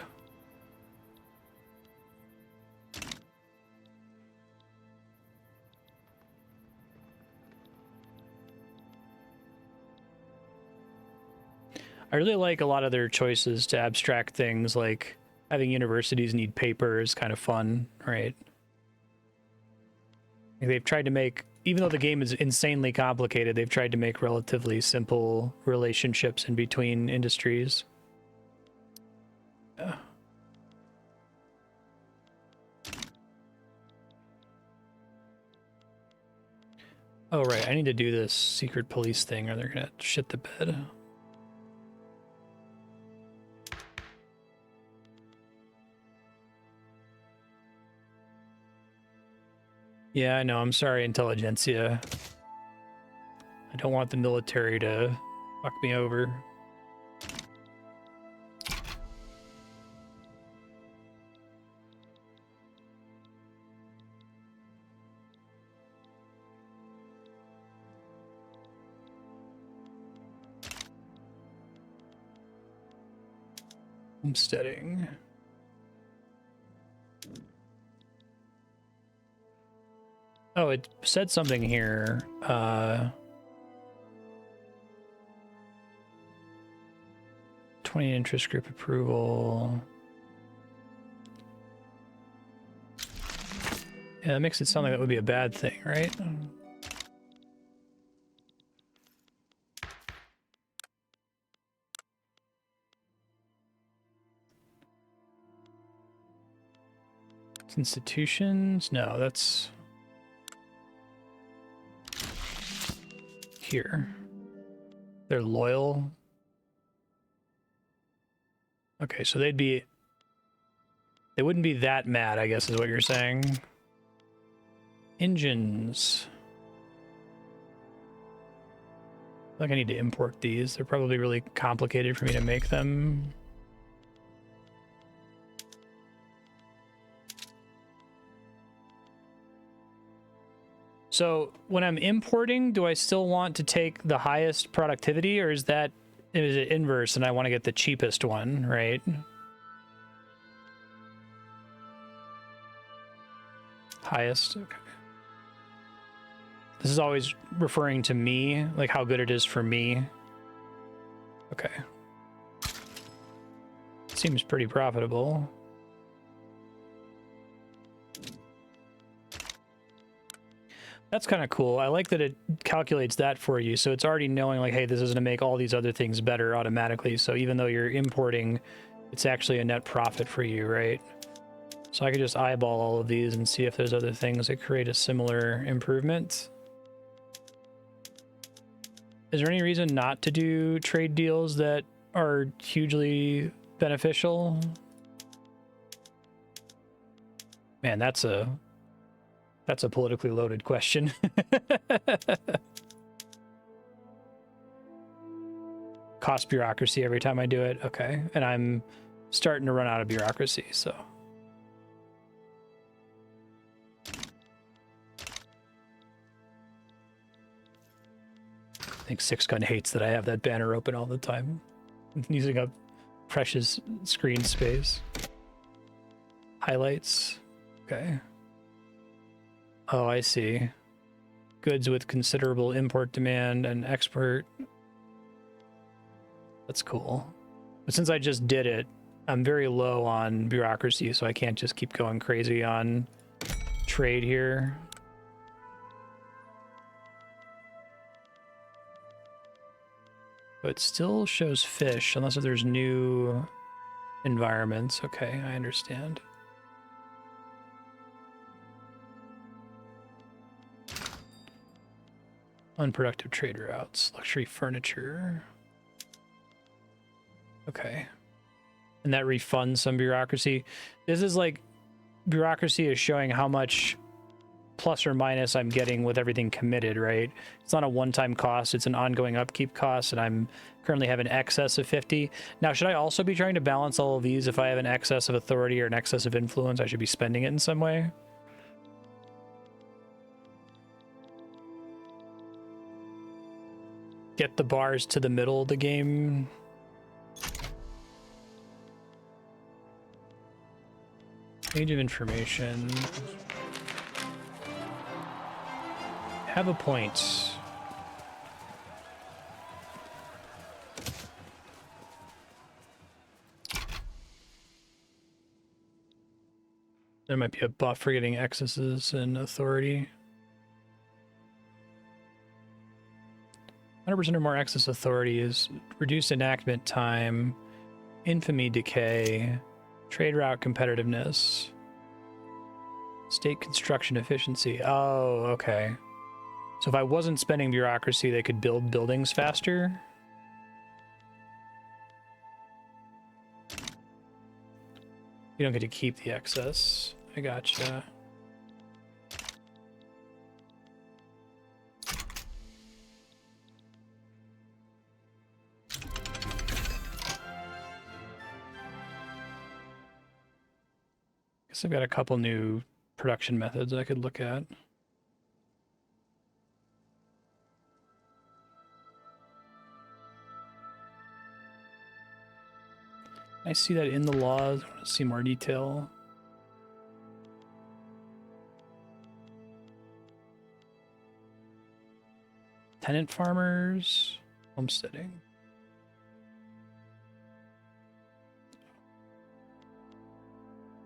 S1: I really like a lot of their choices to abstract things, like having universities need paper is kind of fun, right? They've tried to make, even though the game is insanely complicated, they've tried to make relatively simple relationships in between industries. Yeah. Oh, right, I need to do this secret police thing or they're gonna shit the bed. Yeah, I know. I'm sorry, Intelligentsia. I don't want the military to fuck me over. Homesteading. Oh, it said something here. 20 interest group approval. Yeah, that makes it sound like that would be a bad thing, right? It's institutions? No, that's... here. They're loyal. Okay, so they'd be... They wouldn't be that mad, I guess is what you're saying. Engines. I feel like I need to import these. They're probably really complicated for me to make them. So when I'm importing, do I still want to take the highest productivity, or is it inverse and I want to get the cheapest one, right? Highest, okay. This is always referring to me, like how good it is for me. Okay. Seems pretty profitable. That's kind of cool. I like that it calculates that for you. So it's already knowing like, hey, this is going to make all these other things better automatically. So even though you're importing, it's actually a net profit for you, right? So So I could just eyeball all of these and see if there's other things that create a similar improvement. Is there any reason not to do trade deals that are hugely beneficial? Man, that's a politically loaded question. Cost bureaucracy every time I do it. Okay, and I'm starting to run out of bureaucracy, so. I think Six Gun hates that I have that banner open all the time. I'm using up precious screen space. Highlights. Okay. Oh, I see. Goods with considerable import demand and export. That's cool. But since I just did it, I'm very low on bureaucracy, so I can't just keep going crazy on trade here. But it still shows fish, unless if there's new environments. Okay, I understand. Unproductive trade routes, luxury furniture. Okay. And that refunds some bureaucracy. This is like, bureaucracy is showing how much plus or minus I'm getting with everything committed, right? It's not a one-time cost, it's an ongoing upkeep cost, and I'm currently have an excess of 50. Now, should I also be trying to balance all of these? If I have an excess of authority or an excess of influence, I should be spending it in some way? Get the bars to the middle of the game. Age of information. Have a point. There might be a buff for getting excesses and authority. 100% or more excess authority is reduced enactment time, infamy decay, trade route competitiveness, state construction efficiency. Oh, okay. So if I wasn't spending bureaucracy, they could build buildings faster. You don't get to keep the excess. I gotcha. Guess I've got a couple new production methods I could look at. I see that in the laws. I want to see more detail. Tenant farmers, homesteading.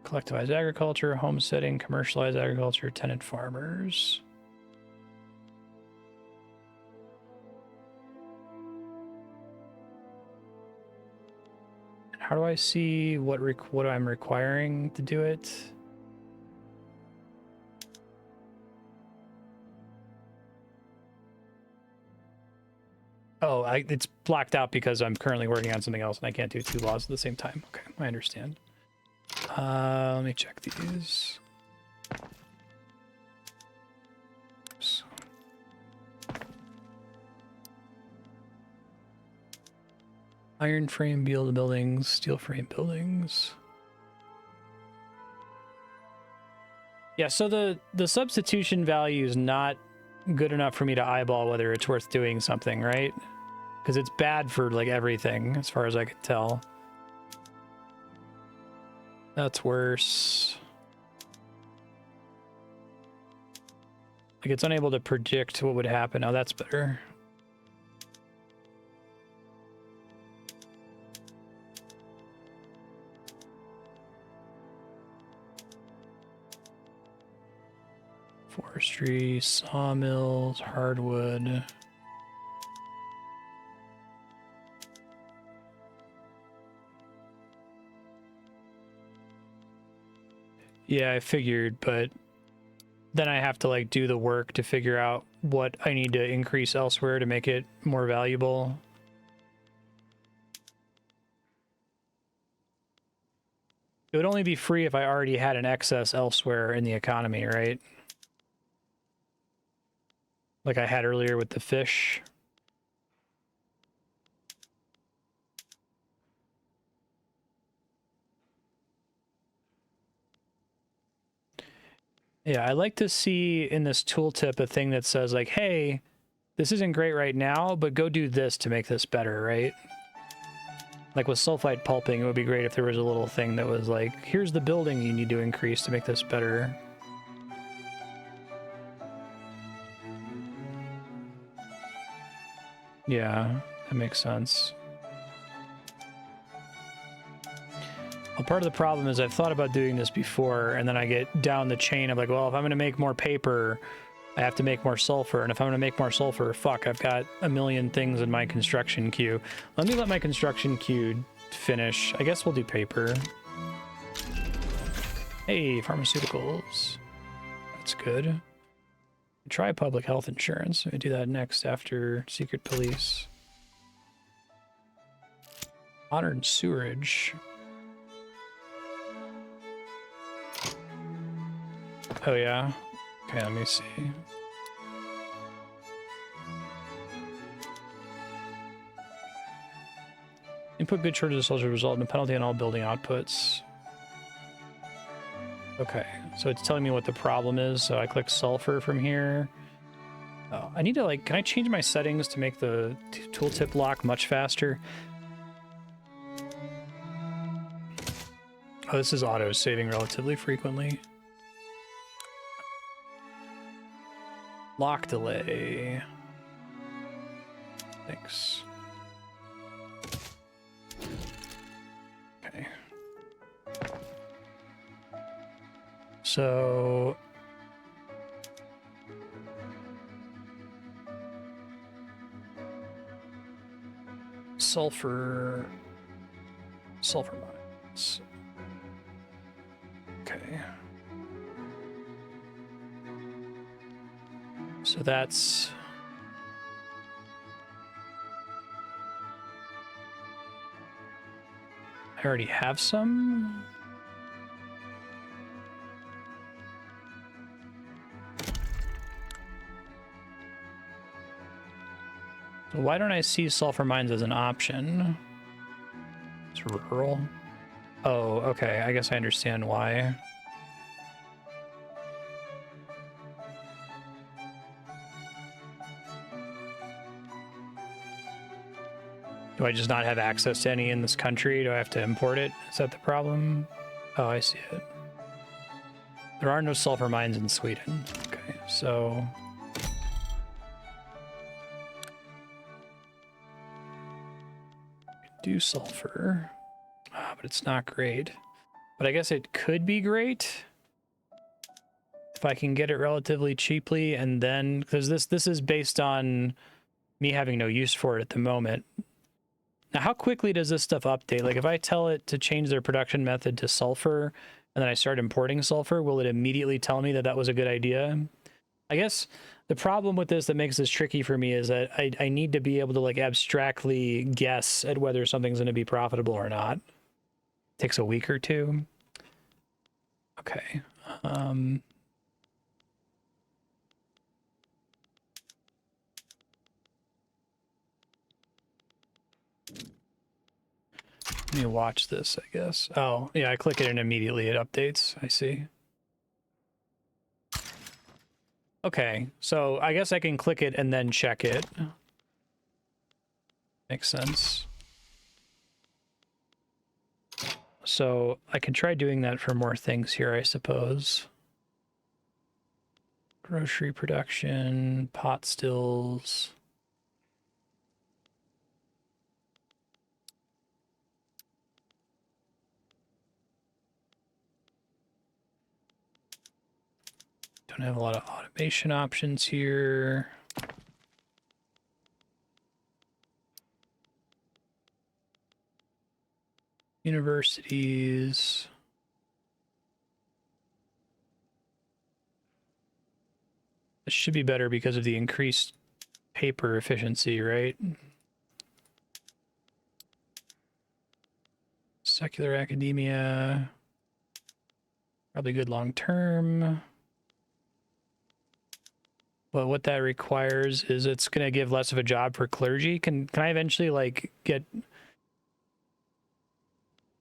S1: Collectivized agriculture, homesteading, commercialized agriculture, tenant farmers. How do I see what I'm requiring to do it? Oh, it's blacked out because I'm currently working on something else and I can't do two laws at the same time. Okay, I understand. Let me check these. Oops. Iron frame buildings, steel frame buildings. Yeah, so the substitution value is not good enough for me to eyeball whether it's worth doing something, right? Because it's bad for like everything, as far as I could tell. That's worse. Like, it's unable to predict what would happen. Oh, that's better. Forestry, sawmills, hardwood. Yeah, I figured, but then I have to like do the work to figure out what I need to increase elsewhere to make it more valuable. It would only be free if I already had an excess elsewhere in the economy, right? Like I had earlier with the fish. Yeah, I like to see in this tooltip a thing that says like, hey, this isn't great right now, but go do this to make this better, right? Like with sulfide pulping, it would be great if there was a little thing that was like, here's the building you need to increase to make this better. Yeah, that makes sense. Well, part of the problem is I've thought about doing this before, and then I get down the chain of like, well, if I'm going to make more paper, I have to make more sulfur, and if I'm going to make more sulfur, fuck, I've got a million things in my construction queue. Let me let my construction queue finish. I guess we'll do paper. Hey, pharmaceuticals. That's good. Try public health insurance. I do that next after secret police. Modern sewerage. Oh yeah? Okay, let me see. Input good shortages also result in a penalty on all building outputs. Okay, so it's telling me what the problem is, so I click sulfur from here. Oh, I need to like, can I change my settings to make the tooltip lock much faster? Oh, this is auto-saving relatively frequently. Lock delay. Thanks. Okay. So... sulfur mines. Okay. So that's... I already have some? So why don't I see sulfur mines as an option? It's rural. Oh, okay. I guess I understand why. Do I just not have access to any in this country? Do I have to import it? Is that the problem? Oh, I see it. There are no sulfur mines in Sweden. Okay, so... do sulfur. Ah, but it's not great. But I guess it could be great if I can get it relatively cheaply, and then... because this is based on me having no use for it at the moment. Now, how quickly does this stuff update? Like, if I tell it to change their production method to sulfur, and then I start importing sulfur, will it immediately tell me that that was a good idea? I guess the problem with this that makes this tricky for me is that I need to be able to, like, abstractly guess at whether something's going to be profitable or not. Takes a week or two. Okay. Let me watch this, I guess. Oh, yeah, I click it and immediately it updates. I see. Okay, so I guess I can click it and then check it. Makes sense. So I can try doing that for more things here, I suppose. Grocery production, pot stills. Don't have a lot of automation options here. Universities. It should be better because of the increased paper efficiency, right? Secular academia. Probably good long term. But what that requires is it's going to give less of a job for clergy. Can I eventually like get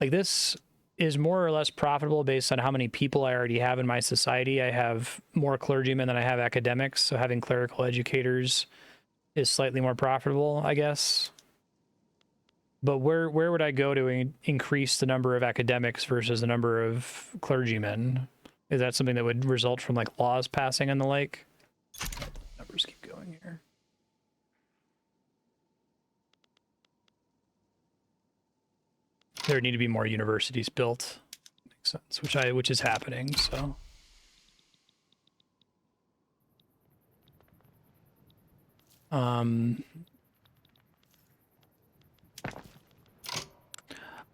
S1: like this is more or less profitable based on how many people I already have in my society. I have more clergymen than I have academics, so having clerical educators is slightly more profitable, I guess. But where would I go to increase the number of academics versus the number of clergymen? Is that something that would result from like laws passing and the like? Numbers keep going here. There need to be more universities built. Makes sense, which is happening, so.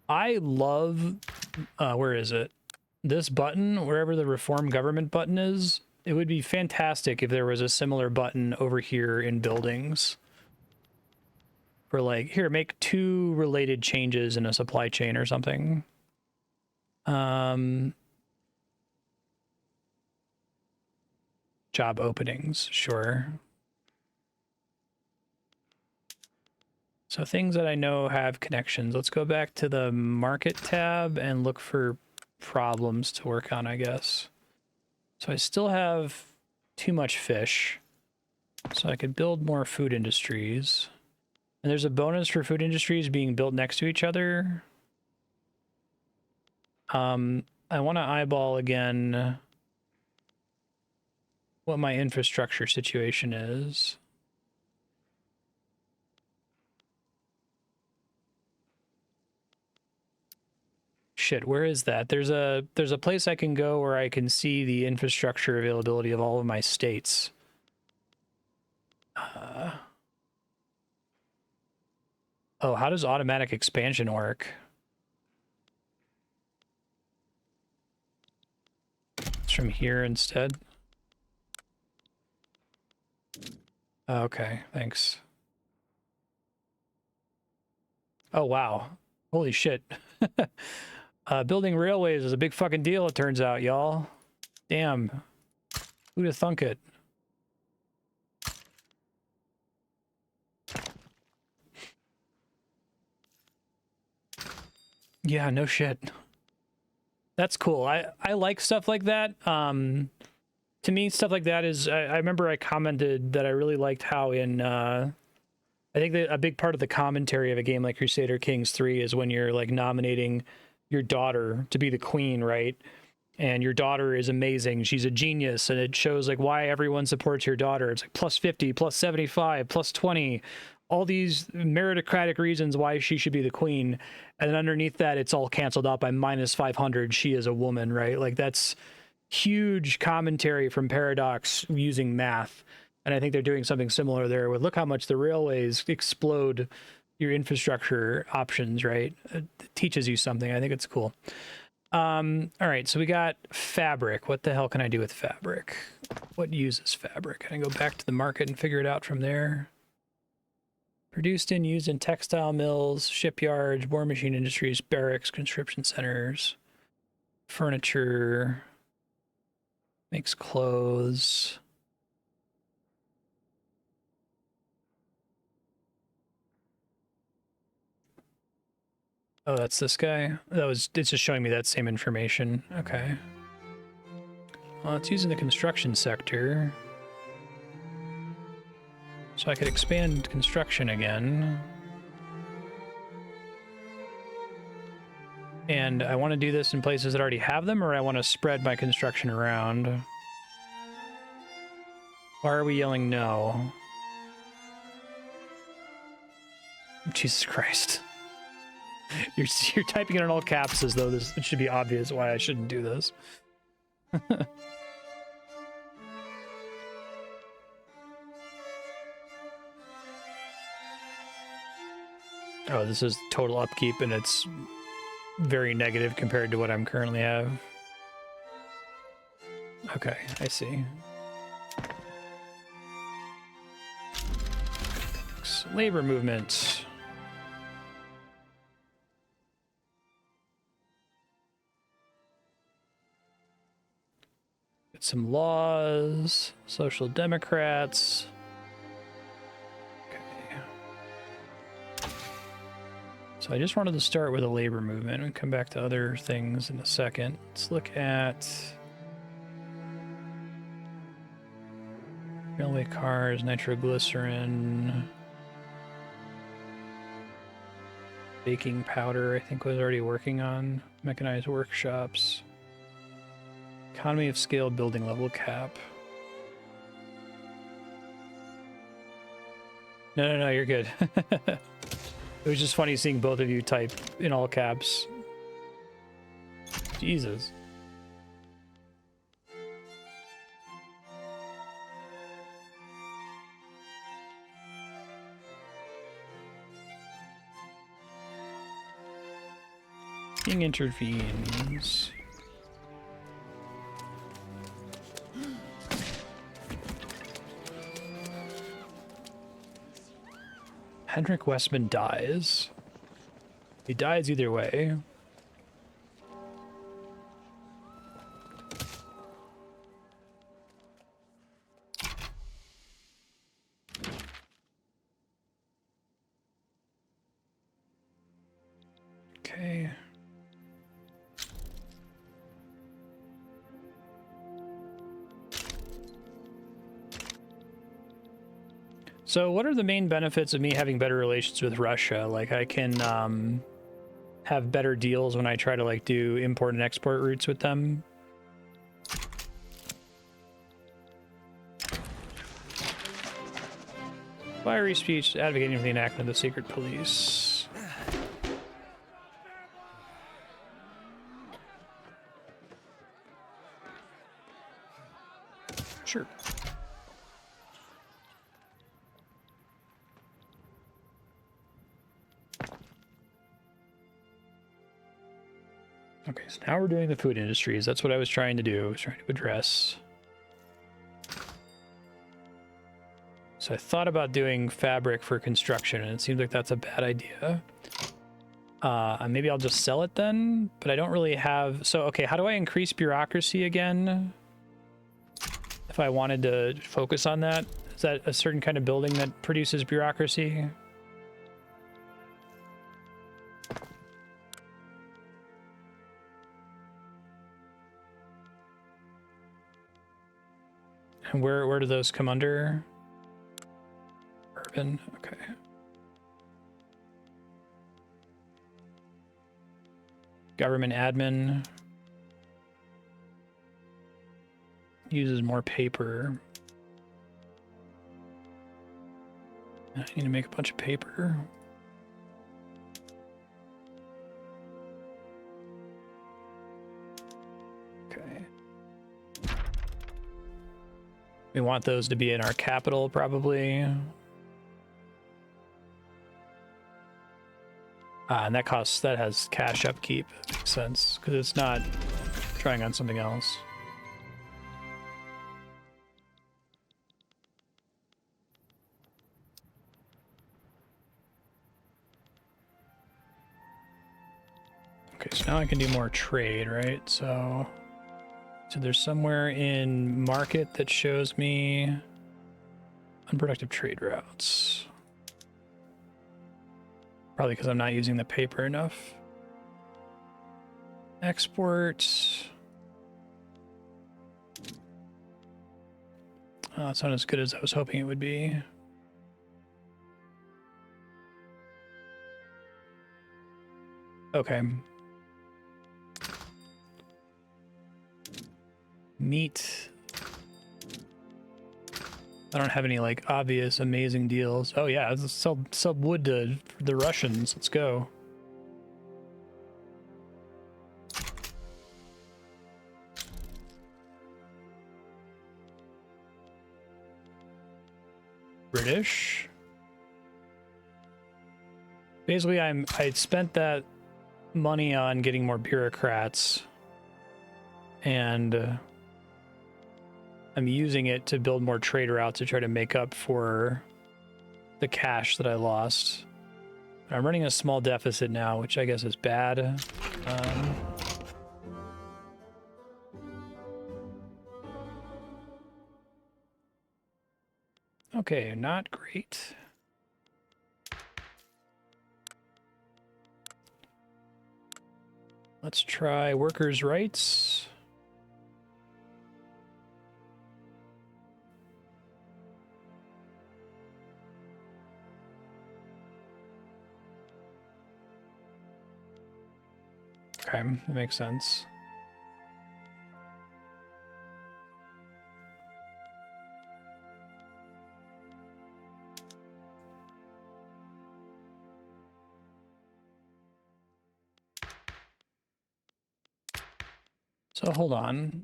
S1: I love, where is it? This button, wherever the reform government button is, it would be fantastic if there was a similar button over here in buildings. For like, here, make 2 related changes in a supply chain or something. Job openings, sure. So things that I know have connections. Let's go back to the market tab and look for problems to work on, I guess. So I still have too much fish. So I could build more food industries. And there's a bonus for food industries being built next to each other. I want to eyeball again what my infrastructure situation is. Shit, where is that? There's a place I can go where I can see the infrastructure availability of all of my states. Oh, how does automatic expansion work? It's from here instead. Okay, thanks. Oh, wow. Holy shit. Building railways is a big fucking deal, it turns out, y'all. Damn. Who'd have thunk it? Yeah, no shit. That's cool. I like stuff like that. To me, stuff like that is... I remember I commented that I really liked how in... I think that a big part of the commentary of a game like Crusader Kings 3 is when you're like nominating your daughter to be the queen, right? And your daughter is amazing. She's a genius, and it shows like why everyone supports your daughter. It's like plus 50, plus 75, plus 20, all these meritocratic reasons why she should be the queen. And then underneath that, it's all canceled out by minus 500. She is a woman, right? Like that's huge commentary from Paradox using math. And I think they're doing something similar there with look how much the railways explode your infrastructure options, right? It teaches you something. I think it's cool. All right, so we got fabric. What the hell can I do with fabric? What uses fabric? Can I go back to the market and figure it out from there? Produced and used in textile mills, shipyards, war machine industries, barracks, conscription centers, furniture, makes clothes. Oh, that's this guy? It's just showing me that same information. Okay. Well, it's using the construction sector. So I could expand construction again. And I want to do this in places that already have them, or I want to spread my construction around. Why are we yelling no? Jesus Christ. You're typing it in all caps as though it should be obvious why I shouldn't do this. Oh, this is total upkeep, and it's very negative compared to what I'm currently have. Okay, I see. Labor movement. Get some laws. Social Democrats. So I just wanted to start with a labor movement and come back to other things in a second. Let's look at railway cars, nitroglycerin, baking powder, I think was already working on, mechanized workshops, economy of scale, building level cap. No, you're good. It was just funny seeing both of you type in all caps. Jesus. King intervenes. Henrik Westman dies. He dies either way. Okay. So what are the main benefits of me having better relations with Russia? Like I can have better deals when I try to like do import and export routes with them. Fiery speech advocating for the enactment of the secret police. Sure. Okay, so now we're doing the food industries. That's what I was trying to do. I was trying to address. So I thought about doing fabric for construction, and it seems like that's a bad idea. Maybe I'll just sell it then, but I don't really have... So, okay, how do I increase bureaucracy again? If I wanted to focus on that? Is that a certain kind of building that produces bureaucracy? And where do those come under? Urban, okay. Government admin uses more paper. I need to make a bunch of paper. Okay. We want those to be in our capital, probably. And that has cash upkeep. That makes sense, because it's not trying on something else. Okay, so now I can do more trade, right? So there's somewhere in market that shows me unproductive trade routes. Probably because I'm not using the paper enough. Export. Oh, it's not as good as I was hoping it would be. Okay. Meat. I don't have any like obvious amazing deals. Oh yeah, let's sell wood to the Russians. Let's go. British. Basically, I spent that money on getting more bureaucrats, and I'm using it to build more trade routes to try to make up for the cash that I lost. I'm running a small deficit now, which I guess is bad. Okay, not great. Let's try workers' rights. Okay, that makes sense. So hold on.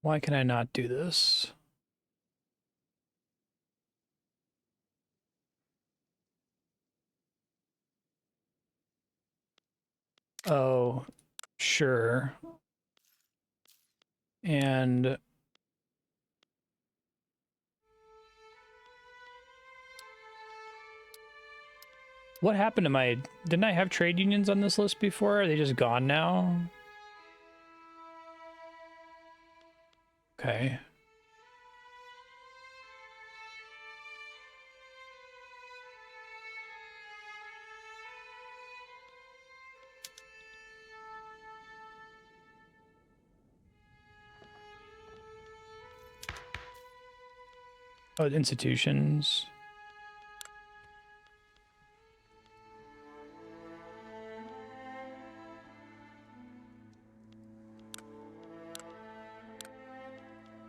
S1: Why can I not do this? Oh, sure. And what happened to my... Didn't I have trade unions on this list before? Are they just gone now? Okay. Oh, institutions.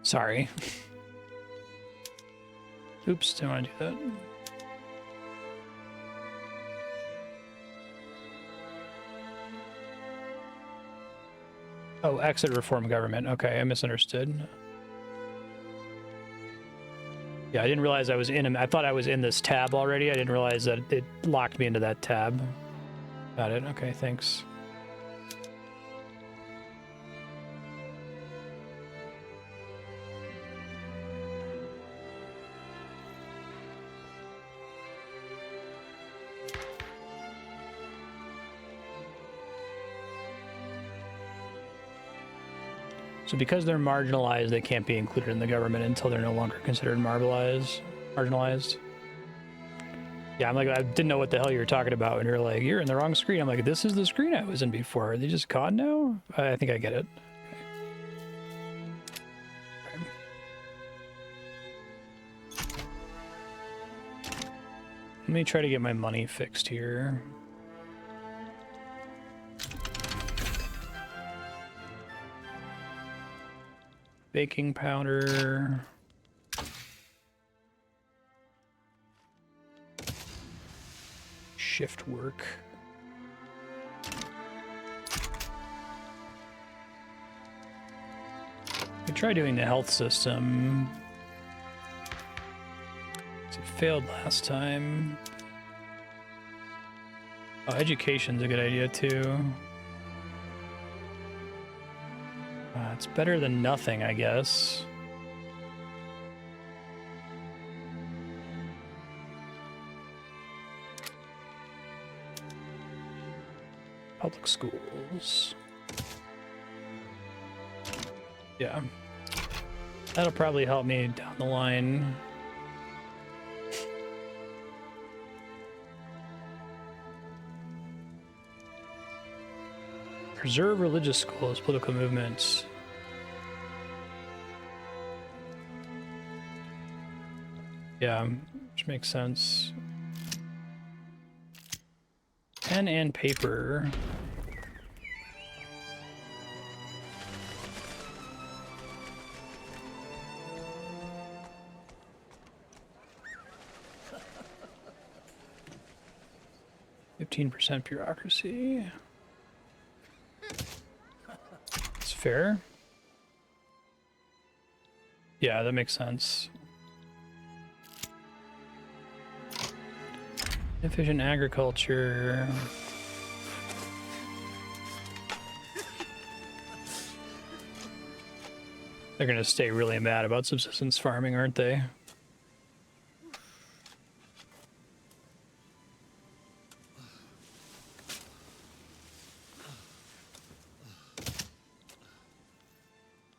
S1: Sorry. Oops, didn't want to do that. Oh, exit reform government. Okay, I misunderstood. Yeah, I didn't realize I was in... I thought I was in this tab already. I didn't realize that it locked me into that tab. Got it. Okay, thanks. So because they're marginalized, they can't be included in the government until they're no longer considered marginalized. Yeah, I'm like, I didn't know what the hell you were talking about, and you're like, you're in the wrong screen. I'm like, this is the screen I was in before. Are they just gone now? I think I get it. Okay. Let me try to get my money fixed here. Baking powder. Shift work. I tried doing the health system. It failed last time. Oh, education's a good idea too. It's better than nothing, I guess. Public schools. Yeah. That'll probably help me down the line. Preserve religious schools, political movements. Yeah, which makes sense. Pen and paper. %, bureaucracy. It's fair. Yeah, that makes sense. Efficient agriculture. They're gonna stay really mad about subsistence farming, aren't they?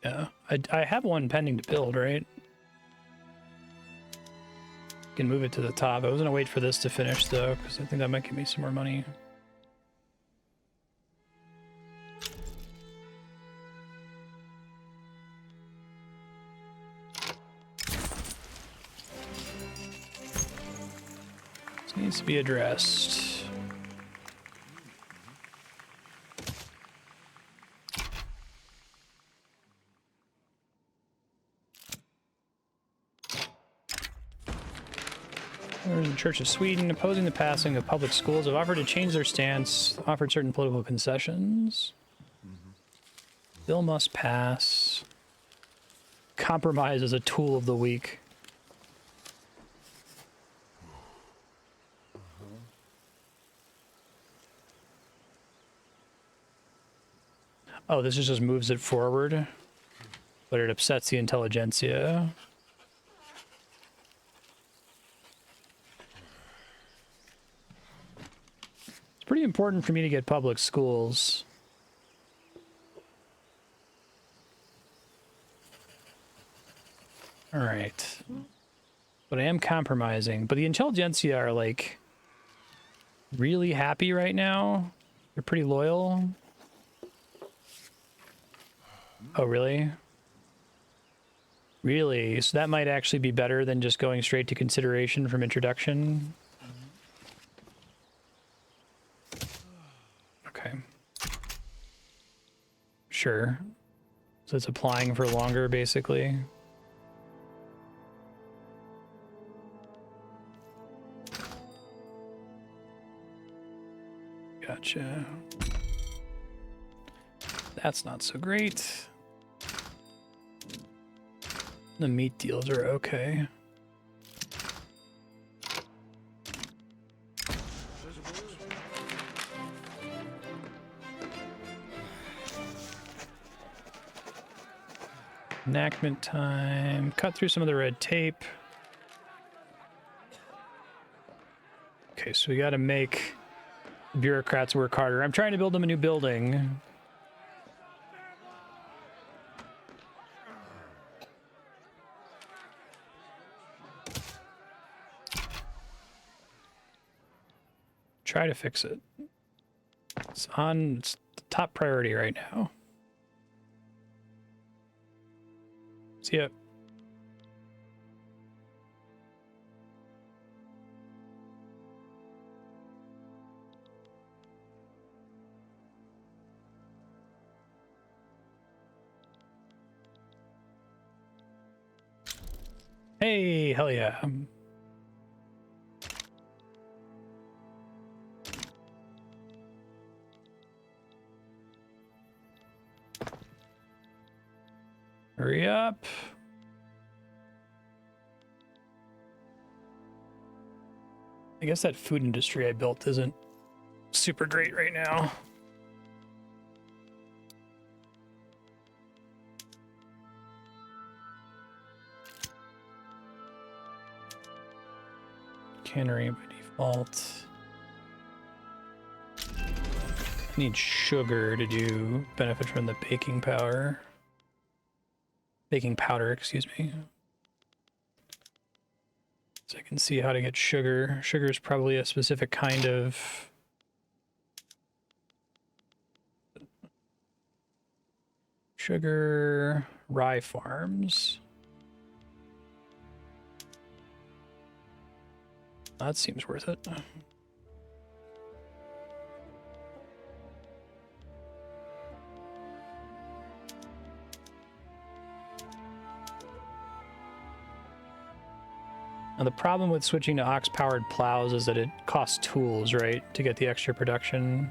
S1: Yeah, I have one pending to build, right? Can move it to the top. I was gonna wait for this to finish though, because I think that might give me some more money. This needs to be addressed. The Church of Sweden, opposing the passing of public schools, have offered to change their stance, offered certain political concessions. Bill must pass. Compromise as a tool of the week. Oh, this just moves it forward, but it upsets the intelligentsia. Pretty important for me to get public schools. All right. But I am compromising. But the intelligentsia are like really happy right now. They're pretty loyal. Oh, really? Really? So that might actually be better than just going straight to consideration from introduction. Okay. Sure. So it's applying for longer, basically. Gotcha. That's not so great. The meat deals are okay. Enactment time. Cut through some of the red tape. Okay, so we got to make bureaucrats work harder. I'm trying to build them a new building. Try to fix it. It's the top priority right now. See ya. Hey, hell yeah. Hurry up. I guess that food industry I built isn't super great right now. Cannery by default. I need sugar to do benefit from the baking powder. Baking powder, excuse me. So I can see how to get sugar. Sugar is probably a specific kind of sugar. Rye farms. That seems worth it. Now the problem with switching to ox-powered plows is that it costs tools, right, to get the extra production.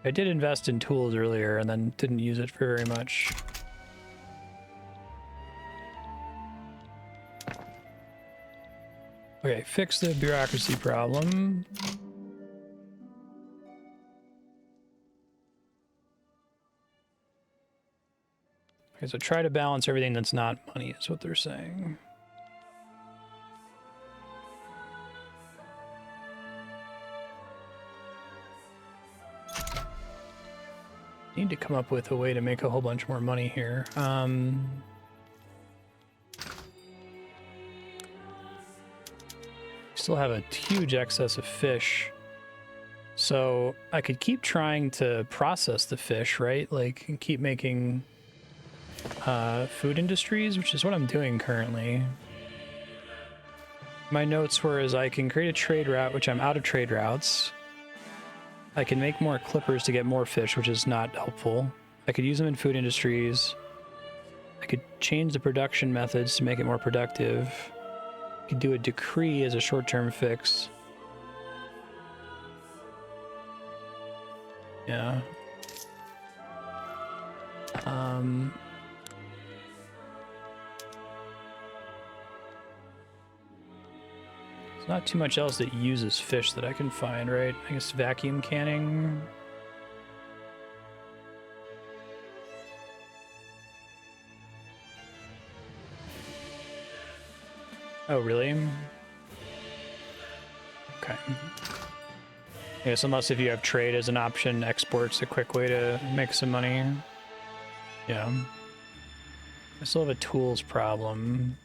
S1: I did invest in tools earlier and then didn't use it for very much. Okay, fix the bureaucracy problem. Okay, so try to balance everything that's not money is what they're saying. Need to come up with a way to make a whole bunch more money here. Still have a huge excess of fish. So I could keep trying to process the fish, right? Like keep making food industries, which is what I'm doing currently. My notes were is I can create a trade route, which I'm out of trade routes. I can make more clippers to get more fish, which is not helpful. I could use them in food industries. I could change the production methods to make it more productive. I could do a decree as a short-term fix. Yeah. There's not too much else that uses fish that I can find, right? I guess vacuum canning. Oh, really? Okay. I guess unless if you have trade as an option, export's a quick way to make some money. Yeah. I still have a tools problem.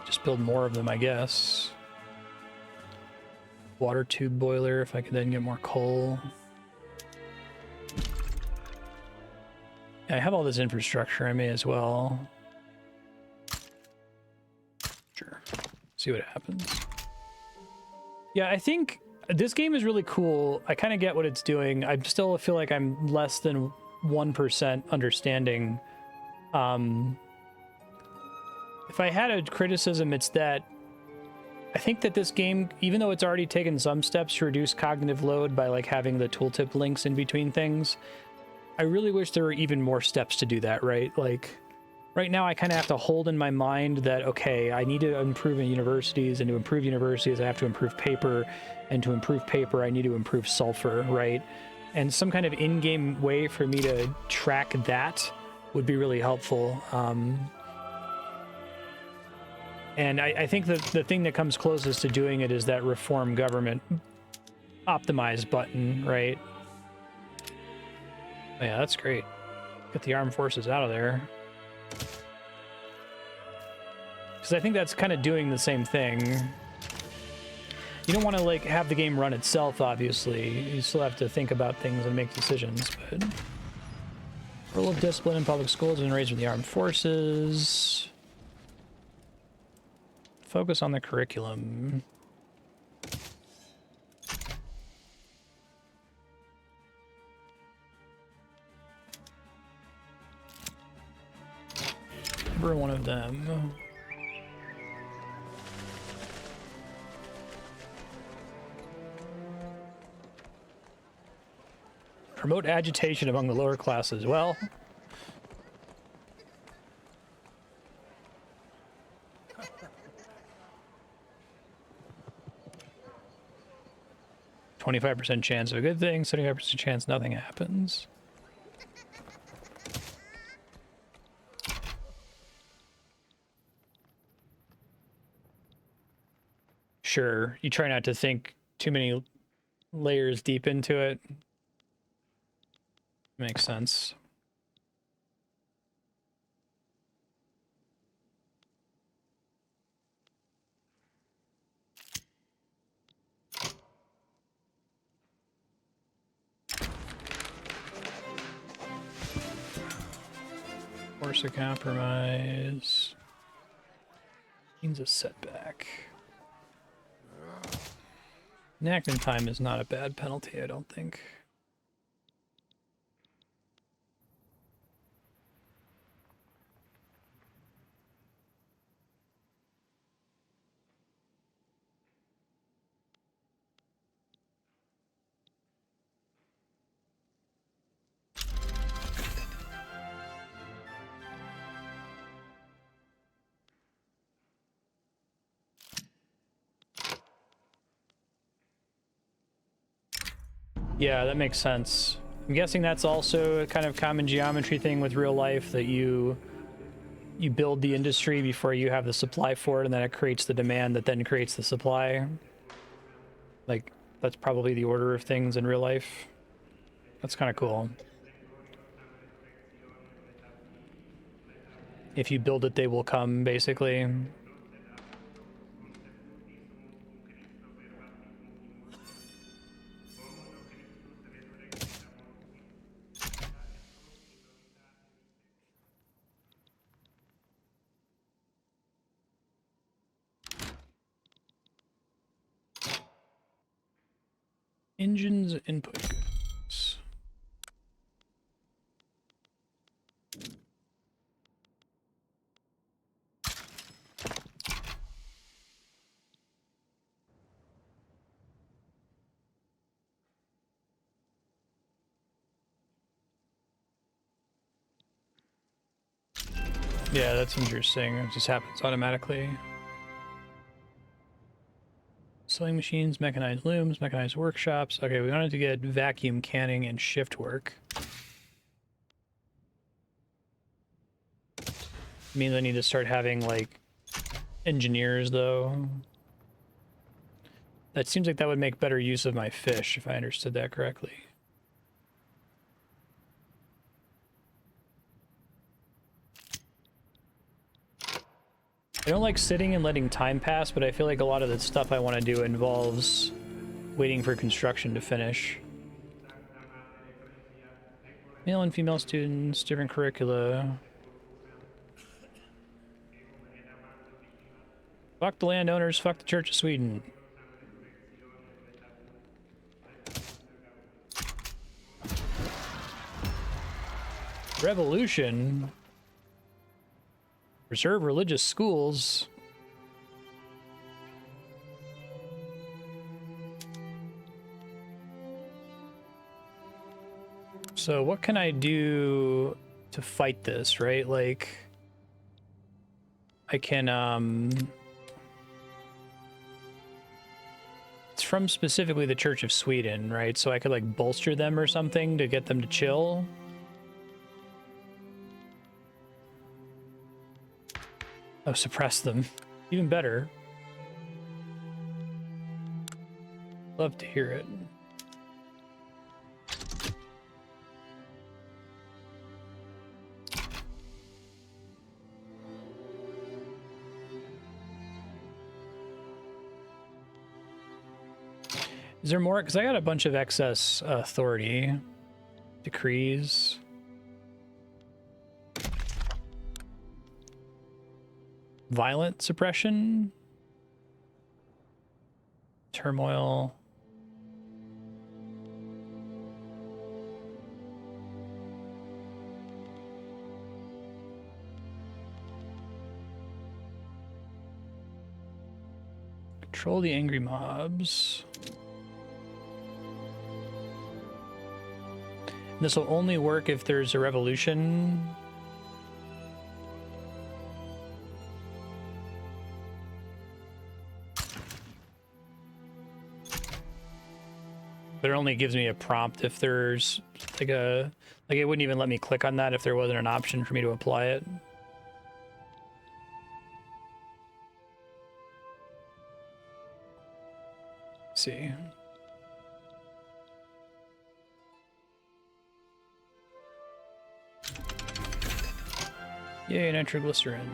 S1: Just build more of them, I guess. Water tube boiler, if I could then get more coal. Yeah, I have all this infrastructure, I may as well. Sure. See what happens. Yeah, I think this game is really cool. I kind of get what it's doing. I still feel like I'm less than 1% understanding. If I had a criticism, it's that I think that this game, even though it's already taken some steps to reduce cognitive load by like having the tooltip links in between things, I really wish there were even more steps to do that, right? Like right now I kind of have to hold in my mind that, okay, I need to improve in universities, and to improve universities I have to improve paper, and to improve paper I need to improve sulfur, right? And some kind of in-game way for me to track that would be really helpful. And I think that the thing that comes closest to doing it is that reform government optimize button, right? Oh, yeah, that's great. Get the armed forces out of there. Because I think that's kind of doing the same thing. You don't want to like have the game run itself, obviously. You still have to think about things and make decisions, but... Rule of discipline in public schools and raised with the armed forces. Focus on the curriculum. Every one of them. Promote agitation among the lower classes. Well... 25% chance of a good thing, 75% chance nothing happens. Sure, you try not to think too many layers deep into it. Makes sense. Force a compromise. Means a setback. Enactment time is not a bad penalty, I don't think. Yeah, that makes sense. I'm guessing that's also a kind of common geometry thing with real life, that you build the industry before you have the supply for it, and then it creates the demand that then creates the supply. Like, that's probably the order of things in real life. That's kind of cool. If you build it, they will come, basically. Engines input goods. Yeah, that's interesting. It just happens automatically. Sewing machines, mechanized looms, mechanized workshops. Okay, we wanted to get vacuum canning and shift work. Means I need to start having, like, engineers, though. That seems like that would make better use of my fish, if I understood that correctly. I don't like sitting and letting time pass, but I feel like a lot of the stuff I want to do involves waiting for construction to finish. Male and female students, different curricula. Fuck the landowners, fuck the Church of Sweden. Revolution? Preserve religious schools? So what can I do to fight this, right? Like, I can, it's from specifically the Church of Sweden, right? So I could, like, bolster them or something to get them to chill. Oh, suppress them. Even better. Love to hear it. Is there more? Because I got a bunch of excess authority. Decrees. Violent suppression. Turmoil. Control the angry mobs. This will only work if there's a revolution. But it only gives me a prompt if there's like a, like it wouldn't even let me click on that if there wasn't an option for me to apply it. Let's see. Yay, nitroglycerin.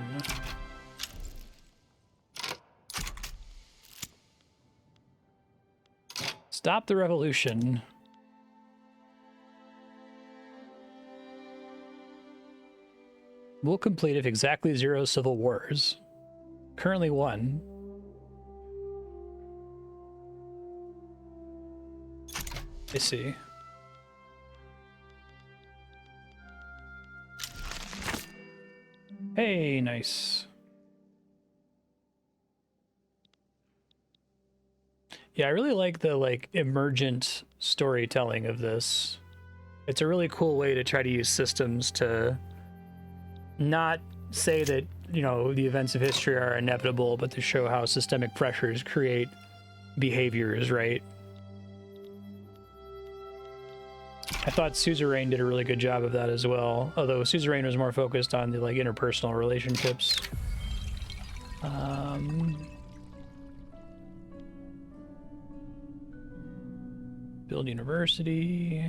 S1: Stop the revolution. We'll complete if exactly 0 civil wars. Currently 1. I see. Hey, nice. Yeah, I really like the, like, emergent storytelling of this. It's a really cool way to try to use systems to not say that, you know, the events of history are inevitable, but to show how systemic pressures create behaviors, right? I thought Suzerain did a really good job of that as well, although Suzerain was more focused on the like interpersonal relationships. Build university.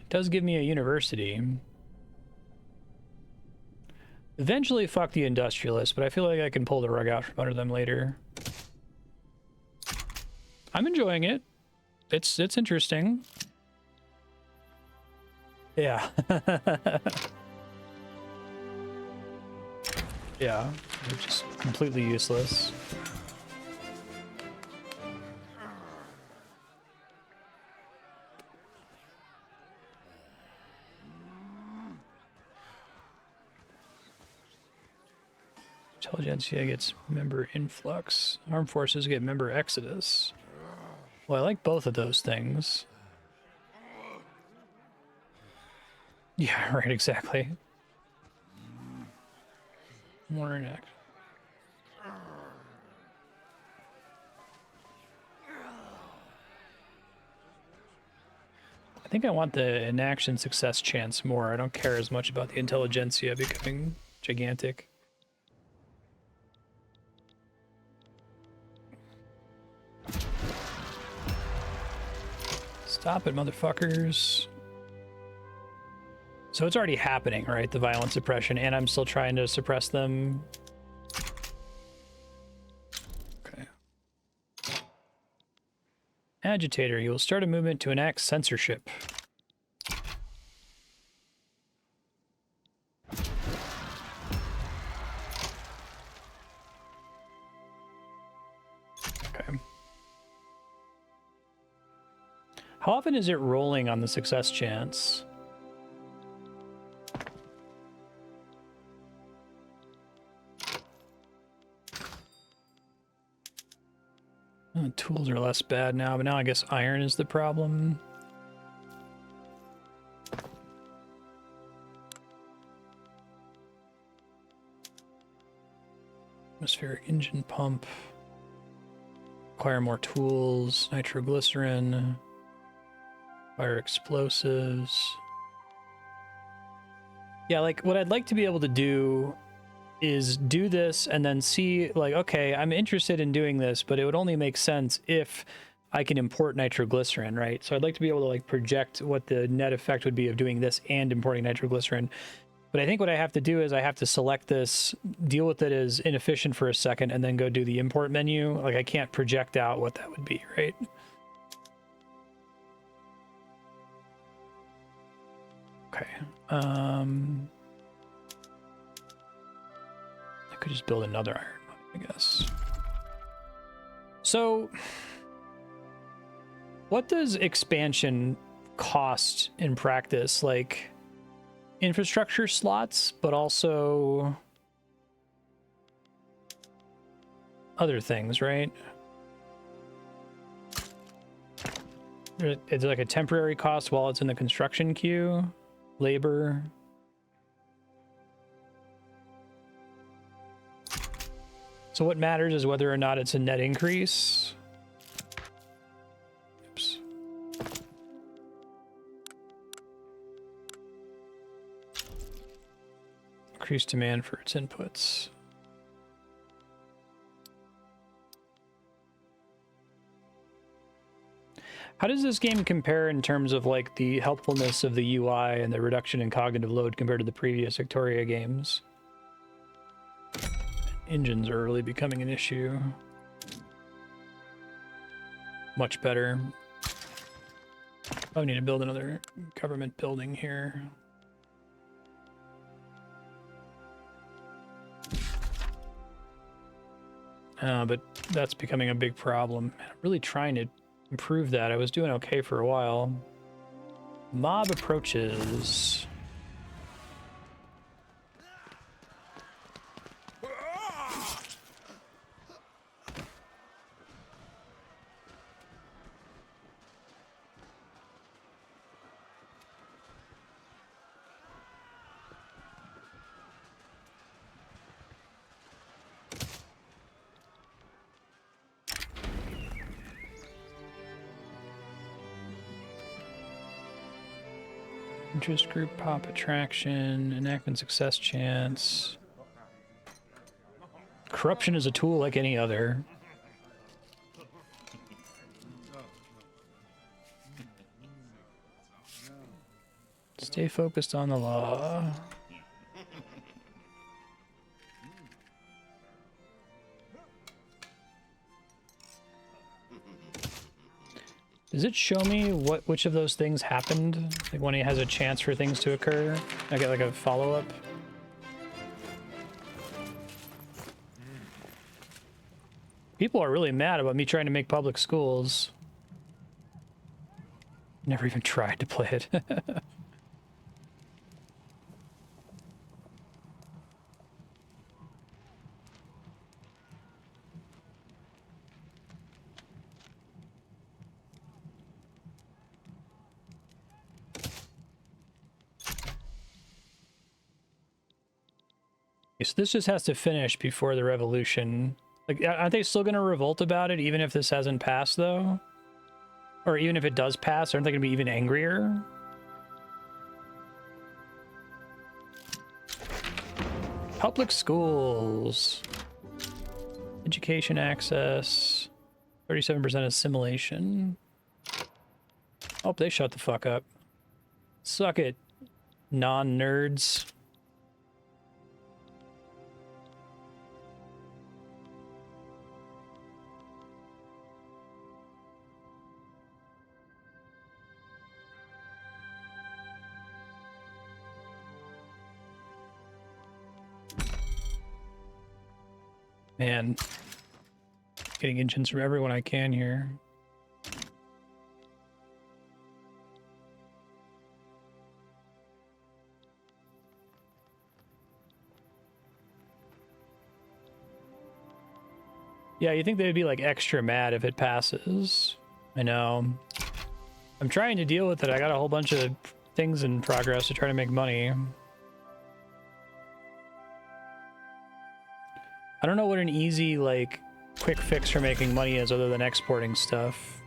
S1: It does give me a university. Eventually fuck the industrialists, but I feel like I can pull the rug out from under them later. I'm enjoying it. It's interesting. Yeah. Yeah, they're just completely useless. Intelligentsia gets member influx. Armed forces get member exodus. Well, I like both of those things. Yeah, right, exactly. More enact. I think I want the inaction success chance more. I don't care as much about the intelligentsia becoming gigantic. Stop it, motherfuckers. So it's already happening, right? The violent suppression, and I'm still trying to suppress them. Okay. Agitator, you will start a movement to enact censorship. Okay. How often is it rolling on the success chance? Tools are less bad now, but now I guess iron is the problem. Atmospheric engine pump. Acquire more tools. Nitroglycerin. Fire explosives. Yeah, like what I'd like to be able to do is do this and then see, like, okay, I'm interested in doing this, but it would only make sense if I can import nitroglycerin, right? So I'd like to be able to like project what the net effect would be of doing this and importing nitroglycerin. But I think what I have to do is I have to select this, deal with it as inefficient for a second, and then go do the import menu. Like I can't project out what that would be, right? Okay. I could just build another iron mine, I guess. So, what does expansion cost in practice? Like infrastructure slots, but also other things, right? It's like a temporary cost while it's in the construction queue, labor. So what matters is whether or not it's a net increase. Oops. Increased demand for its inputs. How does this game compare in terms of like the helpfulness of the UI and the reduction in cognitive load compared to the previous Victoria games? Engines are really becoming an issue. Much better. Oh, I need to build another government building here. But that's becoming a big problem. I'm really trying to improve that. I was doing okay for a while. Mob approaches. Interest group pop attraction, enactment success chance. Corruption is a tool like any other. Stay focused on the law. Does it show me which of those things happened? Like when he has a chance for things to occur? I get like a follow-up. People are really mad about me trying to make public schools. Never even tried to play it. So this just has to finish before the revolution. Like, aren't they still going to revolt about it, even if this hasn't passed, though? Or even if it does pass, aren't they going to be even angrier? Public schools. Education access. 37% assimilation. Oh, they shut the fuck up. Suck it, non-nerds. Man, getting engines from everyone I can here. Yeah, you think they'd be like extra mad if it passes. I know. I'm trying to deal with it. I got a whole bunch of things in progress to try to make money. I don't know what an easy, like, quick fix for making money is other than exporting stuff.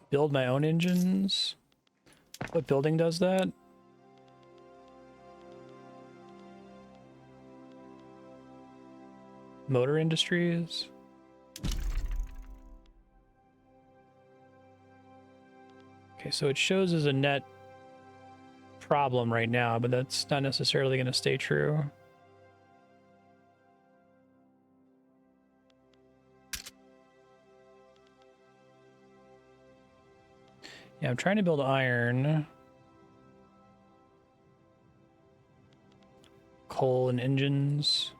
S1: Build my own engines? What building does that? Motor industries? Okay, so it shows as a net problem right now, but that's not necessarily going to stay true. Yeah, I'm trying to build iron, coal, and engines.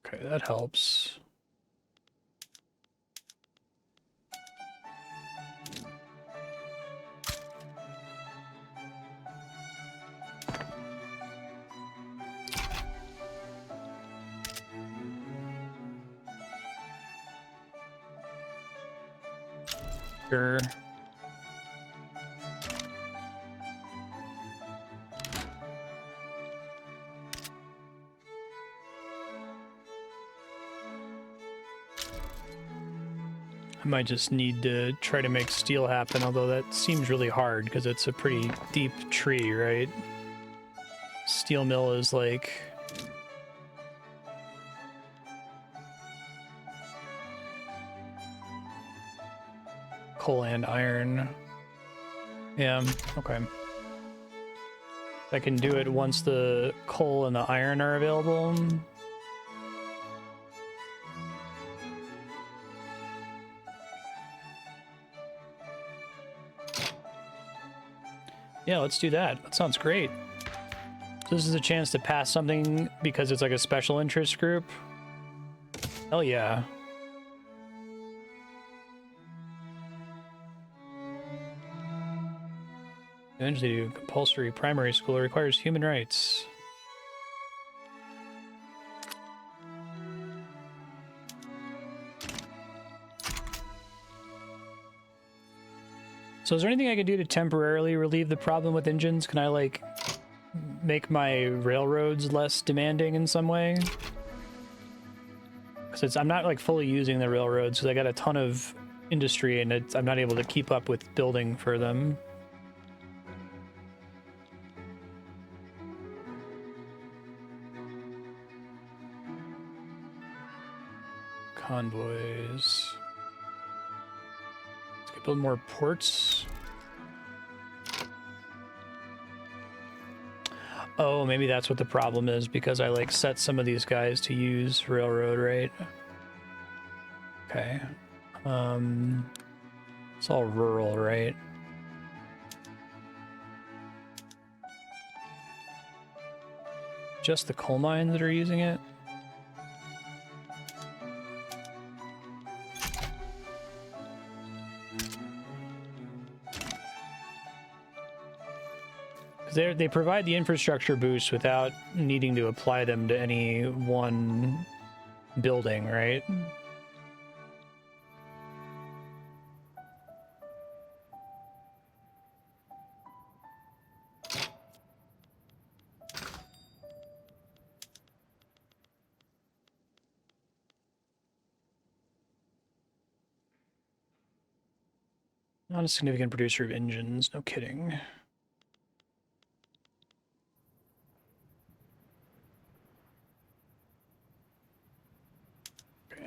S1: Okay, that helps. Sure. I might just need to try to make steel happen, although that seems really hard because it's a pretty deep tree, right? Steel mill is like... coal and iron. Yeah, okay. I can do it once the coal and the iron are available. Yeah, let's do that. That sounds great. So this is a chance to pass something because it's like a special interest group. Hell yeah. Eventually do compulsory primary school requires human rights. So is there anything I can do to temporarily relieve the problem with engines? Can I like make my railroads less demanding in some way. Because I'm not like fully using the railroads because I got a ton of industry and I'm not able to keep up with building for them. Convoys. Let's build more ports. Oh, maybe that's what the problem is, because I like set some of these guys to use railroad, right? Okay. It's all rural, right? Just the coal mines that are using it? They provide the infrastructure boost without needing to apply them to any one building, right? Not a significant producer of engines, no kidding.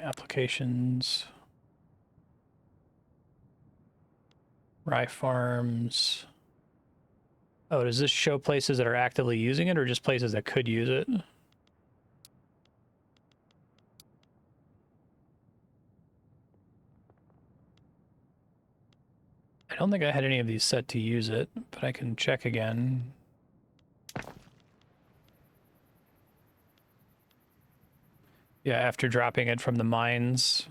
S1: Applications, rye farms. Oh, does this show places that are actively using it or just places that could use it? I don't think I had any of these set to use it, but I can check again. Yeah, after dropping it from the mines.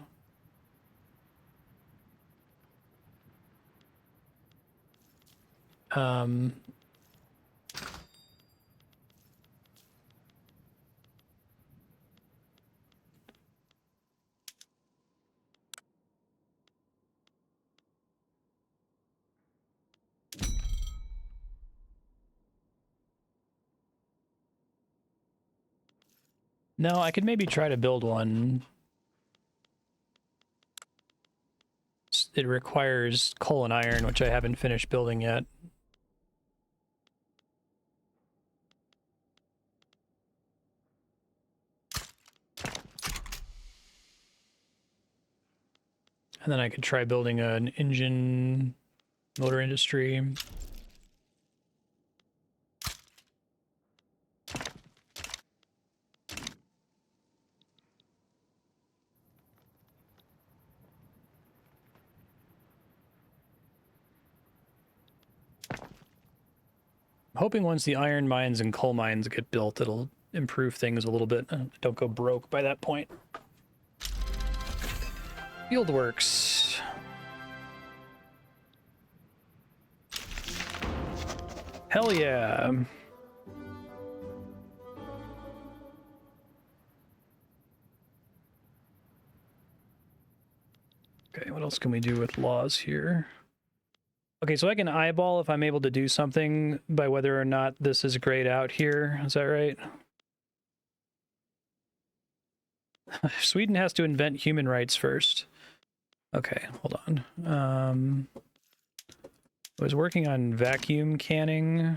S1: No, I could maybe try to build one. It requires coal and iron, which I haven't finished building yet. And then I could try building an engine motor industry. I'm hoping once the iron mines and coal mines get built, it'll improve things a little bit. Don't go broke by that point. Fieldworks. Hell yeah. Okay, what else can we do with laws here? Okay, so I can eyeball if I'm able to do something by whether or not this is grayed out here. Is that right? Sweden has to invent human rights first. Okay, hold on. I was working on vacuum canning.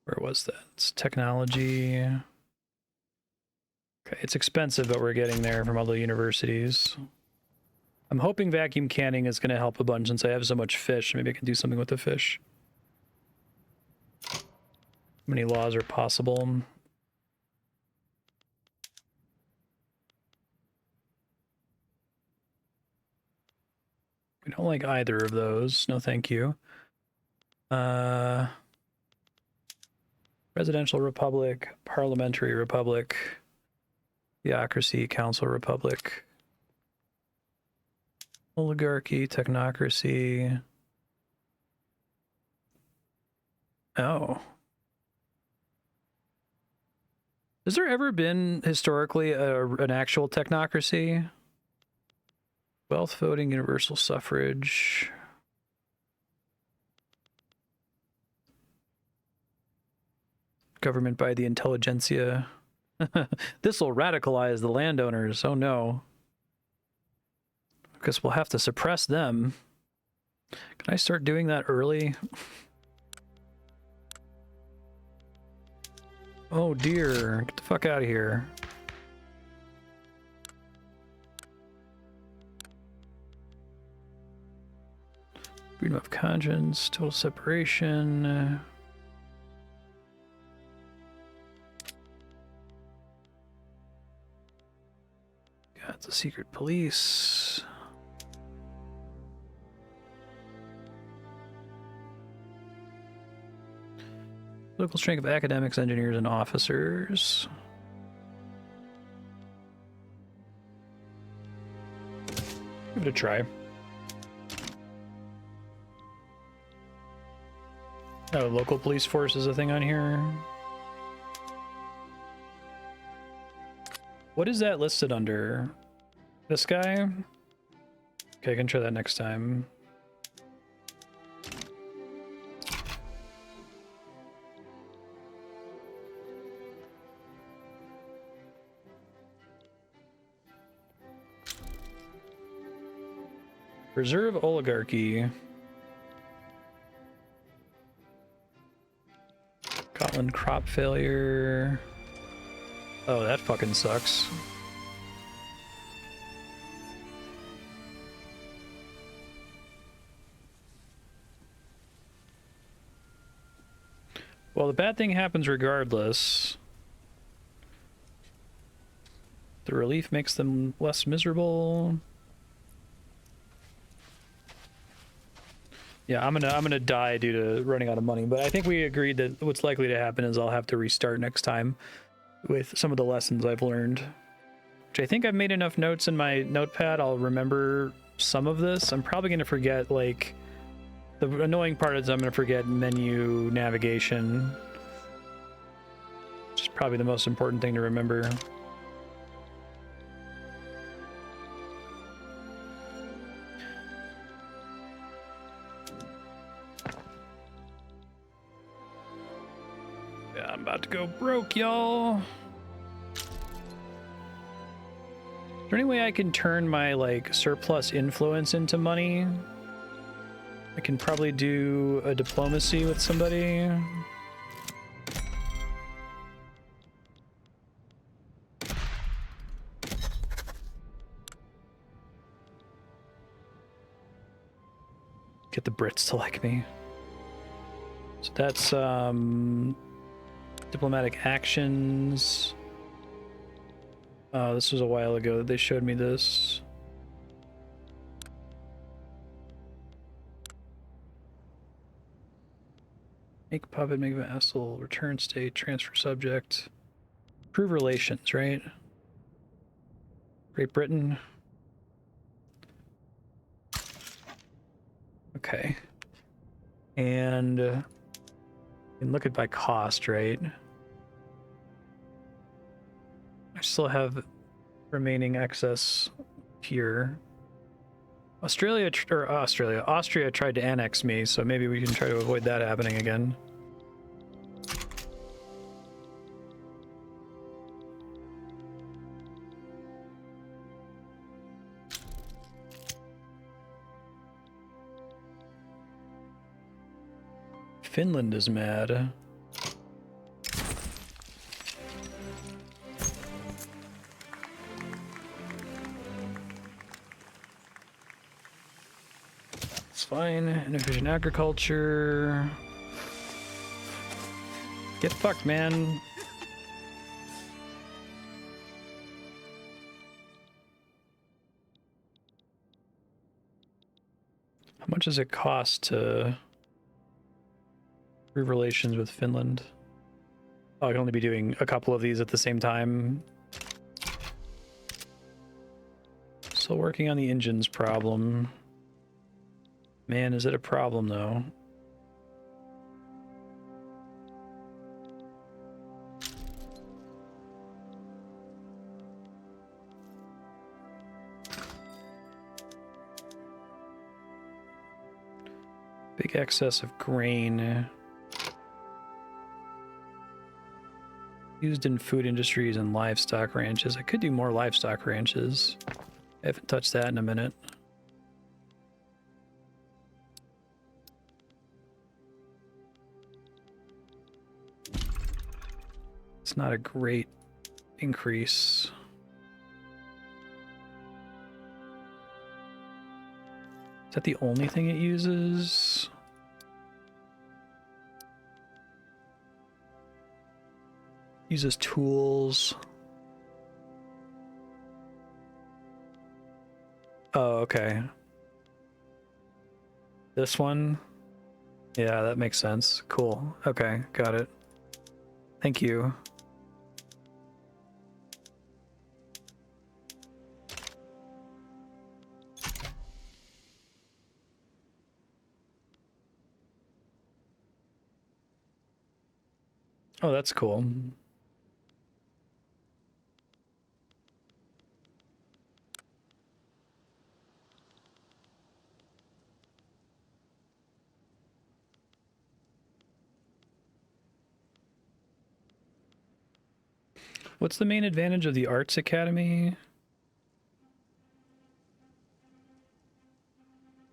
S1: Where was that? It's technology. Okay, it's expensive, but we're getting there from all the universities. I'm hoping vacuum canning is going to help a bunch since I have so much fish. Maybe I can do something with the fish. How many laws are possible? We don't like either of those. No, thank you. Presidential republic, parliamentary republic, theocracy, council republic, oligarchy, technocracy. Oh. Has there ever been historically an actual technocracy? Wealth voting, universal suffrage. Government by the intelligentsia. This will radicalize the landowners. Oh no. I guess we'll have to suppress them. Can I start doing that early? Oh dear. Get the fuck out of here. Freedom of conscience, total separation. Got the secret police. Political strength of academics, engineers, and officers. Give it a try. Oh, local police force is a thing on here. What is that listed under? This guy? Okay, I can try that next time. Preserve oligarchy. Scotland crop failure. Oh, that fucking sucks. Well, the bad thing happens regardless. The relief makes them less miserable. Yeah, I'm gonna die due to running out of money, but I think we agreed that what's likely to happen is I'll have to restart next time with some of the lessons I've learned. Which I think I've made enough notes in my notepad, I'll remember some of this. I'm probably gonna forget, like, the annoying part is I'm gonna forget menu navigation, which is probably the most important thing to remember. I'm about to go broke, y'all. Is there any way I can turn my, like, surplus influence into money? I can probably do a diplomacy with somebody. Get the Brits to like me. So that's, diplomatic actions. Oh, this was a while ago that they showed me this. Make puppet, make vassal, return state, transfer subject. Improve relations, right? Great Britain. Okay. And you can look at by cost, right? I still have remaining excess here. Austria tried to annex me, so maybe we can try to avoid that happening again. Finland is mad. Fine. Inefficient agriculture. Get fucked, man. How much does it cost to improve relations with Finland? Oh, I can only be doing a couple of these at the same time. Still working on the engines problem. Man, is it a problem, though? Big excess of grain. Used in food industries and livestock ranches. I could do more livestock ranches. I haven't touched that in a minute. It's not a great increase. Is that the only thing it uses? Uses tools. Oh, okay. This one? Yeah, that makes sense. Cool. Okay, got it. Thank you. Oh, that's cool. What's the main advantage of the Arts Academy?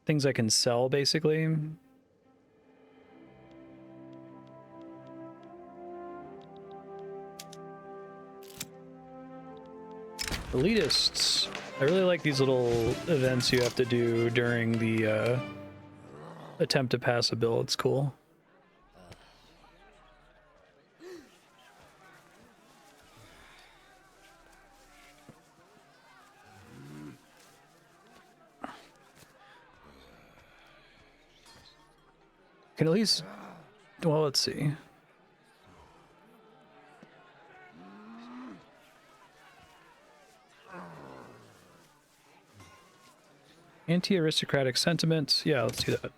S1: Things I can sell, basically. Elitists. I really like these little events you have to do during the attempt to pass a bill. It's cool. Can at least, well, let's see. Anti-aristocratic sentiments. Yeah, let's do that.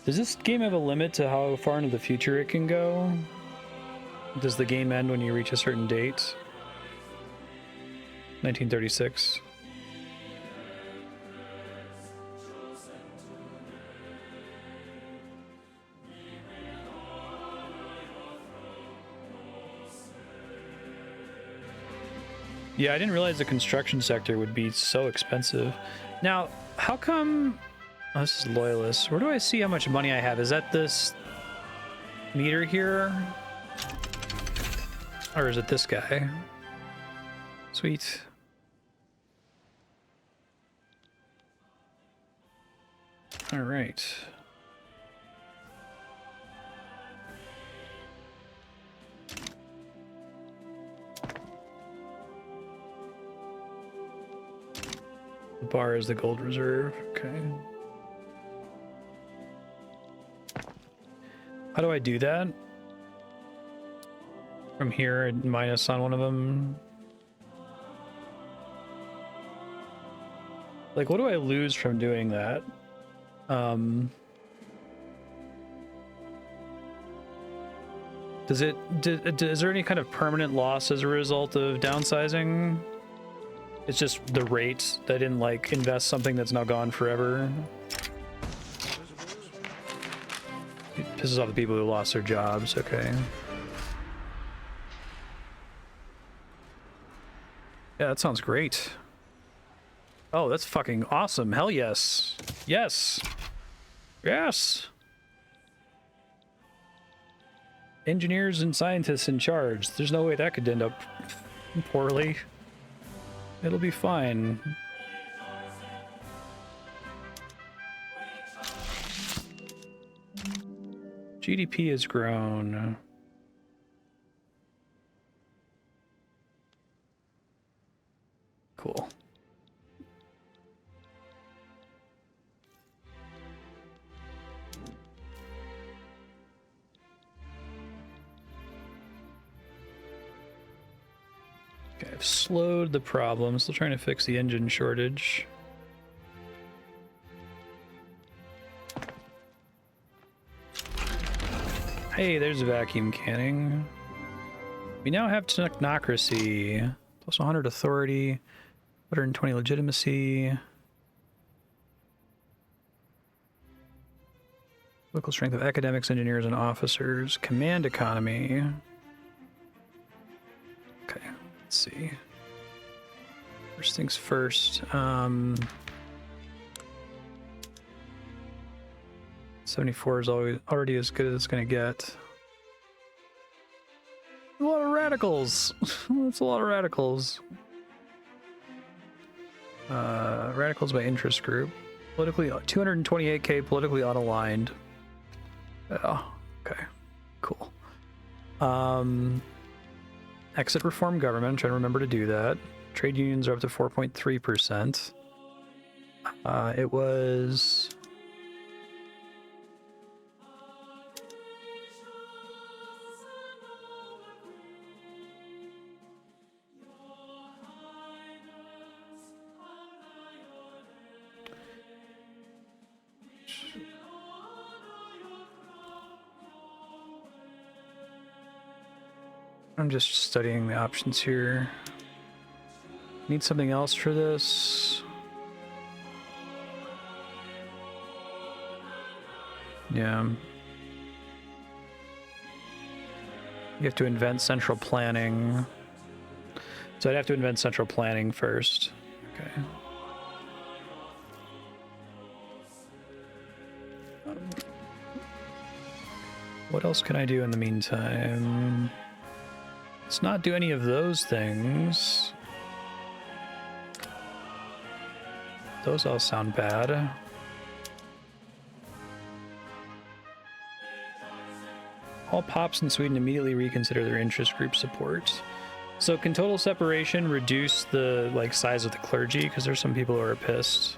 S1: Does this game have a limit to how far into the future it can go? Does the game end when you reach a certain date? 1936. Yeah, I didn't realize the construction sector would be so expensive. Now, how come... Oh, this is Loyalist. Where do I see how much money I have? Is that this meter here? Or is it this guy? Sweet. All right. The bar is the gold reserve. Okay. How do I do that? From here, minus on one of them. Like, what do I lose from doing that? Is there any kind of permanent loss as a result of downsizing? It's just the rate. I didn't like invest something that's now gone forever. It pisses off the people who lost their jobs. Okay. Yeah, that sounds great. Oh, that's fucking awesome. Hell yes. Yes. Yes. Engineers and scientists in charge. There's no way that could end up poorly. It'll be fine. GDP has grown. Cool. Okay, I've slowed the problem. Still trying to fix the engine shortage. Hey, there's vacuum canning. We now have technocracy. Plus 100 authority, 120 legitimacy. Local strength of academics, engineers, and officers. Command economy. Okay, let's see. First things first. 74 is already as good as it's going to get. A lot of radicals. That's a lot of radicals. Radicals by interest group. Politically, 228k politically unaligned. Oh, okay, cool. Exit reform government. I'm trying to remember to do that. Trade unions are up to 4.3%. It was. I'm just studying the options here. Need something else for this? Yeah. You have to invent central planning. So I'd have to invent central planning first. Okay. What else can I do in the meantime? Let's not do any of those things. Those all sound bad. All pops in Sweden immediately reconsider their interest group support. So can total separation reduce the size of the clergy? Because there's some people who are pissed.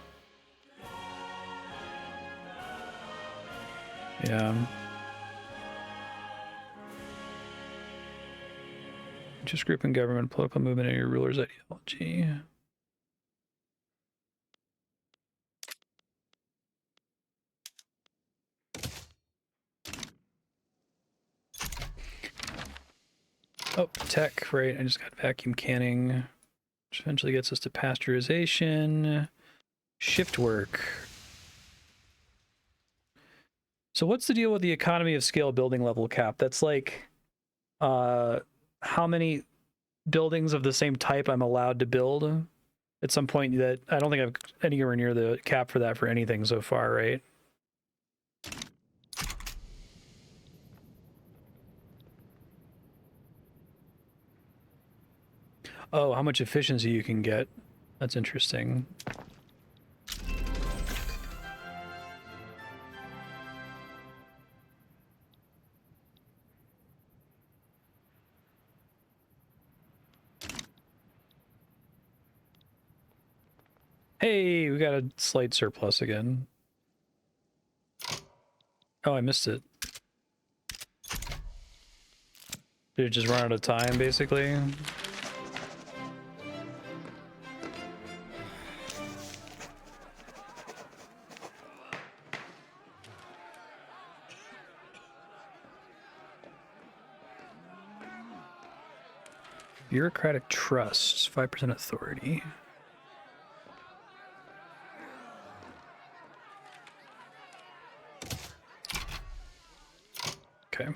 S1: Yeah. Interest group in government, political movement, and your ruler's ideology. Oh, tech, right. I just got vacuum canning, which eventually gets us to pasteurization. Shift work. So what's the deal with the economy of scale building level cap? That's how many buildings of the same type I'm allowed to build at some point. That I don't think I've anywhere near the cap for that for anything so far, right? Oh, how much efficiency you can get. That's interesting. Hey, we got a slight surplus again. Oh, I missed it. Did it just run out of time, basically? Bureaucratic trusts, 5% authority. Okay.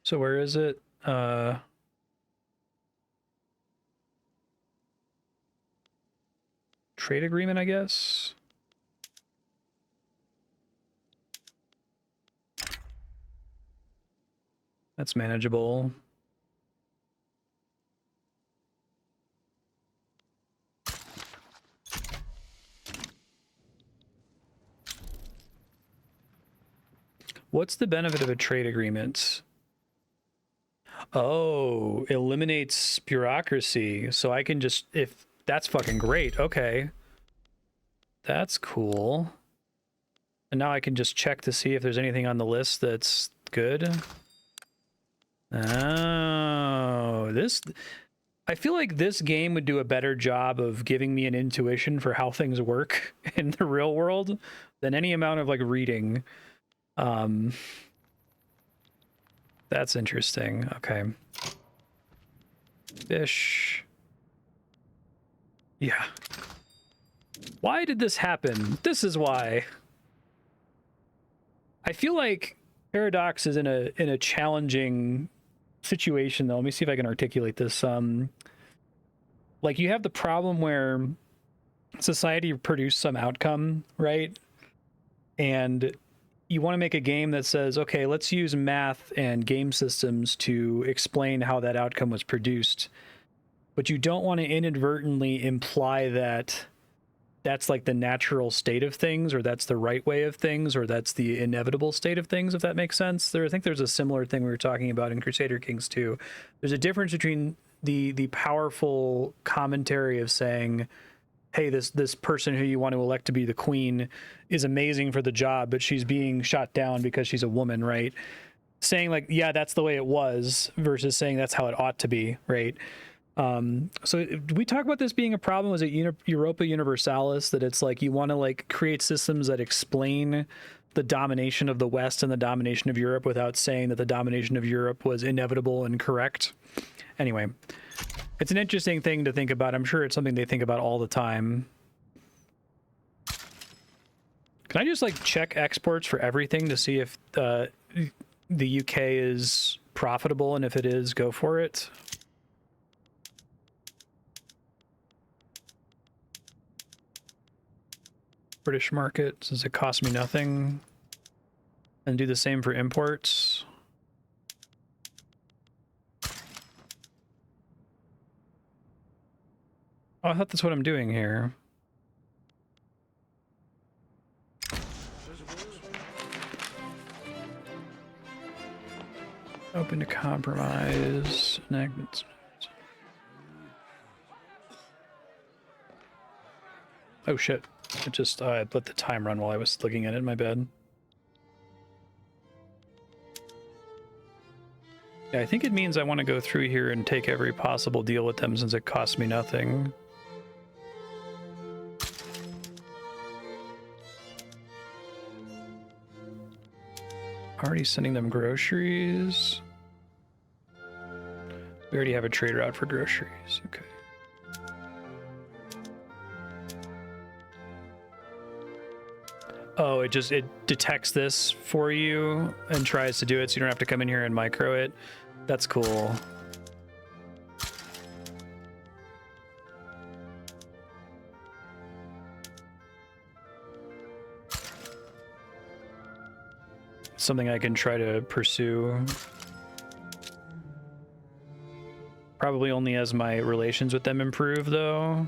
S1: So where is it? Trade agreement, I guess. That's manageable. What's the benefit of a trade agreement? Oh, eliminates bureaucracy. So I can just, if that's fucking great. Okay. That's cool. And now I can just check to see if there's anything on the list that's good. Oh, I feel like this game would do a better job of giving me an intuition for how things work in the real world than any amount of reading. That's interesting. Okay. Fish. Yeah. Why did this happen? This is why. I feel like Paradox is in a challenging situation though. Let me see if I can articulate this. Like you have the problem where society produced some outcome, right? And you want to make a game that says, okay, let's use math and game systems to explain how that outcome was produced. But you don't want to inadvertently imply that that's like the natural state of things, or that's the right way of things, or that's the inevitable state of things, if that makes sense. I think there's a similar thing we were talking about in Crusader Kings 2. There's a difference between the powerful commentary of saying, hey, this person who you want to elect to be the queen is amazing for the job, but she's being shot down because she's a woman, right? Saying like, yeah, that's the way it was, versus saying that's how it ought to be, right? So do we talk about this being a problem? Was it Europa Universalis, that it's like you want to like create systems that explain the domination of the West and the domination of Europe without saying that the domination of Europe was inevitable and correct? Anyway, it's an interesting thing to think about. I'm sure it's something they think about all the time. Can I just like check exports for everything to see if the UK is profitable, and if it is, go for it? British market, does it cost me nothing? And do the same for imports. Oh, I thought that's what I'm doing here. Open to compromise. Enactments. Oh shit. It just, I let the time run while I was looking at it, my bad. Yeah, I think it means I want to go through here and take every possible deal with them since it costs me nothing. Already sending them groceries. We already have a trader out for groceries, okay. Oh, it detects this for you and tries to do it so you don't have to come in here and micro it. That's cool. Something I can try to pursue. Probably only as my relations with them improve, though.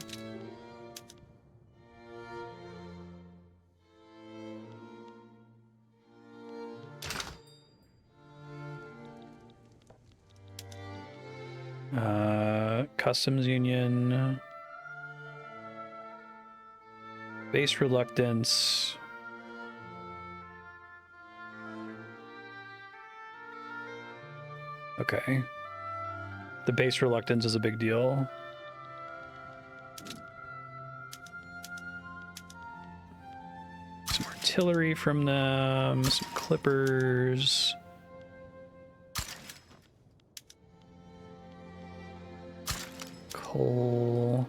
S1: Customs union. Base reluctance. Okay. The base reluctance is a big deal. Some artillery from them, some clippers. Coal.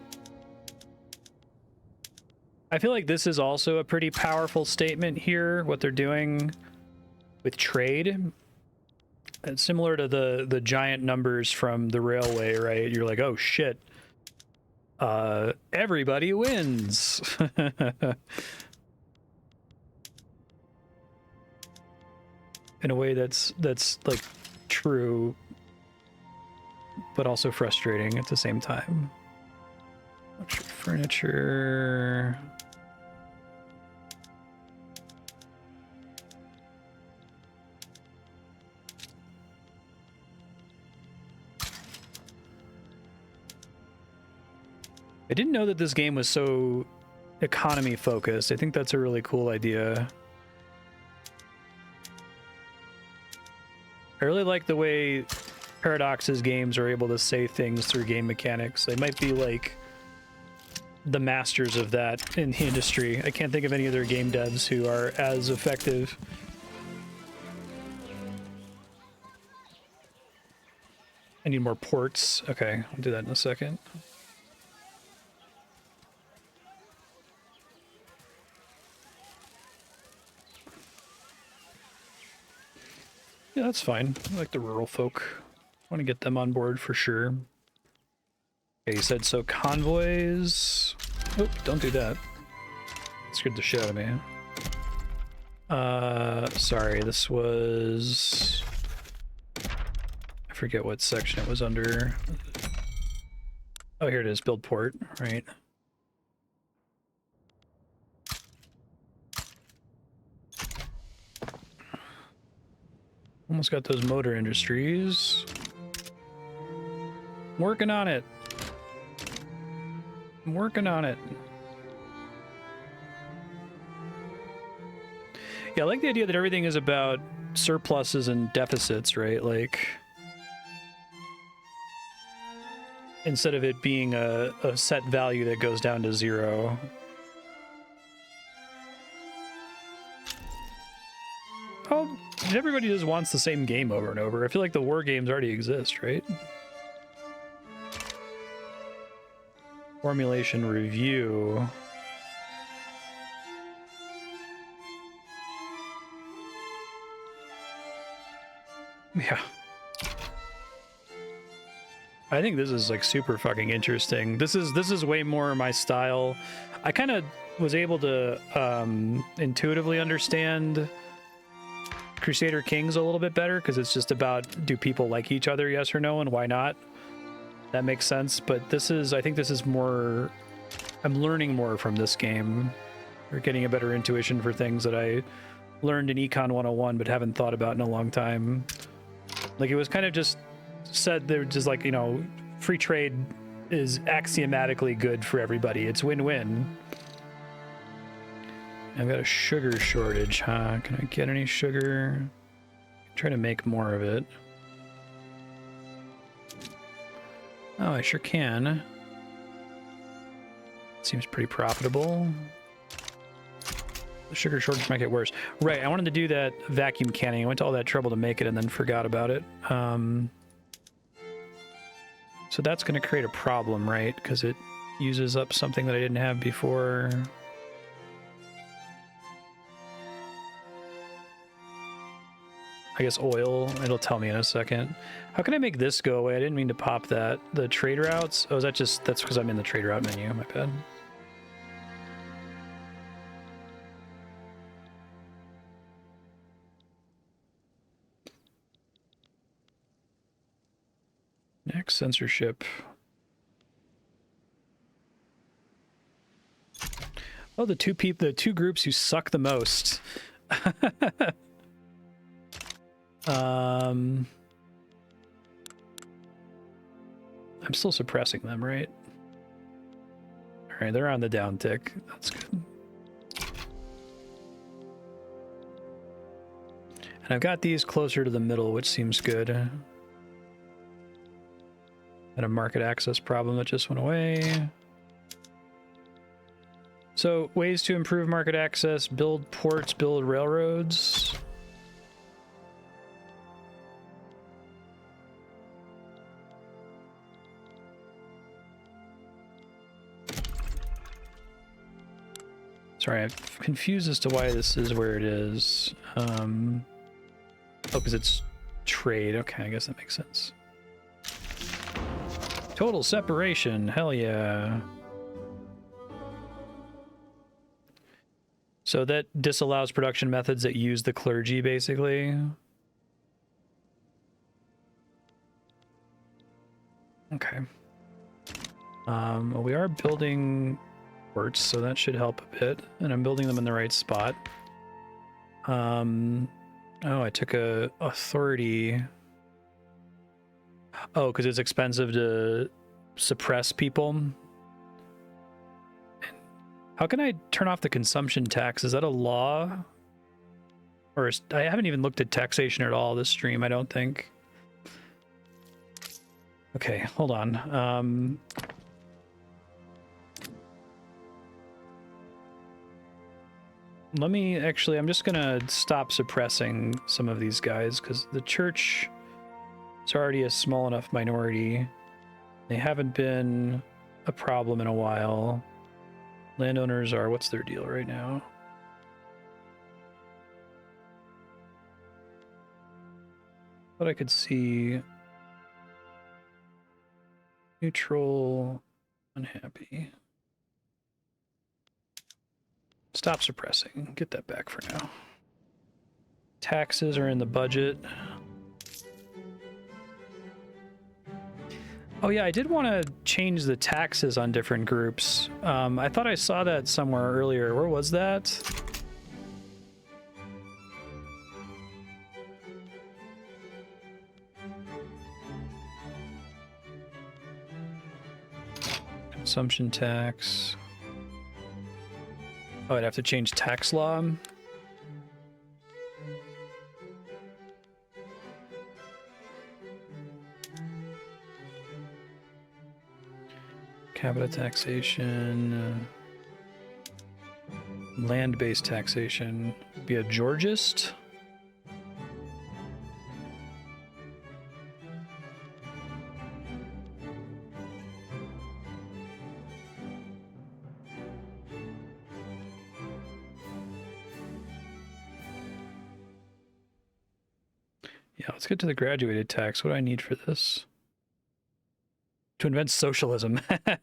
S1: I feel like this is also a pretty powerful statement here, what they're doing with trade. It's similar to the giant numbers from the railway, right? You're like, oh shit. Everybody wins. In a way that's like true, but also frustrating at the same time. Furniture. I didn't know that this game was so economy focused. I think that's a really cool idea. I really like the way Paradox's games are able to say things through game mechanics. They might be like the masters of that in the industry. I can't think of any other game devs who are as effective. I need more ports. Okay, I'll do that in a second. Yeah, that's fine. I like the rural folk. Want to get them on board for sure. Okay, you said so convoys. Oh, don't do that. Scared the shit out of me. Sorry, this was... I forget what section it was under. Oh, here it is, build port, right. Almost got those motor industries. I'm working on it. I'm working on it. Yeah, I like the idea that everything is about surpluses and deficits, right? Like, instead of it being a set value that goes down to 0. Oh, everybody just wants the same game over and over. I feel like the war games already exist, right? Formulation review. Yeah. I think this is like super fucking interesting. This is way more my style. I kind of was able to intuitively understand Crusader Kings a little bit better because it's just about, do people like each other, yes or no, and why not? That makes sense. But this is, I think this is more, I'm learning more from this game. We're getting a better intuition for things that I learned in Econ 101 but haven't thought about in a long time. Like, it was kind of just said, they're just like, you know, free trade is axiomatically good for everybody. It's win-win. I've got a sugar shortage, huh? Can I get any sugar? Try to make more of it. Oh, I sure can. Seems pretty profitable. The sugar shortage might get worse. Right, I wanted to do that vacuum canning. I went to all that trouble to make it and then forgot about it. So that's going to create a problem, right? Because it uses up something that I didn't have before. I guess oil. It'll tell me in a second. How can I make this go away? I didn't mean to pop that. The trade routes? Oh, is that just... That's because I'm in the trade route menu. My bad. Next, censorship. Oh, the two groups who suck the most. I'm still suppressing them, right? All right, they're on the downtick. That's good. And I've got these closer to the middle, which seems good. And a market access problem that just went away. So, ways to improve market access: build ports, build railroads. Sorry, I'm confused as to why this is where it is. Oh, because it's trade. Okay, I guess that makes sense. Total separation. Hell yeah. So that disallows production methods that use the clergy, basically. Okay. Well, we are building ports, so that should help a bit. And I'm building them in the right spot. Oh, I took a authority. Oh, because it's expensive to suppress people. How can I turn off the consumption tax? Is that a law? Or is, I haven't even looked at taxation at all this stream, I don't think. Okay, hold on. Let me actually, I'm just gonna stop suppressing some of these guys because the church is already a small enough minority. They haven't been a problem in a while. Landowners are, what's their deal right now? But I could see neutral, unhappy. Stop suppressing. Get that back for now. Taxes are in the budget. Oh yeah, I did want to change the taxes on different groups. I thought I saw that somewhere earlier. Where was that? Consumption tax. Oh, I'd have to change tax law. Capita taxation. Land-based taxation. Be a Georgist. Yeah, let's get to the graduated tax. What do I need for this? To invent socialism. All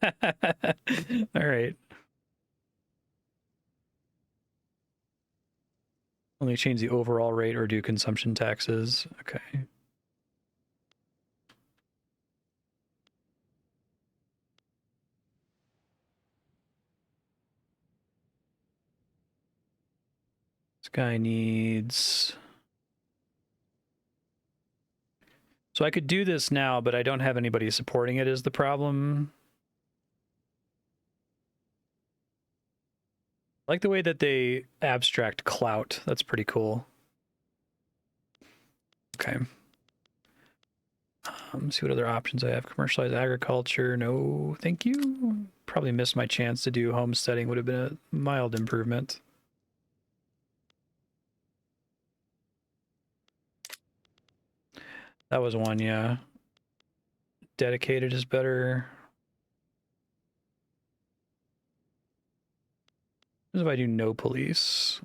S1: right. Only change the overall rate or do consumption taxes. Okay. This guy needs... So I could do this now, but I don't have anybody supporting it is the problem. I like the way that they abstract clout. That's pretty cool. Okay. See what other options I have. Commercialized agriculture. No, thank you. Probably missed my chance to do homesteading. Would have been a mild improvement. That was one, yeah. Dedicated is better. What if I do no police?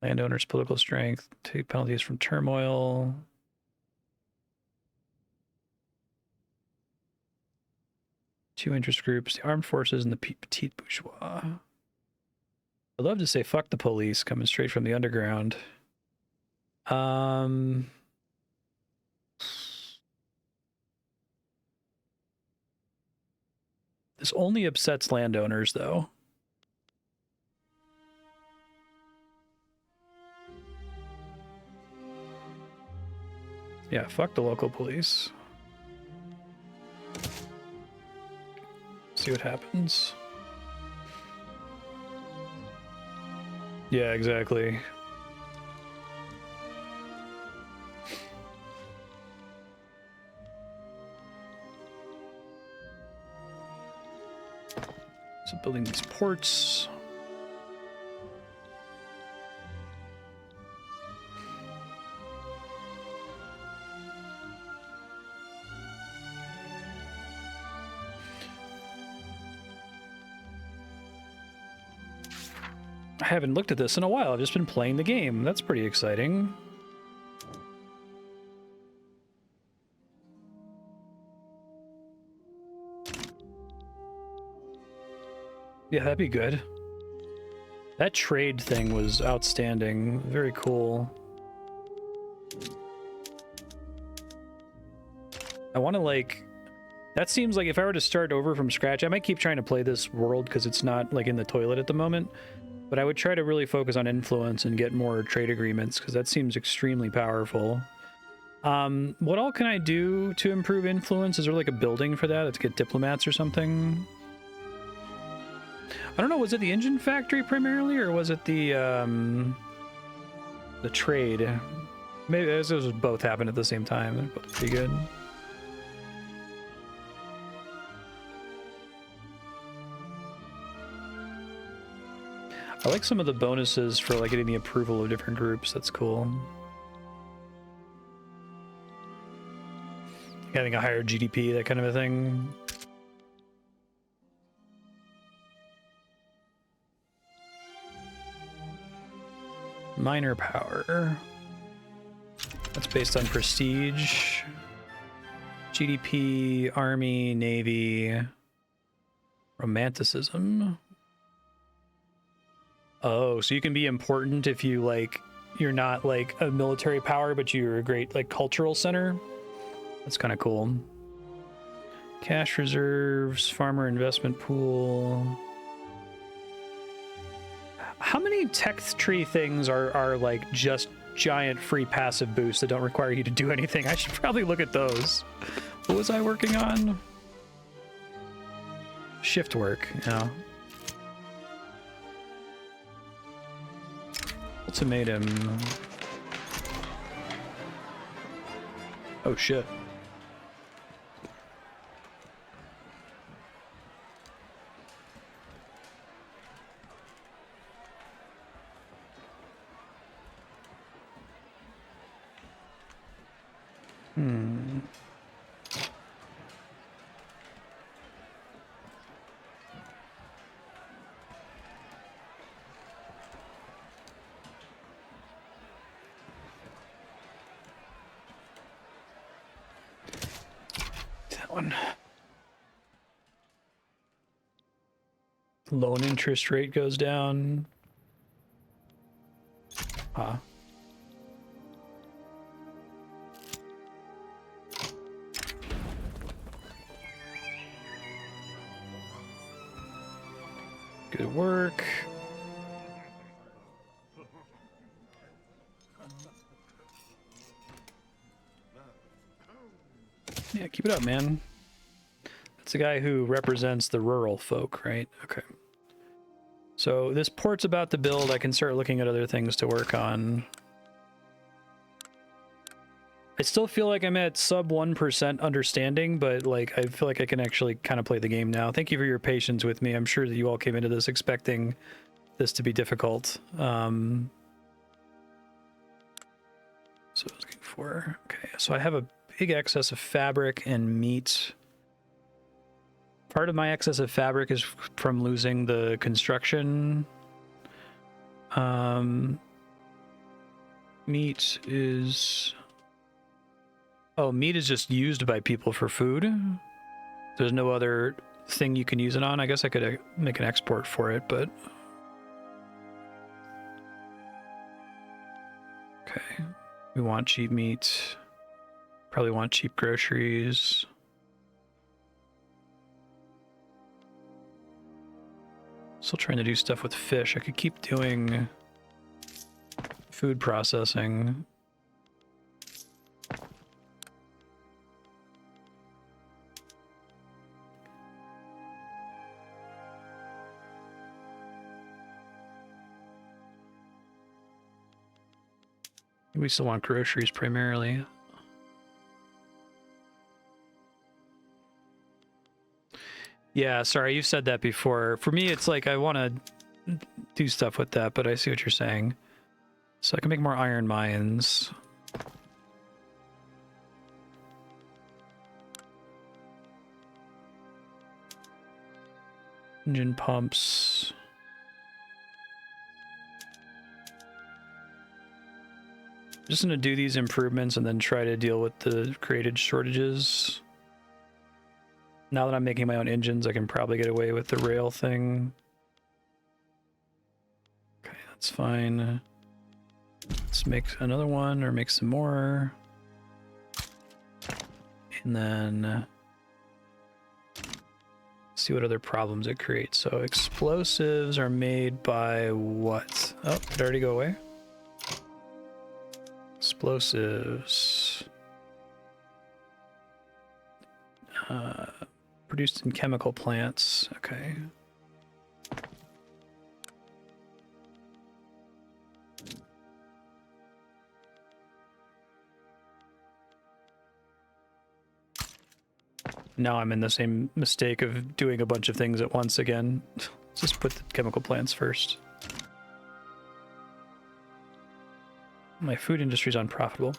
S1: Landowners' political strength. Take penalties from turmoil. Two interest groups. The armed forces and the petite bourgeois. I'd love to say fuck the police coming straight from the underground. This only upsets landowners, though. Yeah, fuck the local police. See what happens. Yeah, exactly. So building these ports. I haven't looked at this in a while. I've just been playing the game. That's pretty exciting. Yeah, that'd be good. That trade thing was outstanding. Very cool. I want to, like... That seems like if I were to start over from scratch, I might keep trying to play this world because it's not, like, in the toilet at the moment. But I would try to really focus on influence and get more trade agreements because that seems extremely powerful. What all can I do to improve influence? Is there, like, a building for that? Let's get diplomats or something. I don't know, was it the engine factory primarily, or was it the trade? Maybe those both happened at the same time. They're both pretty good. I like some of the bonuses for, like, getting the approval of different groups. That's cool. Having a higher GDP, that kind of a thing. Minor power. That's based on prestige. GDP, army, navy, romanticism. Oh, so you can be important if you like, you're not like a military power, but you're a great like cultural center. That's kind of cool. Cash reserves, farmer investment pool. How many tech tree things are like just giant free passive boosts that don't require you to do anything? I should probably look at those. What was I working on? Shift work, yeah. Ultimatum. Oh shit. That one. Loan interest rate goes down. Huh. Good work. Yeah, keep it up, man. That's the guy who represents the rural folk, right? Okay. So this port's about to build. I can start looking at other things to work on. I still feel like I'm at sub 1% understanding, but like I feel like I can actually kind of play the game now. Thank you for your patience with me. I'm sure that you all came into this expecting this to be difficult. So I was looking for, okay, so I have a big excess of fabric and meat. Part of my excess of fabric is from losing the construction. Meat is... Oh, meat is just used by people for food. There's no other thing you can use it on. I guess I could make an export for it, but... Okay. We want cheap meat. Probably want cheap groceries. Still trying to do stuff with fish. I could keep doing food processing. We still want groceries primarily. Yeah, sorry, you've said that before. For me, it's like I want to do stuff with that, but I see what you're saying. So I can make more iron mines. Engine pumps. Just gonna do these improvements and then try to deal with the created shortages. Now that I'm making my own engines, I can probably get away with the rail thing. Okay, that's fine. Let's make another one or make some more. And then see what other problems it creates. So explosives are made by what? Oh, did it already go away? Explosives. Produced in chemical plants. Okay. Now I'm in the same mistake of doing a bunch of things at once again. Just put the chemical plants first. My food industry is unprofitable.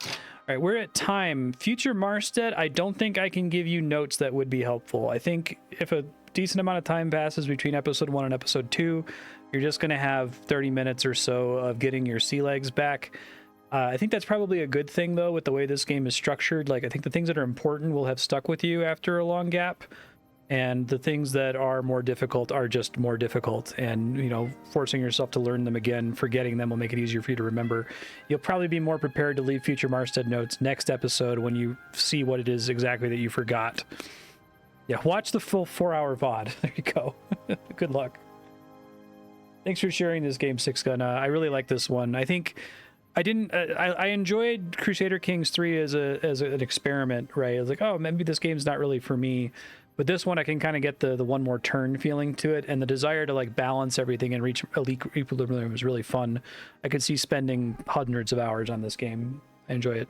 S1: All right, we're at time. Future Marstead, I don't think I can give you notes that would be helpful. I think if a decent amount of time passes between episode 1 and episode 2, you're just going to have 30 minutes or so of getting your sea legs back. I think that's probably a good thing, though, with the way this game is structured. Like, I think the things that are important will have stuck with you after a long gap, and the things that are more difficult are just more difficult. And, you know, forcing yourself to learn them again, forgetting them will make it easier for you to remember. You'll probably be more prepared to leave future Marstead notes next episode when you see what it is exactly that you forgot. Yeah, watch the full 4-hour VOD. There you go. Good luck. Thanks for sharing this game, Six Gun. I really like this one. I think I enjoyed Crusader Kings 3 as an experiment, right? I was like, oh, maybe this game's not really for me. But this one, I can kind of get the one more turn feeling to it, and the desire to like balance everything and reach elite equilibrium was really fun. I could see spending hundreds of hours on this game. I enjoy it.